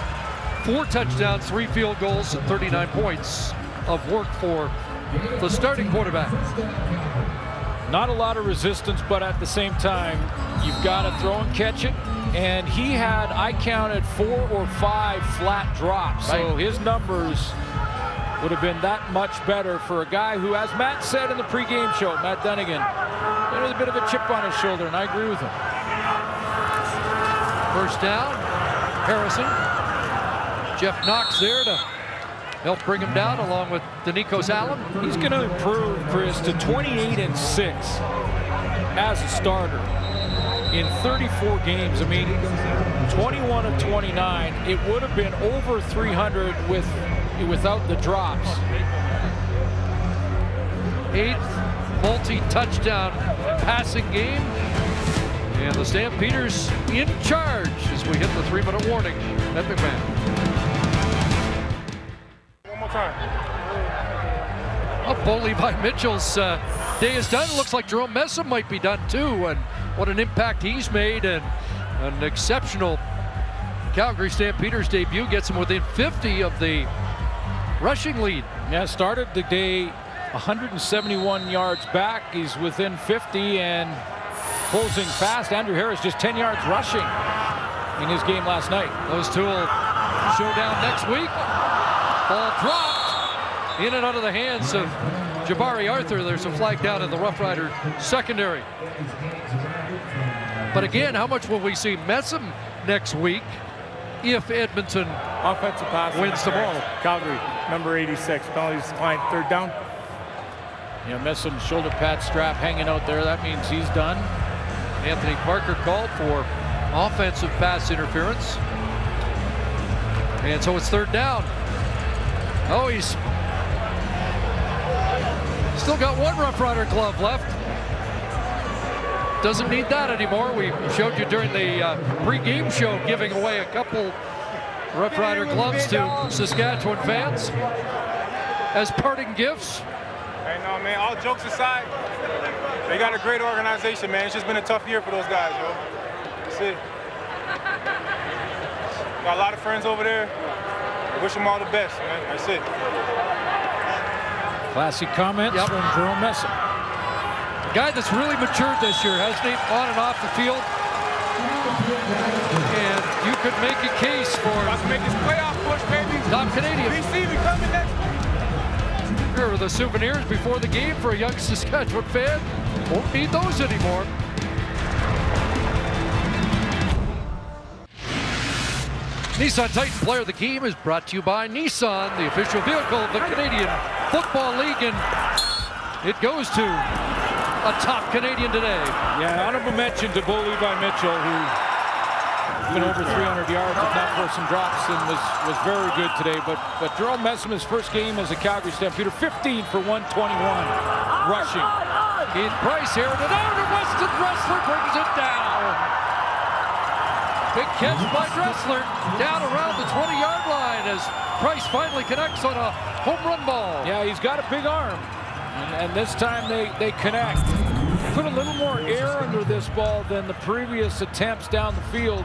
4 touchdowns, 3 field goals, and 39 points of work for the starting quarterback. Not a lot of resistance, but at the same time, you've got to throw and catch it. And he had, I counted 4 or 5 flat drops. Right. So his numbers would have been that much better for a guy who, as Matt said in the pregame show, Matt Dunnigan, there was a bit of a chip on his shoulder, and I agree with him. First down, Harrison. Jeff Knox there to help bring him down along with Denikos Allen. He's going to improve, Chris, to 28-6 as a starter in 34 games. I mean, 21 of 29. It would have been over 300 without the drops. 8th multi-touchdown passing game. And the Stampeders in charge as we hit the 3-minute warning at McMahon. One more time. Well, Bo Levi Mitchell's day is done. It looks like Jerome Messam might be done too. And what an impact he's made, and an exceptional Calgary Stampeders debut gets him within 50 of the rushing lead. Yeah, started the day 171 yards back. He's within 50 and closing fast. Andrew Harris just 10 yards rushing in his game last night. Those two will show down next week. Ball dropped in and out of the hands of Jabari Arthur. There's a flag down in the Rough Rider secondary. But again, how much will we see Messam next week if Edmonton offensive pass wins tomorrow? Calgary, number 86, penalties declined, 3rd down. Yeah, Messam shoulder pad strap hanging out there. That means he's done. Anthony Parker called for offensive pass interference. And so it's 3rd down. Oh, he's still got one Rough Rider glove left. Doesn't need that anymore. We showed you during the pre-game show giving away a couple Rough Rider gloves to Saskatchewan fans as parting gifts. Hey, no, man, all jokes aside, they got a great organization, man. It's just been a tough year for those guys, yo. That's it. Got a lot of friends over there. I wish them all the best, man. That's it. Classy comments from Jerome Messam. A guy that's really matured this year, hasn't he, on and off the field? And you could make a case for about to make this playoff push, baby. Top Canadian. BC, we coming next week. Here are the souvenirs before the game for a young Saskatchewan fan. Won't need those anymore. Nissan Titan Player of the Game is brought to you by Nissan, the official vehicle of the Canadian Football League, and it goes to a top Canadian today. Yeah, honorable mention to Bo Levi Mitchell, who been over 300 yards, if not for some drops, and was very good today. But Jerome Messam, his first game as a Calgary Stampeder, 15 for 121 rushing. Keith Price here, and over to Weston Dressler brings it down. Big catch by Dressler down around the 20-yard line as Price finally connects on a home run ball. Yeah, he's got a big arm, and this time they connect. Put a little more air under this ball than the previous attempts down the field,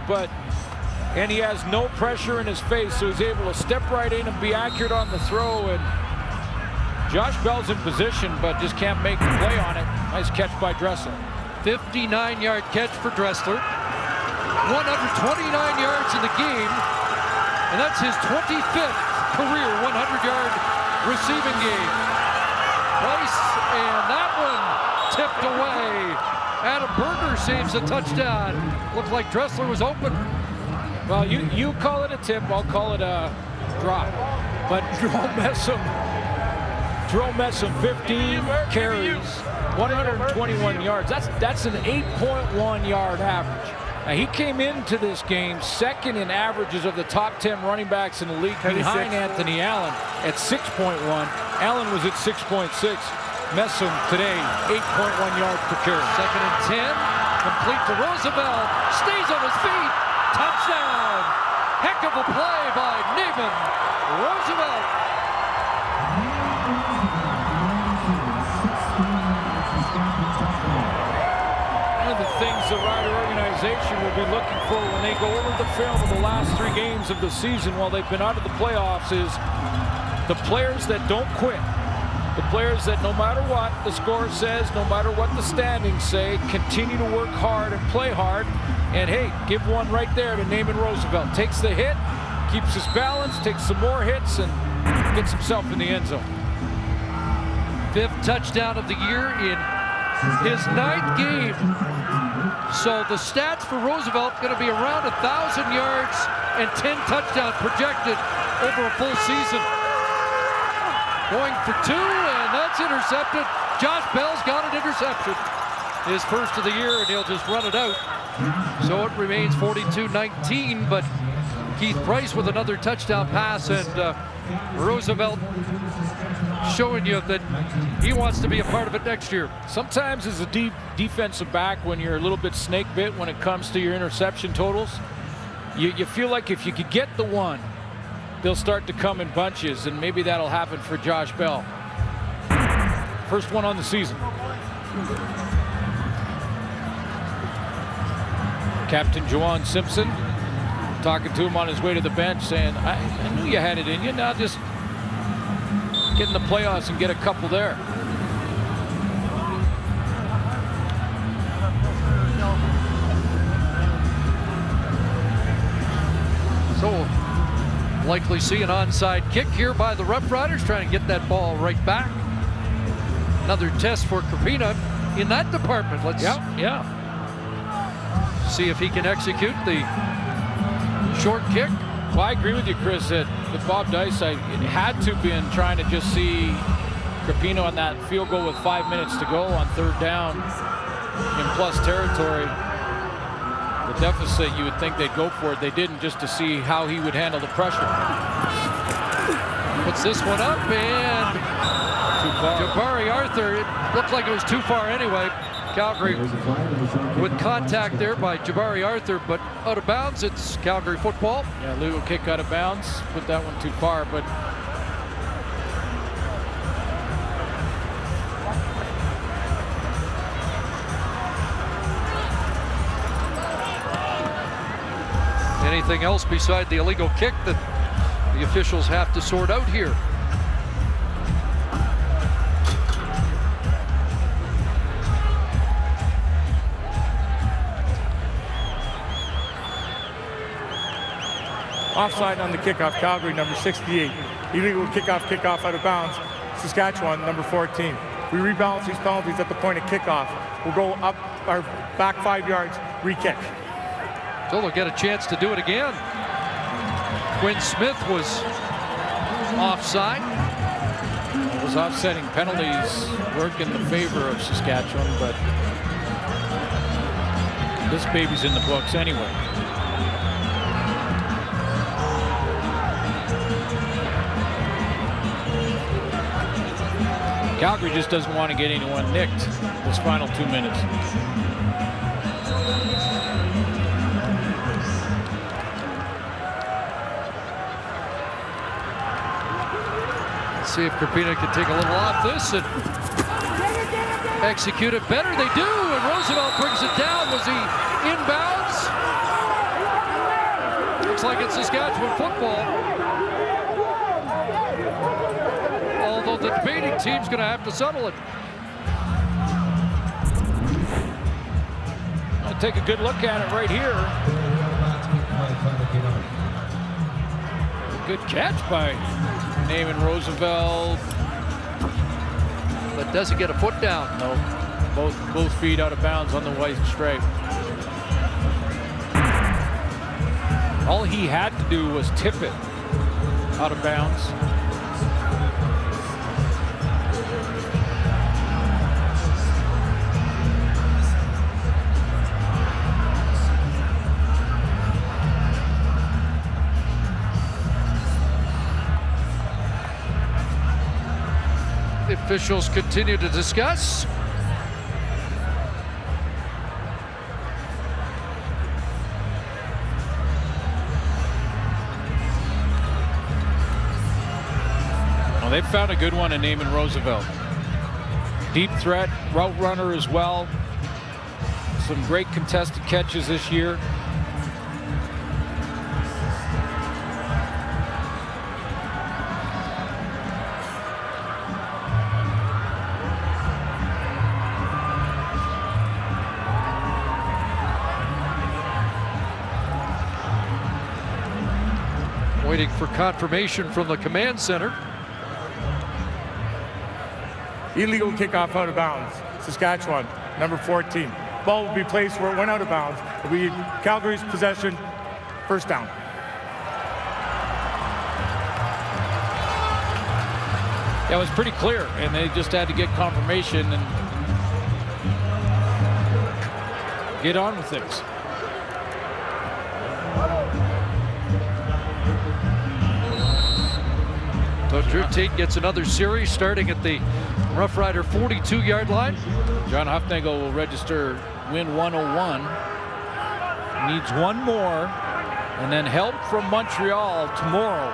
and he has no pressure in his face, so he's able to step right in and be accurate on the throw. And Josh Bell's in position, but just can't make the play on it. Nice catch by Dressler. 59-yard catch for Dressler. 129 yards in the game, and that's his 25th career 100-yard receiving game. Price, and that one tipped away. Adam Berger saves a touchdown. Looked like Dressler was open. Well, you call it a tip, I'll call it a drop. But Jerome Messam, 15 carries, 121 yards. That's an 8.1 yard average. Now, he came into this game second in averages of the top 10 running backs in the league, behind Anthony Allen at 6.1. Allen was at 6.6. Messam today, 8.1 yards per carry. 2nd and 10, complete to Roosevelt, stays on his feet, touchdown! Heck of a play by Naaman Roosevelt. One of the things the Rider organization will be looking for when they go over the film of the last 3 games of the season while they've been out of the playoffs is the players that don't quit. The players that no matter what the score says, no matter what the standings say, continue to work hard and play hard. And hey, give one right there to Naaman Roosevelt. Takes the hit, keeps his balance, takes some more hits, and gets himself in the end zone. 5th touchdown of the year in his 9th game. So the stats for Roosevelt going to be around 1,000 yards and 10 touchdowns projected over a full season. Going for 2, and that's intercepted. Josh Bell's got an interception. His first of the year, and he'll just run it out. So it remains 42-19, but Keith Price with another touchdown pass, and Roosevelt showing you that he wants to be a part of it next year. Sometimes as a defensive back, when you're a little bit snake bit when it comes to your interception totals, you feel like if you could get the one, they'll start to come in bunches, and maybe that'll happen for Josh Bell. First one on the season. Captain Juwan Simpson talking to him on his way to the bench, saying, I knew you had it in you. Now just get in the playoffs and get a couple there. So likely see an onside kick here by the Roughriders, trying to get that ball right back. Another test for Carpina in that department. Let's see if he can execute the short kick. Well, I agree with you, Chris, that with Bob Dice, it had to been trying to just see Carpino on that field goal with 5 minutes to go on 3rd down in plus territory. The deficit, you would think they'd go for it. They didn't, just to see how he would handle the pressure. Puts this one up, and too far. Jabari Arthur, it looked like it was too far anyway. Calgary with contact there by Jabari Arthur, but out of bounds. It's Calgary football. Yeah, legal kick out of bounds. Put that one too far, but anything else beside the illegal kick that the officials have to sort out here? Offside on the kickoff, Calgary, number 68. Illegal kickoff out of bounds, Saskatchewan, number 14. We rebalance these penalties at the point of kickoff. We'll go up our back 5 yards, re-kick. So they'll get a chance to do it again. Quinn Smith was offside. Those offsetting penalties work in the favor of Saskatchewan, but this baby's in the books anyway. Calgary just doesn't want to get anyone nicked this final 2 minutes. Let's see if Karpina can take a little off this and execute it better. They do, and Roosevelt brings it down. Was he inbounds? Looks like it's Saskatchewan football. Although the debating team's going to have to settle it. I'll take a good look at it right here. Good catch by Naaman Roosevelt. But doesn't get a foot down. No, both feet out of bounds on the white stripe. All he had to do was tip it out of bounds. The officials continue to discuss. Well, they've found a good one in Naaman Roosevelt. Deep threat, route runner as well. Some great contested catches this year. Waiting for confirmation from the command center. Illegal kickoff out of bounds. Saskatchewan, number 14. Ball will be placed where it went out of bounds. It'll be Calgary's possession, first down. That was pretty clear, and they just had to get confirmation and get on with things. So Drew Tate gets another series starting at the Rough Rider 42-yard line. John Huffnagel will register win 101. Needs one more, and then help from Montreal tomorrow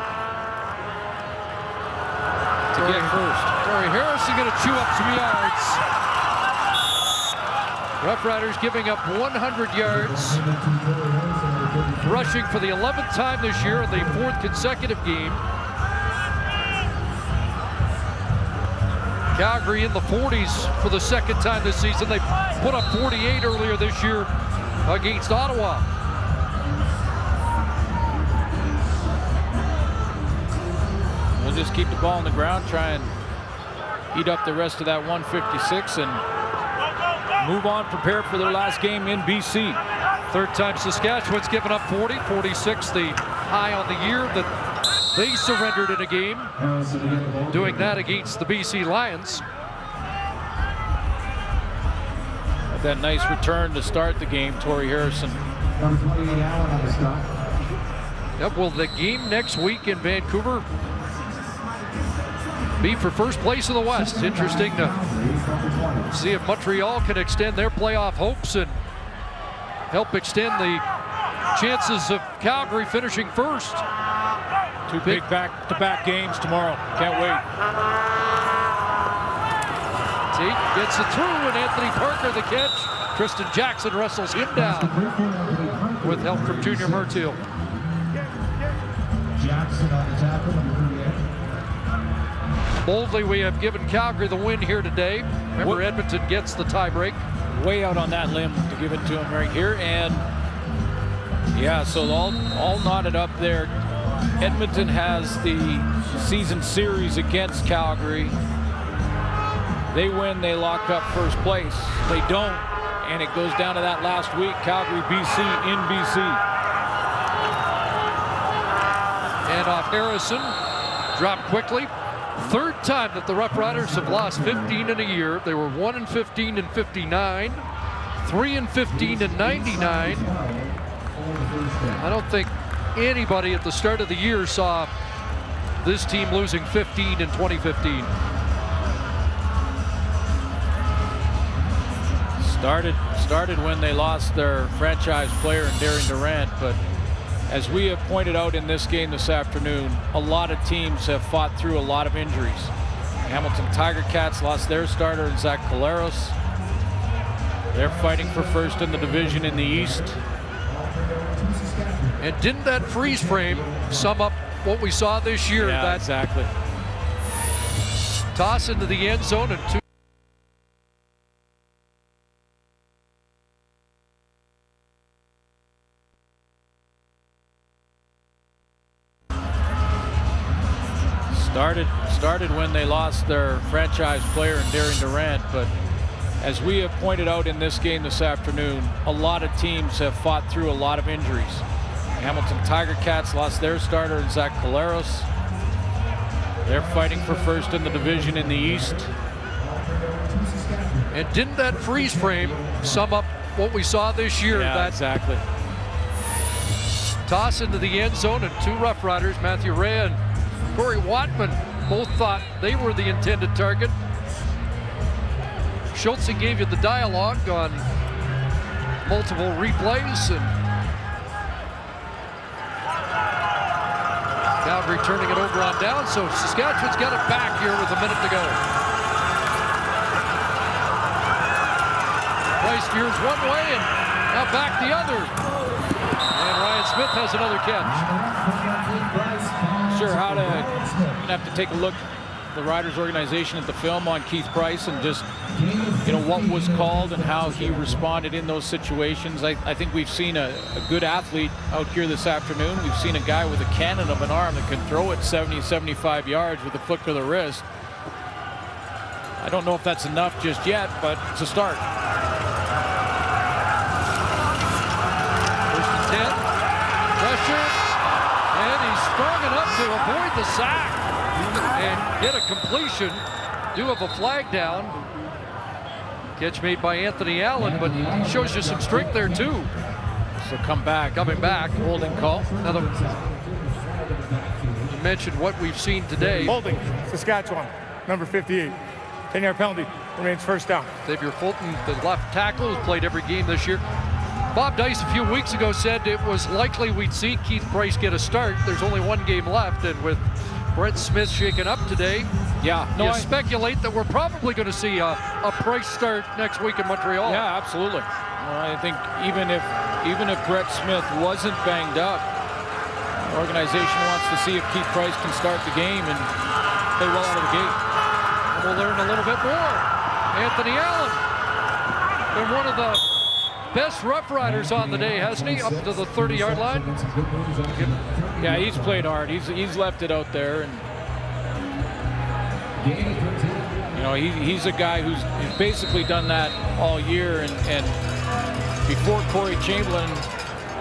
to get first. Corey Harrison going to chew up some yards. Rough Riders giving up 100 yards. Rushing for the 11th time this year in the 4th consecutive game. Calgary in the 40s for the 2nd time this season. They put up 48 earlier this year against Ottawa. We'll just keep the ball on the ground, try and eat up the rest of that 156 and move on, prepare for their last game in BC. 3rd time Saskatchewan's given up 40, 46, the high on the year that they surrendered in a game, doing that against the BC Lions. That nice return to start the game, Torrey Harrison. Yep, will the game next week in Vancouver be for first place in the West? Interesting to see if Montreal can extend their playoff hopes and help extend the chances of Calgary finishing first. Two big back-to-back games tomorrow. Can't wait. Tate gets it through, and Anthony Parker the catch. Tristan Jackson wrestles him down with help from Junior Murtiel. Boldly, we have given Calgary the win here today. Remember, Edmonton gets the tiebreak. Way out on that limb to give it to him right here. And yeah, so all knotted up there. Edmonton has the season series against Calgary. They win, they lock up first place. They don't, and it goes down to that last week. Calgary, BC, in BC. And off Harrison, dropped quickly. 3rd time that the Rough Riders have lost 15 in a year. They were 1-15 in 59, 3-15 in 99. I don't think anybody at the start of the year saw this team losing 15 in 2015. Started when they lost their franchise player in Darren Durant, but as we have pointed out in this game this afternoon, a lot of teams have fought through a lot of injuries. Hamilton Tiger Cats lost their starter, Zach Caleros. They're fighting for first in the division in the East. And didn't that freeze frame sum up what we saw this year? Yeah, that exactly. Toss into the end zone and two. Started when they lost their franchise player in Darren Durant, but as we have pointed out in this game this afternoon, a lot of teams have fought through a lot of injuries. Hamilton Tiger Cats lost their starter, Zach Caleros. They're fighting for first in the division in the East. And didn't that freeze frame sum up what we saw this year? Yeah, that exactly. Toss into the end zone and two Roughriders, Matthew Ray and Corey Watman, both thought they were the intended target. Schultze gave you the dialogue on multiple replays, and Calgary turning it over on down, so Saskatchewan's got it back here with a minute to go. Price veers one way and now back the other. And Ryan Smith has another catch. Sure, you're gonna have to take a look, the Riders organization, at the film on Keith Price and just, what was called and how he responded in those situations. I think we've seen a good athlete out here this afternoon. We've seen a guy with a cannon of an arm that can throw it 70, 75 yards with a flick of the wrist. I don't know if that's enough just yet, but it's a start. First and 10, pressure. And he's strong enough to avoid the sack and get a completion. Do have a flag down. Catch made by Anthony Allen, but he shows you some strength there too. So coming back. Holding call. Another. You mentioned what we've seen today. Holding, Saskatchewan, number 58. 10-yard penalty, remains first down. Xavier Fulton, the left tackle, who's played every game this year. Bob Dice a few weeks ago said it was likely we'd see Keith Price get a start. There's only one game left, and with Brett Smith shaken up today, you speculate that we're probably going to see a Price start next week in Montreal. Yeah, absolutely. I think even if Brett Smith wasn't banged up, the organization wants to see if Keith Price can start the game and play well out of the gate. And we'll learn a little bit more. Anthony Allen, been one of the best Roughriders on the day, hasn't he? Up to the 30-yard line. Yeah, he's played hard. He's left it out there, and he's a guy who's basically done that all year. And before Corey Chamberlain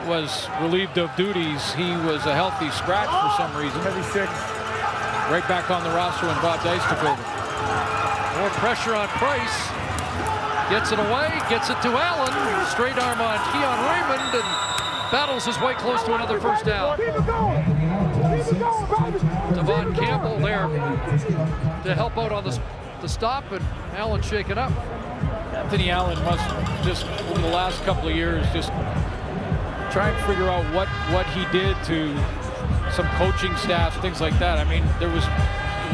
was relieved of duties, he was a healthy scratch for some reason. Heavy six. Right back on the roster when Bob Dice took over. More pressure on Price. Gets it away, gets it to Allen. Straight arm on Keon Raymond and battles his way close to another first down. Devon Campbell there to help out on the stop, and Allen shaken up. Anthony Allen must just, over the last couple of years, just try and figure out what he did to some coaching staff, things like that. I mean, it was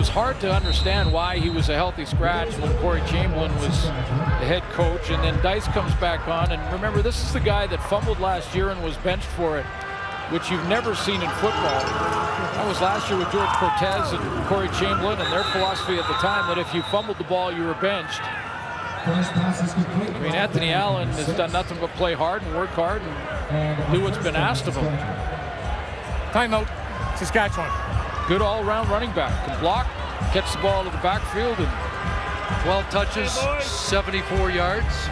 hard to understand why he was a healthy scratch when Corey Chamberlain was the head coach, and then Dice comes back on. And remember, this is the guy that fumbled last year and was benched for it, which you've never seen in football. That was last year with George Cortez and Corey Chamberlain, and their philosophy at the time that if you fumbled the ball, you were benched. I mean, Anthony Allen has done nothing but play hard and work hard and do what's been asked of him. Timeout, Saskatchewan. Good all-around running back. Can block, catch the ball to the backfield, and 12 touches, 74 yards.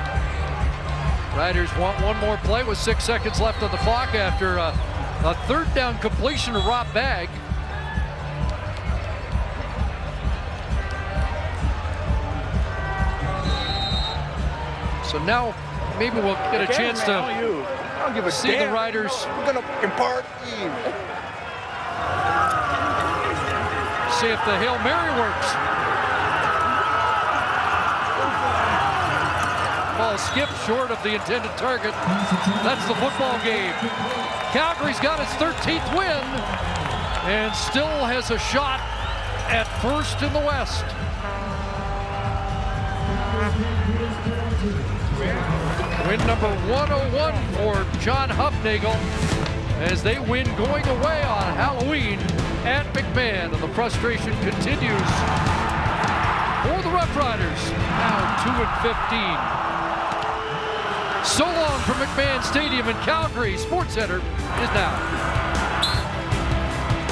Riders want one more play with 6 seconds left on the clock after a third down completion to Rob Bagg. So now maybe we'll get a chance to see the Riders. We're gonna fucking party. See if the Hail Mary works. ball skipped short of the intended target. That's the football game. Calgary's got its 13th win and still has a shot at first in the West. Win number 101 for John Hufnagel as they win going away on Halloween at McMahon. And the frustration continues for the Roughriders, now 2-15. So long from McMahon Stadium in Calgary. SportsCenter is now.